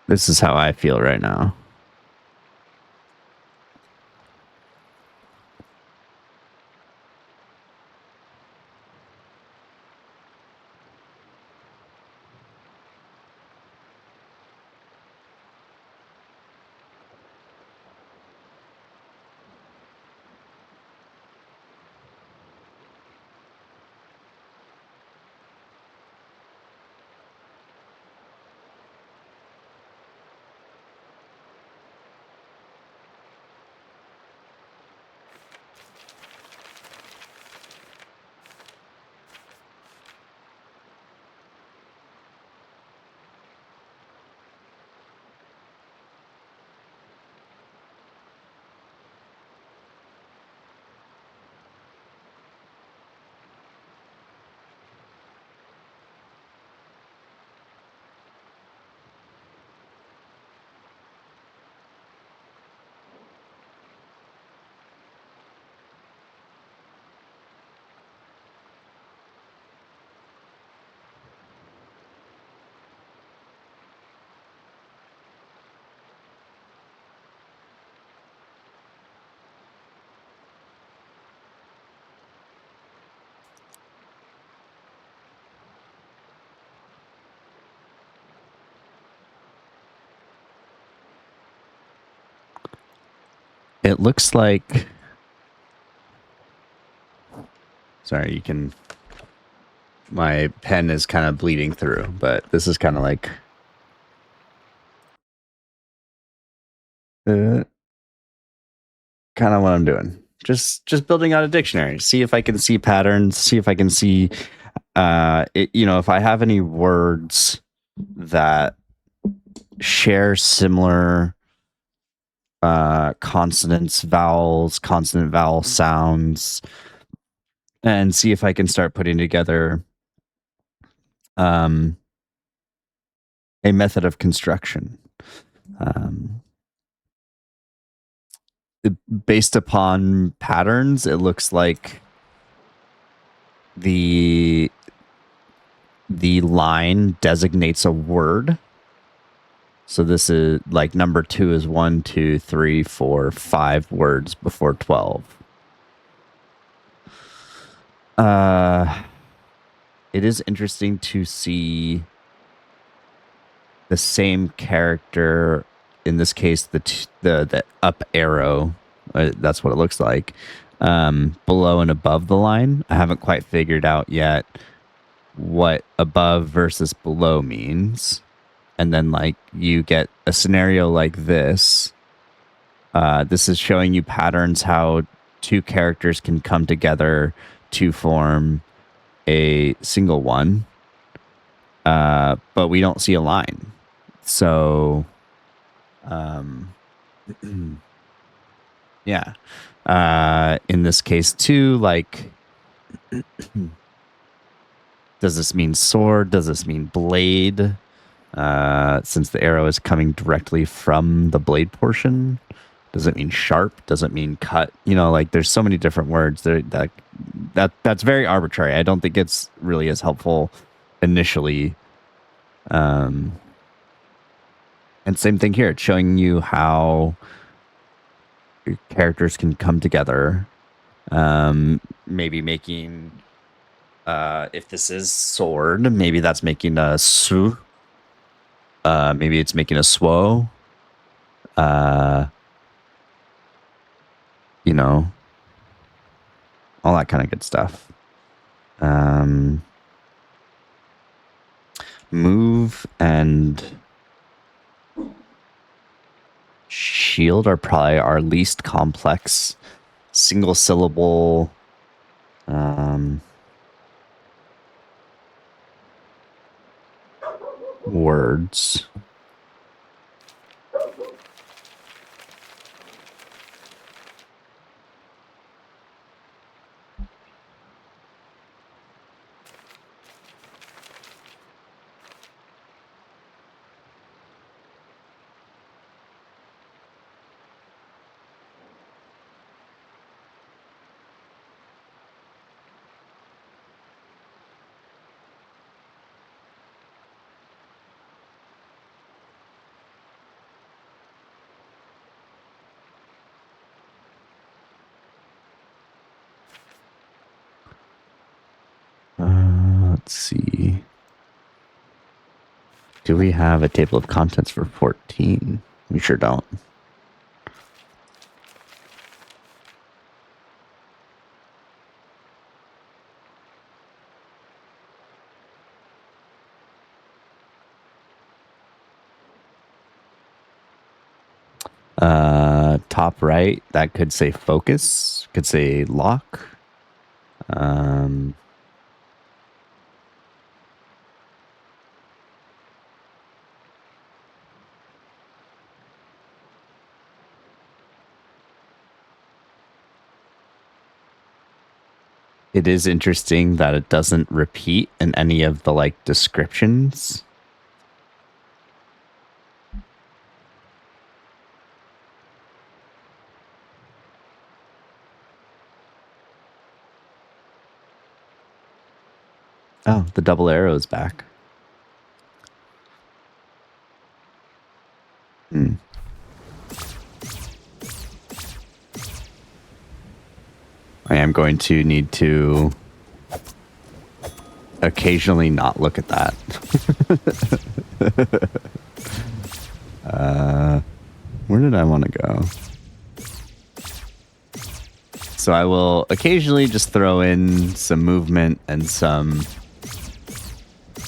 This is how I feel right now. It looks like... Sorry, you can... My pen is kind of bleeding through, but this is kind of like... kind of what I'm doing. Just building out a dictionary. See if I can see patterns. See if I can see... if I have any words that share similar consonants, vowels, consonant vowel sounds, and see if I can start putting together a method of construction. Based upon patterns, it looks like the line designates a word. So this is like number 2 is 1, 2, 3, 4, 5 words before 12. It is interesting to see the same character, in this case, the up arrow. That's what it looks like. Below and above the line. I haven't quite figured out yet what above versus below means. And then like you get a scenario like this, This is showing you patterns how two characters can come together to form a single one, but we don't see a line. So, yeah. In this case, too, like, does this mean sword? Does this mean blade? Since the arrow is coming directly from the blade portion, does it mean sharp? Does it mean cut? You know, like there's so many different words there that's very arbitrary. I don't think it's really as helpful initially. And same thing here. It's showing you how characters can come together. Maybe making, if this is sword, maybe that's making a su. Maybe it's making a swo. You know, all that kind of good stuff. Move and shield are probably our least complex single syllable words. Let's see. Do we have a table of contents for 14? We sure don't. Top right, that could say focus, could say lock. It is interesting that it doesn't repeat in any of the like descriptions. Oh, the double arrow is back. I am going to need to occasionally not look at that. Where did I want to go? So I will occasionally just throw in some movement and some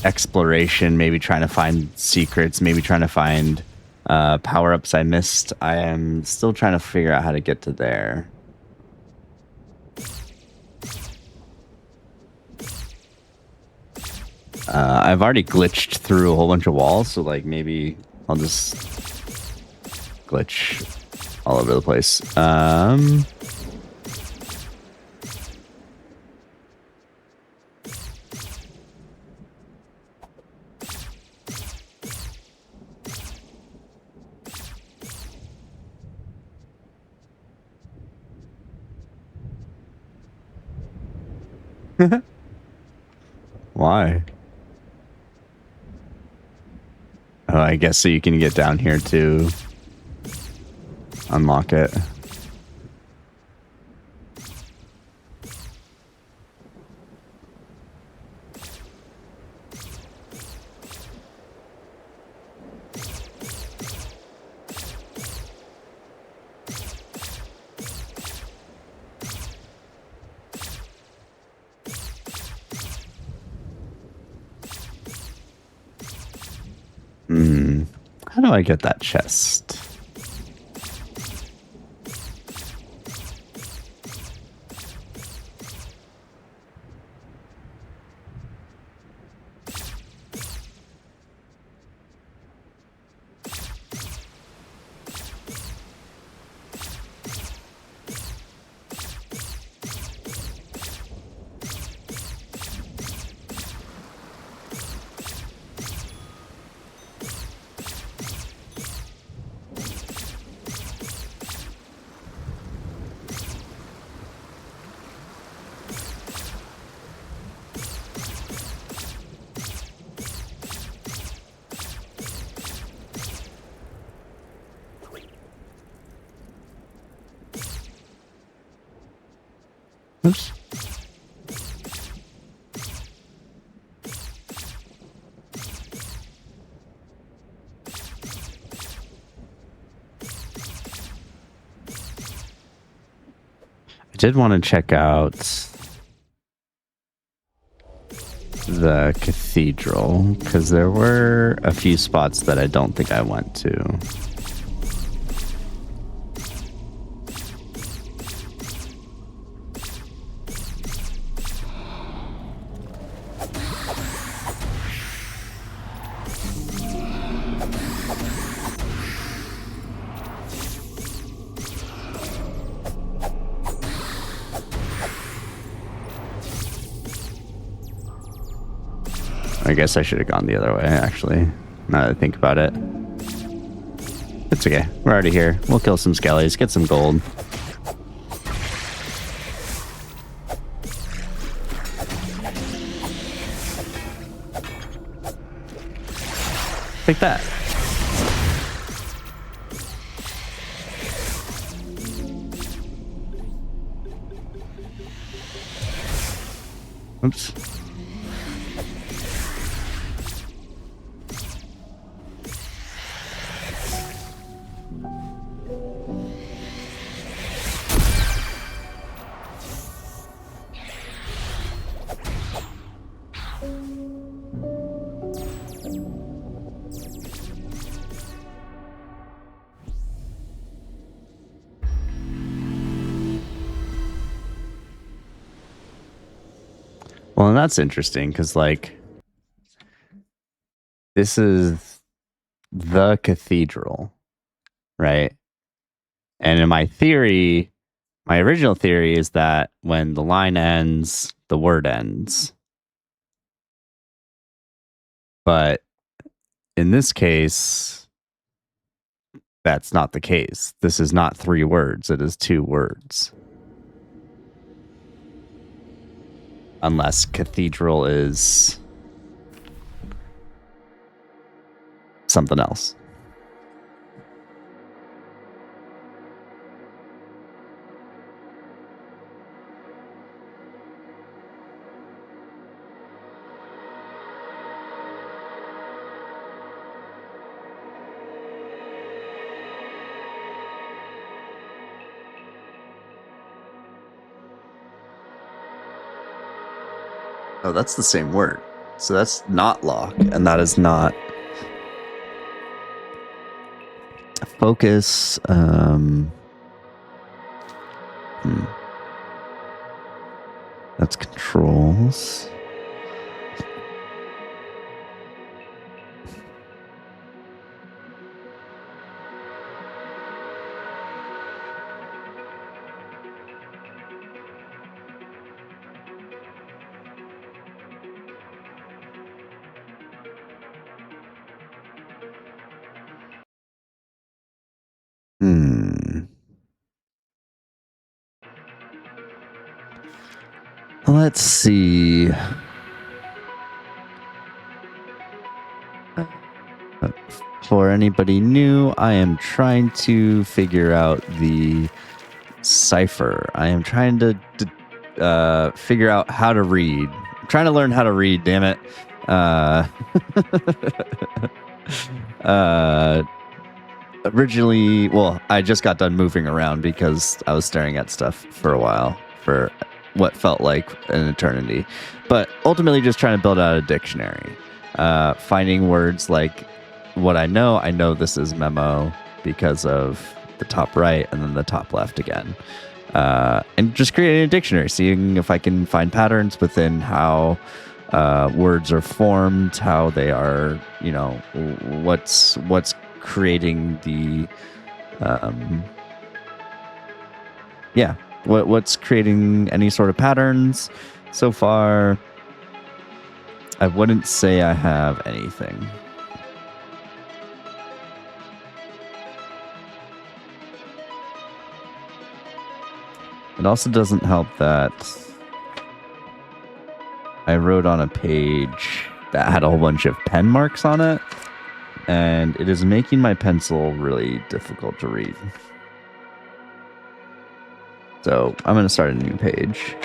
exploration, maybe trying to find secrets, maybe trying to find power-ups I missed. I am still trying to figure out how to get to there. I've already glitched through a whole bunch of walls, so like maybe I'll just glitch all over the place. Why? Oh, I guess so you can get down here to unlock it. How do I get that chest? Oops. I did want to check out the cathedral because there were a few spots that I don't think I went to. I guess I should have gone the other way, actually, now that I think about it. It's okay. We're already here. We'll kill some skellies, get some gold. Take that. Oops. Well, and that's interesting because, like, this is the cathedral, right? And in my theory, my original theory is that when the line ends, the word ends. But in this case, that's not the case. This is not 3 words. It is 2 words. Unless cathedral is something else. Oh, that's the same word. So that's not lock, and that is not focus. That's controls. Let's see. For anybody new, I am trying to figure out the cipher. I am trying to figure out how to read. I'm trying to learn how to read, damn it. Originally, well, I just got done moving around because I was staring at stuff for a while, for what felt like an eternity. But ultimately just trying to build out a dictionary. Finding words like what I know this is memo because of the top right and then the top left again. And just creating a dictionary, seeing if I can find patterns within how words are formed, how they are, you know, what's creating the what's creating any sort of patterns. So far, I wouldn't say I have anything. It also doesn't help that I wrote on a page that had a whole bunch of pen marks on it, and it is making my pencil really difficult to read. So I'm going to start a new page.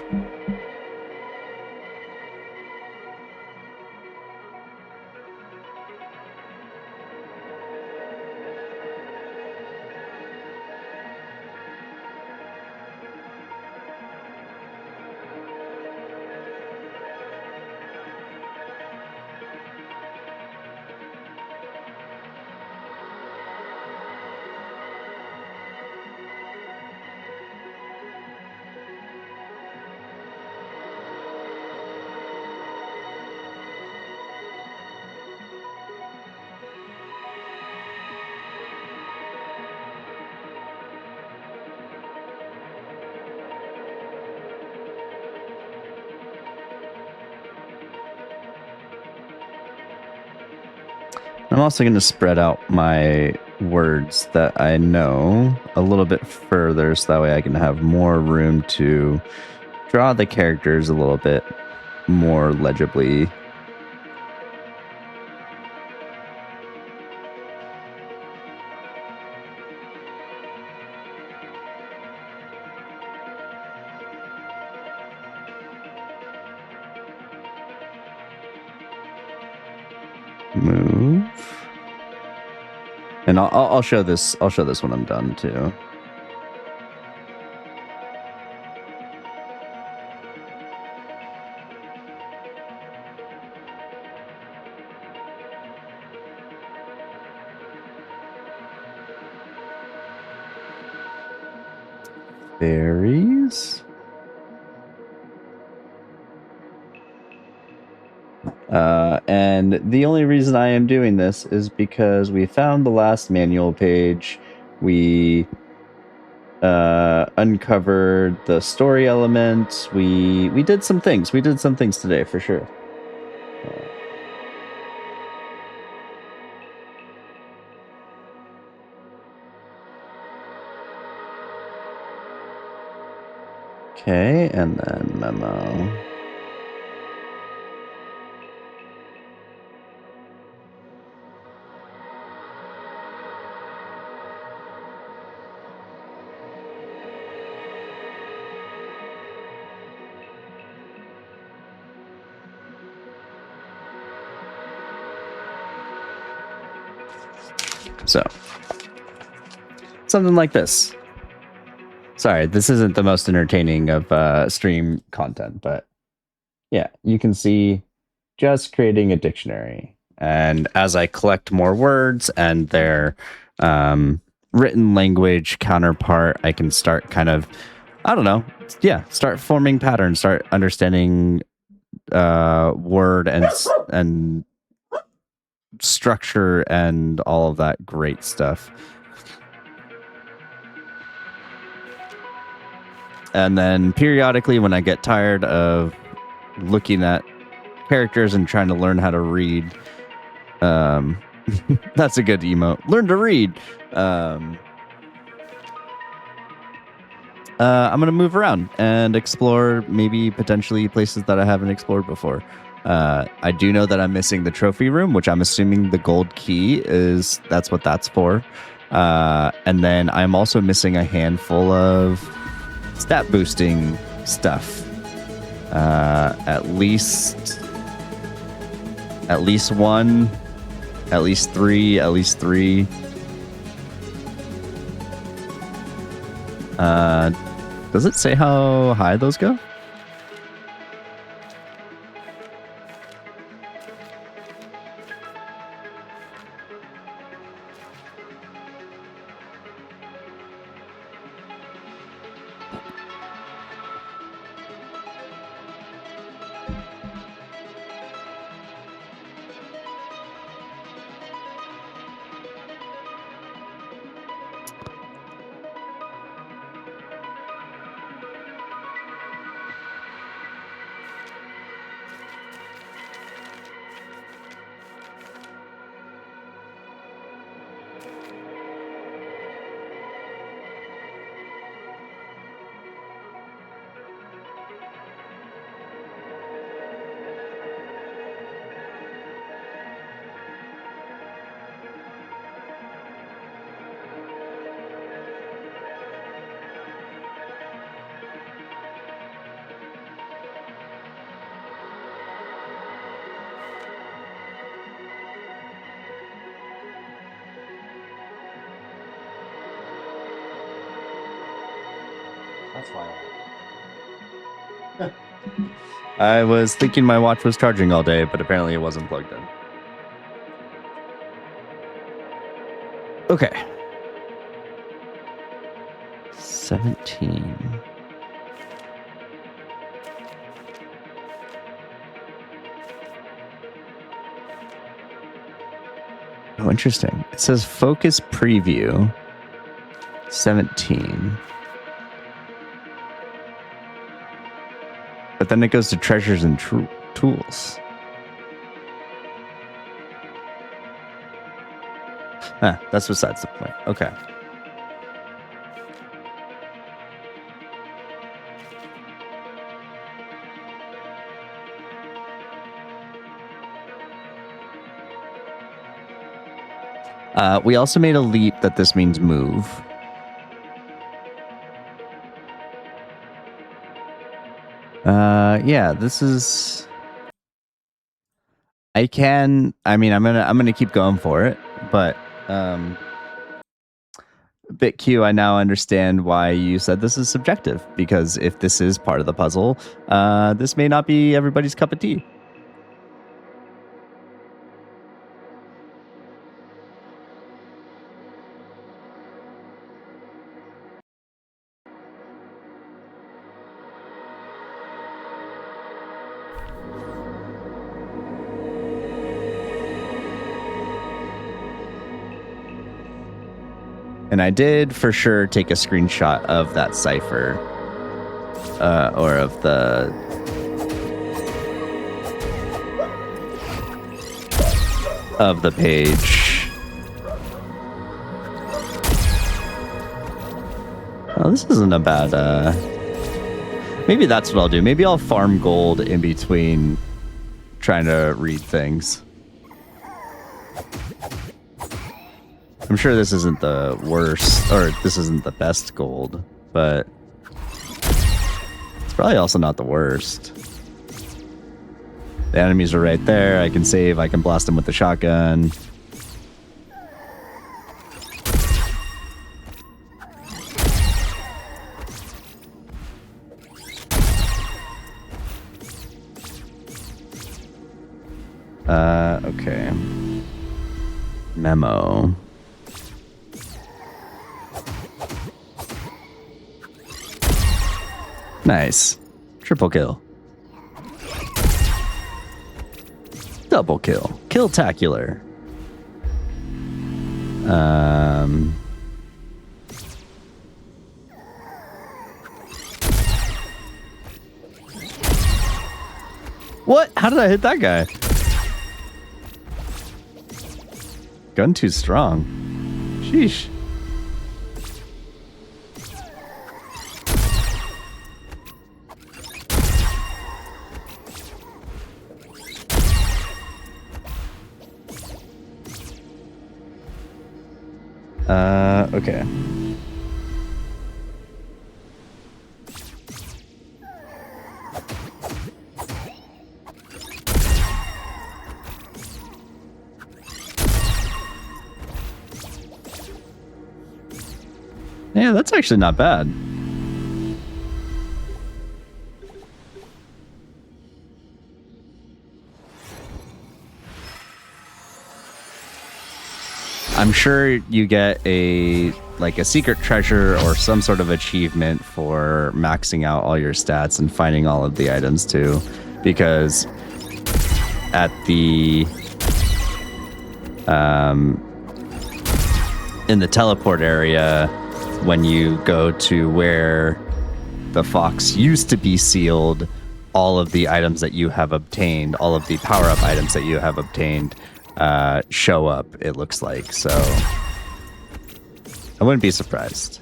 I'm also going to spread out my words that I know a little bit further so that way I can have more room to draw the characters a little bit more legibly. Move. And I'll show this. I'll show this when I'm done too. Fairies. And the only reason I am doing this is because we found the last manual page. We uncovered the story element. We did some things. We did some things today for sure. Okay, and then memo. So, something like this. Sorry, this isn't the most entertaining of stream content, but yeah, you can see just creating a dictionary. And as I collect more words and their written language counterpart, I can start kind of, I don't know, start forming patterns, start understanding word and structure and all of that great stuff. And then periodically, when I get tired of looking at characters and trying to learn how to read, that's a good emote. Learn to read. I'm going to move around and explore maybe potentially places that I haven't explored before. I do know that I'm missing the trophy room, which I'm assuming the gold key that's what that's for. And then I'm also missing a handful of stat boosting stuff. At least one, at least three. Does it say how high those go? That's why. I was thinking my watch was charging all day, but apparently it wasn't plugged in. Okay. 17. Oh, interesting. It says focus preview 17. But then it goes to treasures and tools. That's besides the point. Okay. We also made a leap that this means move. Yeah, this is. I'm gonna keep going for it, but BitQ, I now understand why you said this is subjective, because if this is part of the puzzle, this may not be everybody's cup of tea. And I did for sure take a screenshot of that cipher, or of the page. Oh, this isn't a bad. Maybe that's what I'll do. Maybe I'll farm gold in between trying to read things. I'm sure this isn't the worst, or this isn't the best gold, but it's probably also not the worst. The enemies are right there. I can save. I can blast them with the shotgun. Okay. Memo. Nice. Triple kill. Double kill. Kill-tacular. What? How did I hit that guy? Gun too strong. Sheesh. Okay. Yeah, that's actually not bad. I'm sure you get a secret treasure or some sort of achievement for maxing out all your stats and finding all of the items too, because at the in the teleport area, when you go to where the fox used to be sealed, all of the items that you have obtained, all of the power-up items that you have obtained, show up, it looks like. So I wouldn't be surprised.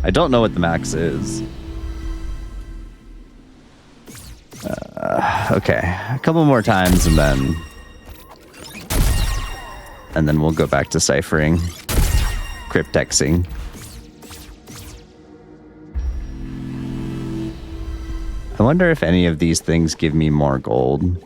I don't know what the max is. Okay, a couple more times and then we'll go back to ciphering, cryptexing. I wonder if any of these things give me more gold.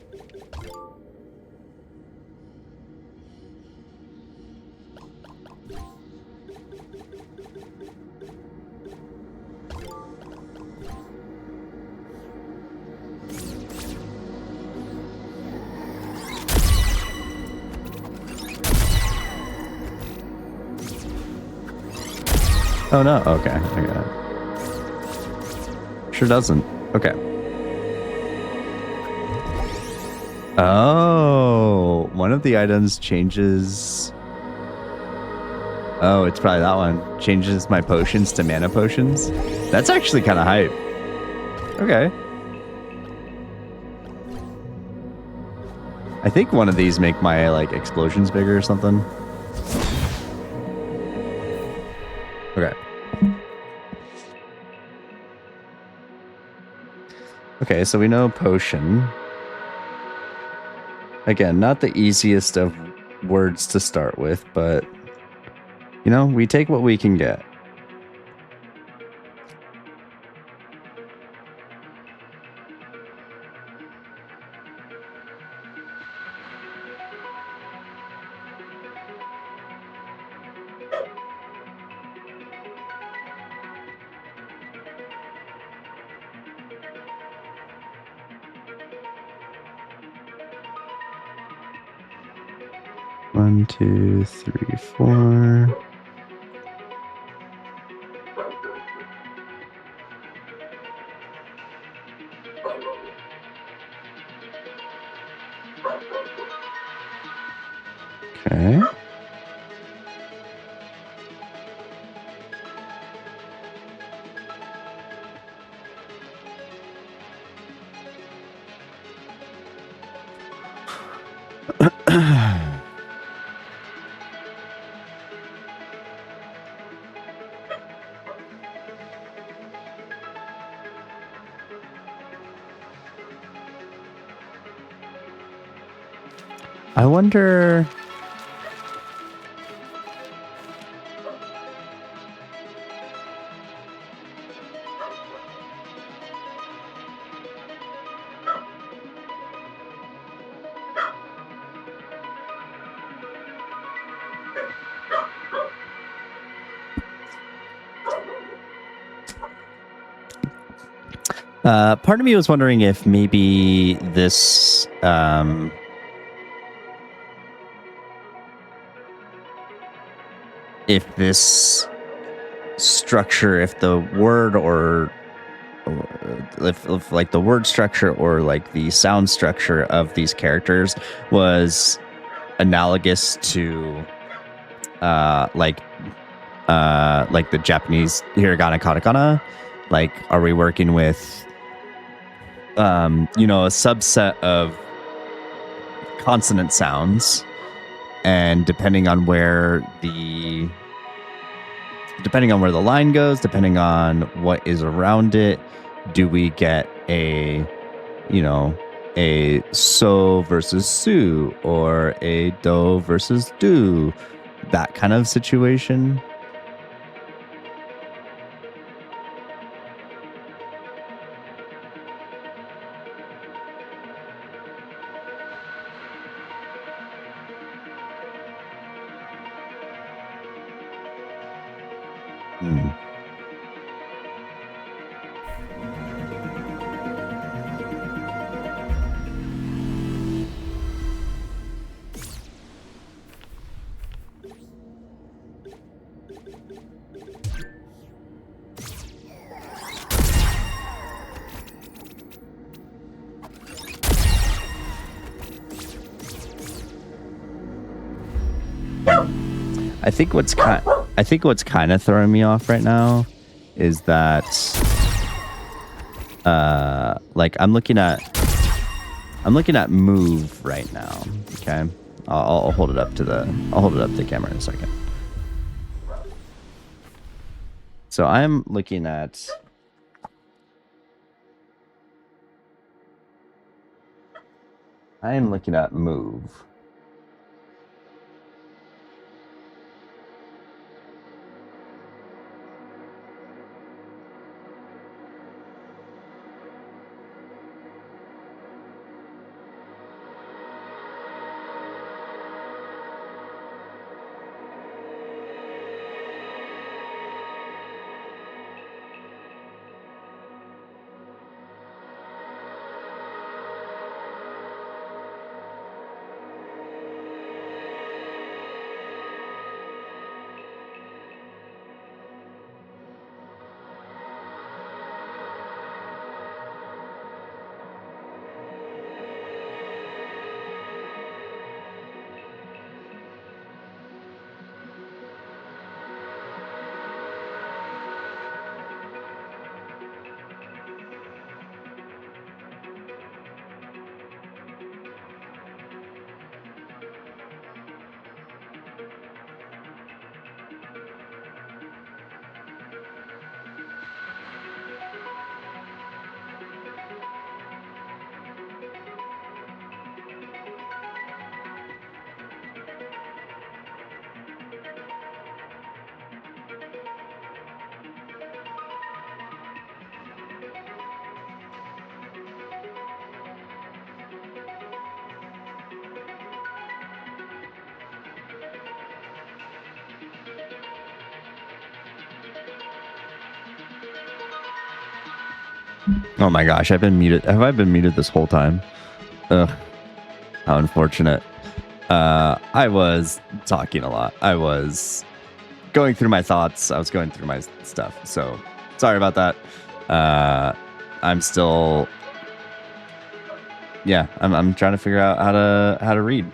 Oh no, okay, I got it. Sure doesn't. Okay. Oh, one of the items changes. Oh, it's probably that one. Changes my potions to mana potions. That's actually kind of hype. Okay. I think one of these make my like explosions bigger or something. Okay. Okay, so we know potion. Again, not the easiest of words to start with, but you know, we take what we can get. One, two, three, four. Okay. I wonder. Part of me was wondering if maybe this structure, if the word or if like the word structure or like the sound structure of these characters was analogous to like the Japanese hiragana katakana. Like, are we working with you know, a subset of consonant sounds, and depending on where the line goes, depending on what is around it, do we get a, you know, a so versus su, or a do versus do, that kind of situation? Hmm. I think what's kind of throwing me off right now is that like I'm looking at move right now. Okay, I'll hold it up to the camera in a second. So I'm looking at move. Oh my gosh, I've been muted. Have I been muted this whole time? Ugh, how unfortunate. I was talking a lot. I was going through my thoughts. I was going through my stuff. So sorry about that. I'm still, yeah, I'm trying to figure out how to read.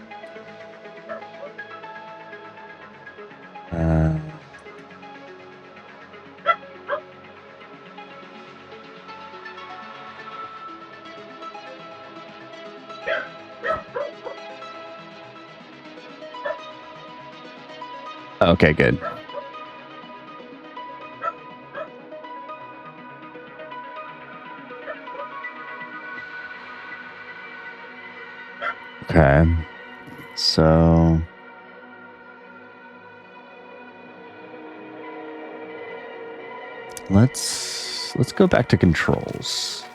Okay, good. Okay. So let's go back to controls.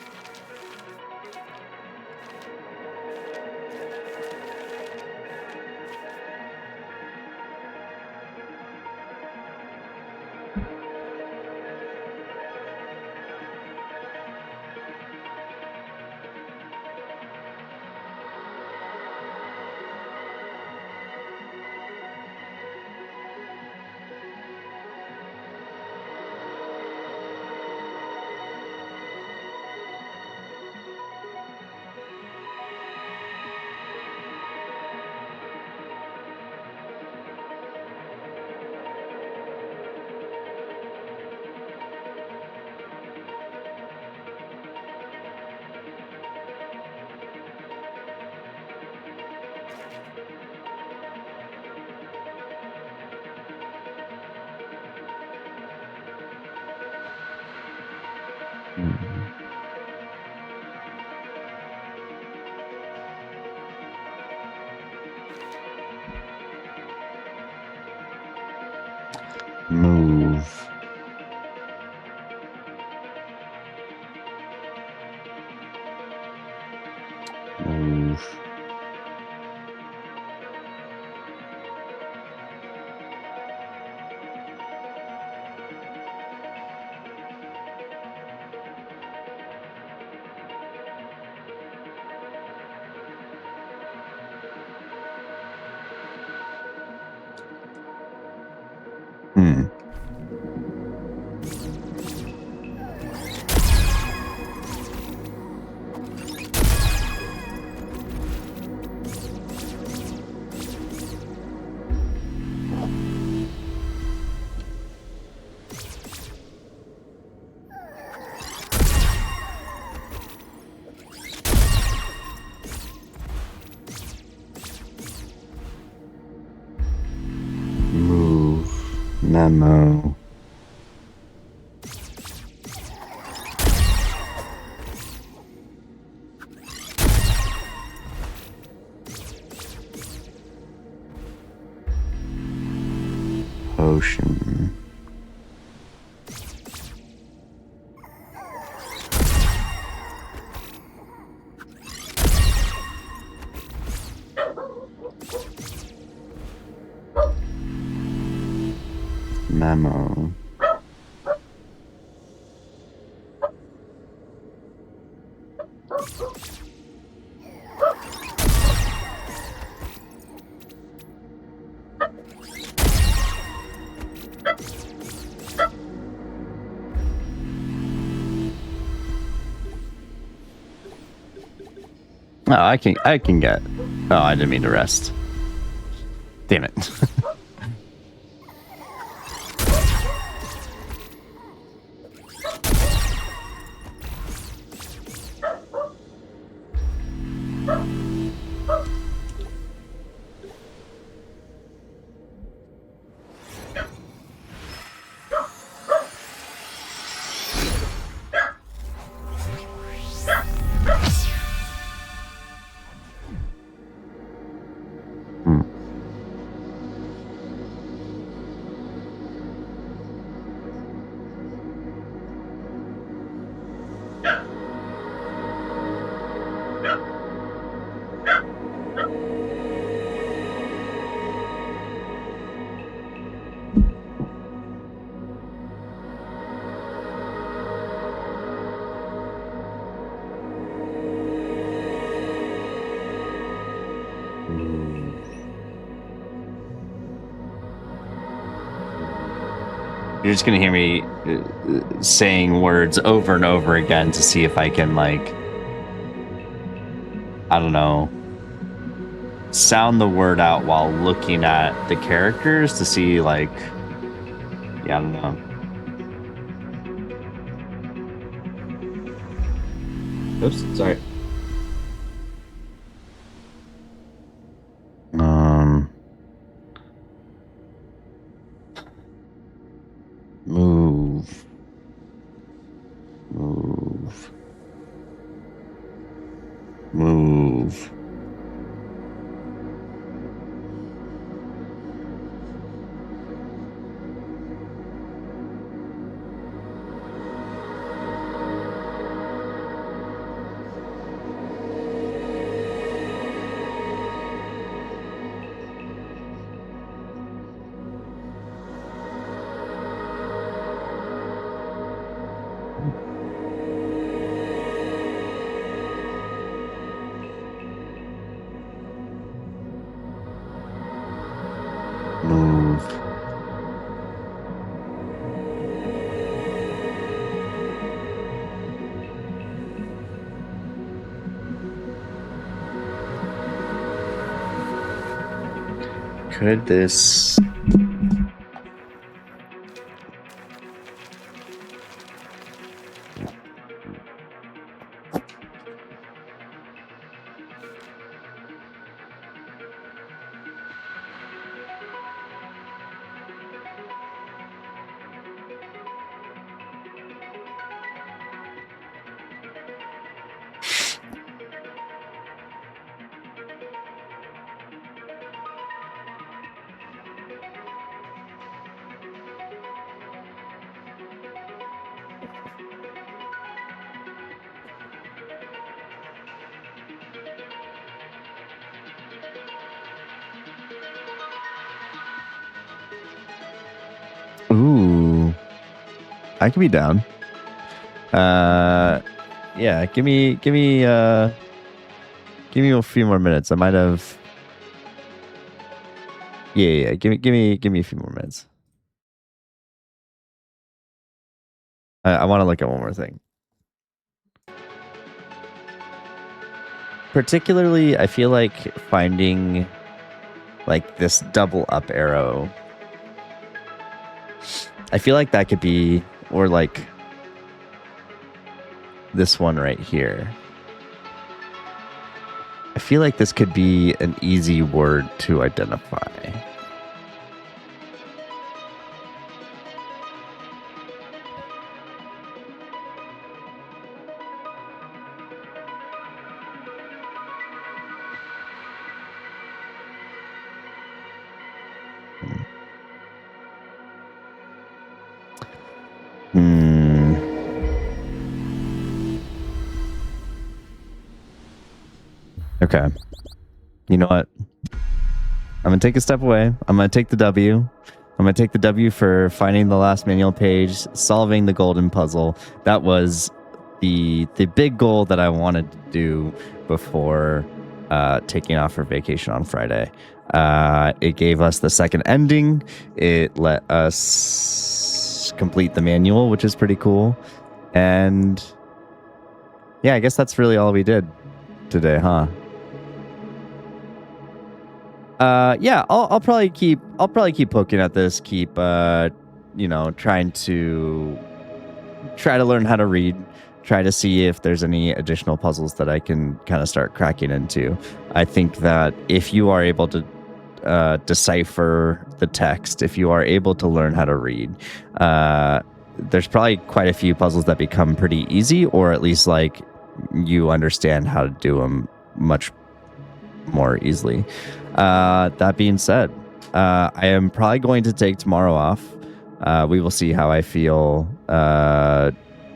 Move. Move. Hmm. Move. Memo. Potion. Memo. Oh, I can get. Oh, I didn't mean to rest. Damn it. You're just gonna hear me saying words over and over again to see if I can, like, I don't know, sound the word out while looking at the characters to see, like, yeah, I don't know. Oops, sorry. Move. Move. Move. Move. Could this... Ooh. I could be down. Yeah, give me a few more minutes. I might have... Yeah, give me a few more minutes. I want to look at one more thing. Particularly, I feel like finding, like, this double up arrow. I feel like that could be, or like this one right here. I feel like this could be an easy word to identify. Okay. You know what? I'm going to take a step away. I'm going to take the W. I'm going to take the W for finding the last manual page, solving the golden puzzle. That was the big goal that I wanted to do before taking off for vacation on Friday. It gave us the second ending. It let us complete the manual, which is pretty cool. And yeah, I guess that's really all we did today, huh? Yeah, I'll probably keep poking at this, keep trying to learn how to read, try to see if there's any additional puzzles that I can kind of start cracking into. I think that if you are able to decipher the text, if you are able to learn how to read, there's probably quite a few puzzles that become pretty easy, or at least like you understand how to do them much more easily. That being said, I am probably going to take tomorrow off. We will see how I feel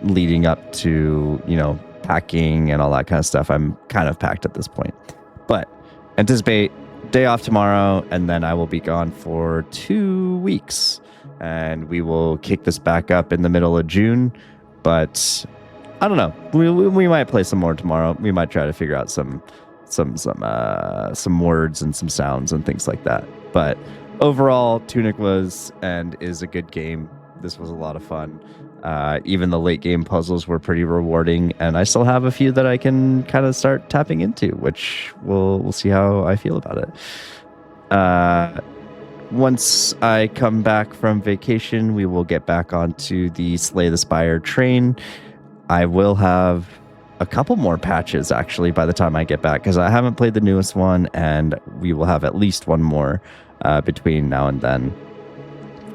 leading up to, packing and all that kind of stuff. I'm kind of packed at this point. But anticipate day off tomorrow, and then I will be gone for 2 weeks. And we will kick this back up in the middle of June. But I don't know. We might play some more tomorrow. We might try to figure out some some words and some sounds and things like that. But overall, Tunic was and is a good game. This was a lot of fun. Even the late game puzzles were pretty rewarding, and I still have a few that I can kind of start tapping into, which we'll see how I feel about it. Once I come back from vacation, we will get back onto the Slay the Spire train. I will have a couple more patches actually by the time I get back, because I haven't played the newest one, and we will have at least one more between now and then.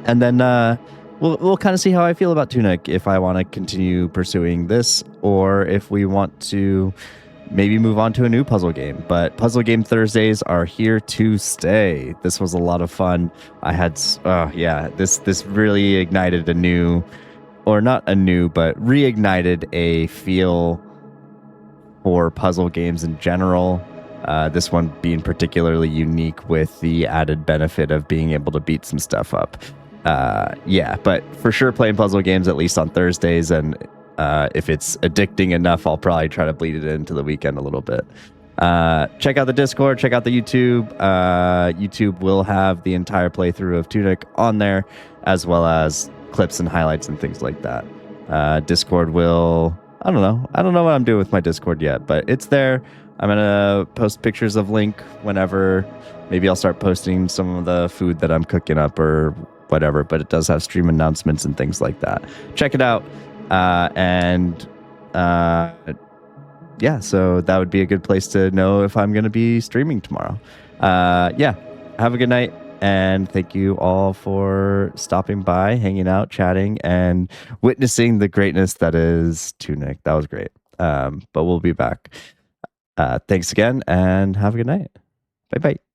And then we'll kind of see how I feel about Tunic, if I want to continue pursuing this, or if we want to maybe move on to a new puzzle game. But Puzzle Game Thursdays are here to stay. This was a lot of fun. I had, this really ignited a new, or not a new, but reignited a feel for puzzle games in general. This one being particularly unique with the added benefit of being able to beat some stuff up. But for sure playing puzzle games at least on Thursdays, and if it's addicting enough, I'll probably try to bleed it into the weekend a little bit. Check out the Discord, check out the YouTube. YouTube will have the entire playthrough of Tunic on there, as well as clips and highlights and things like that. Discord will, I don't know what I'm doing with my Discord yet, but it's there. I'm gonna post pictures of Link whenever. Maybe I'll start posting some of the food that I'm cooking up or whatever, but it does have stream announcements and things like that. Check it out. So that would be a good place to know if I'm going to be streaming tomorrow. Have a good night, and thank you all for stopping by, hanging out, chatting, and witnessing the greatness that is Tunic. That was great. But we'll be back. Thanks again, and have a good night. Bye-bye.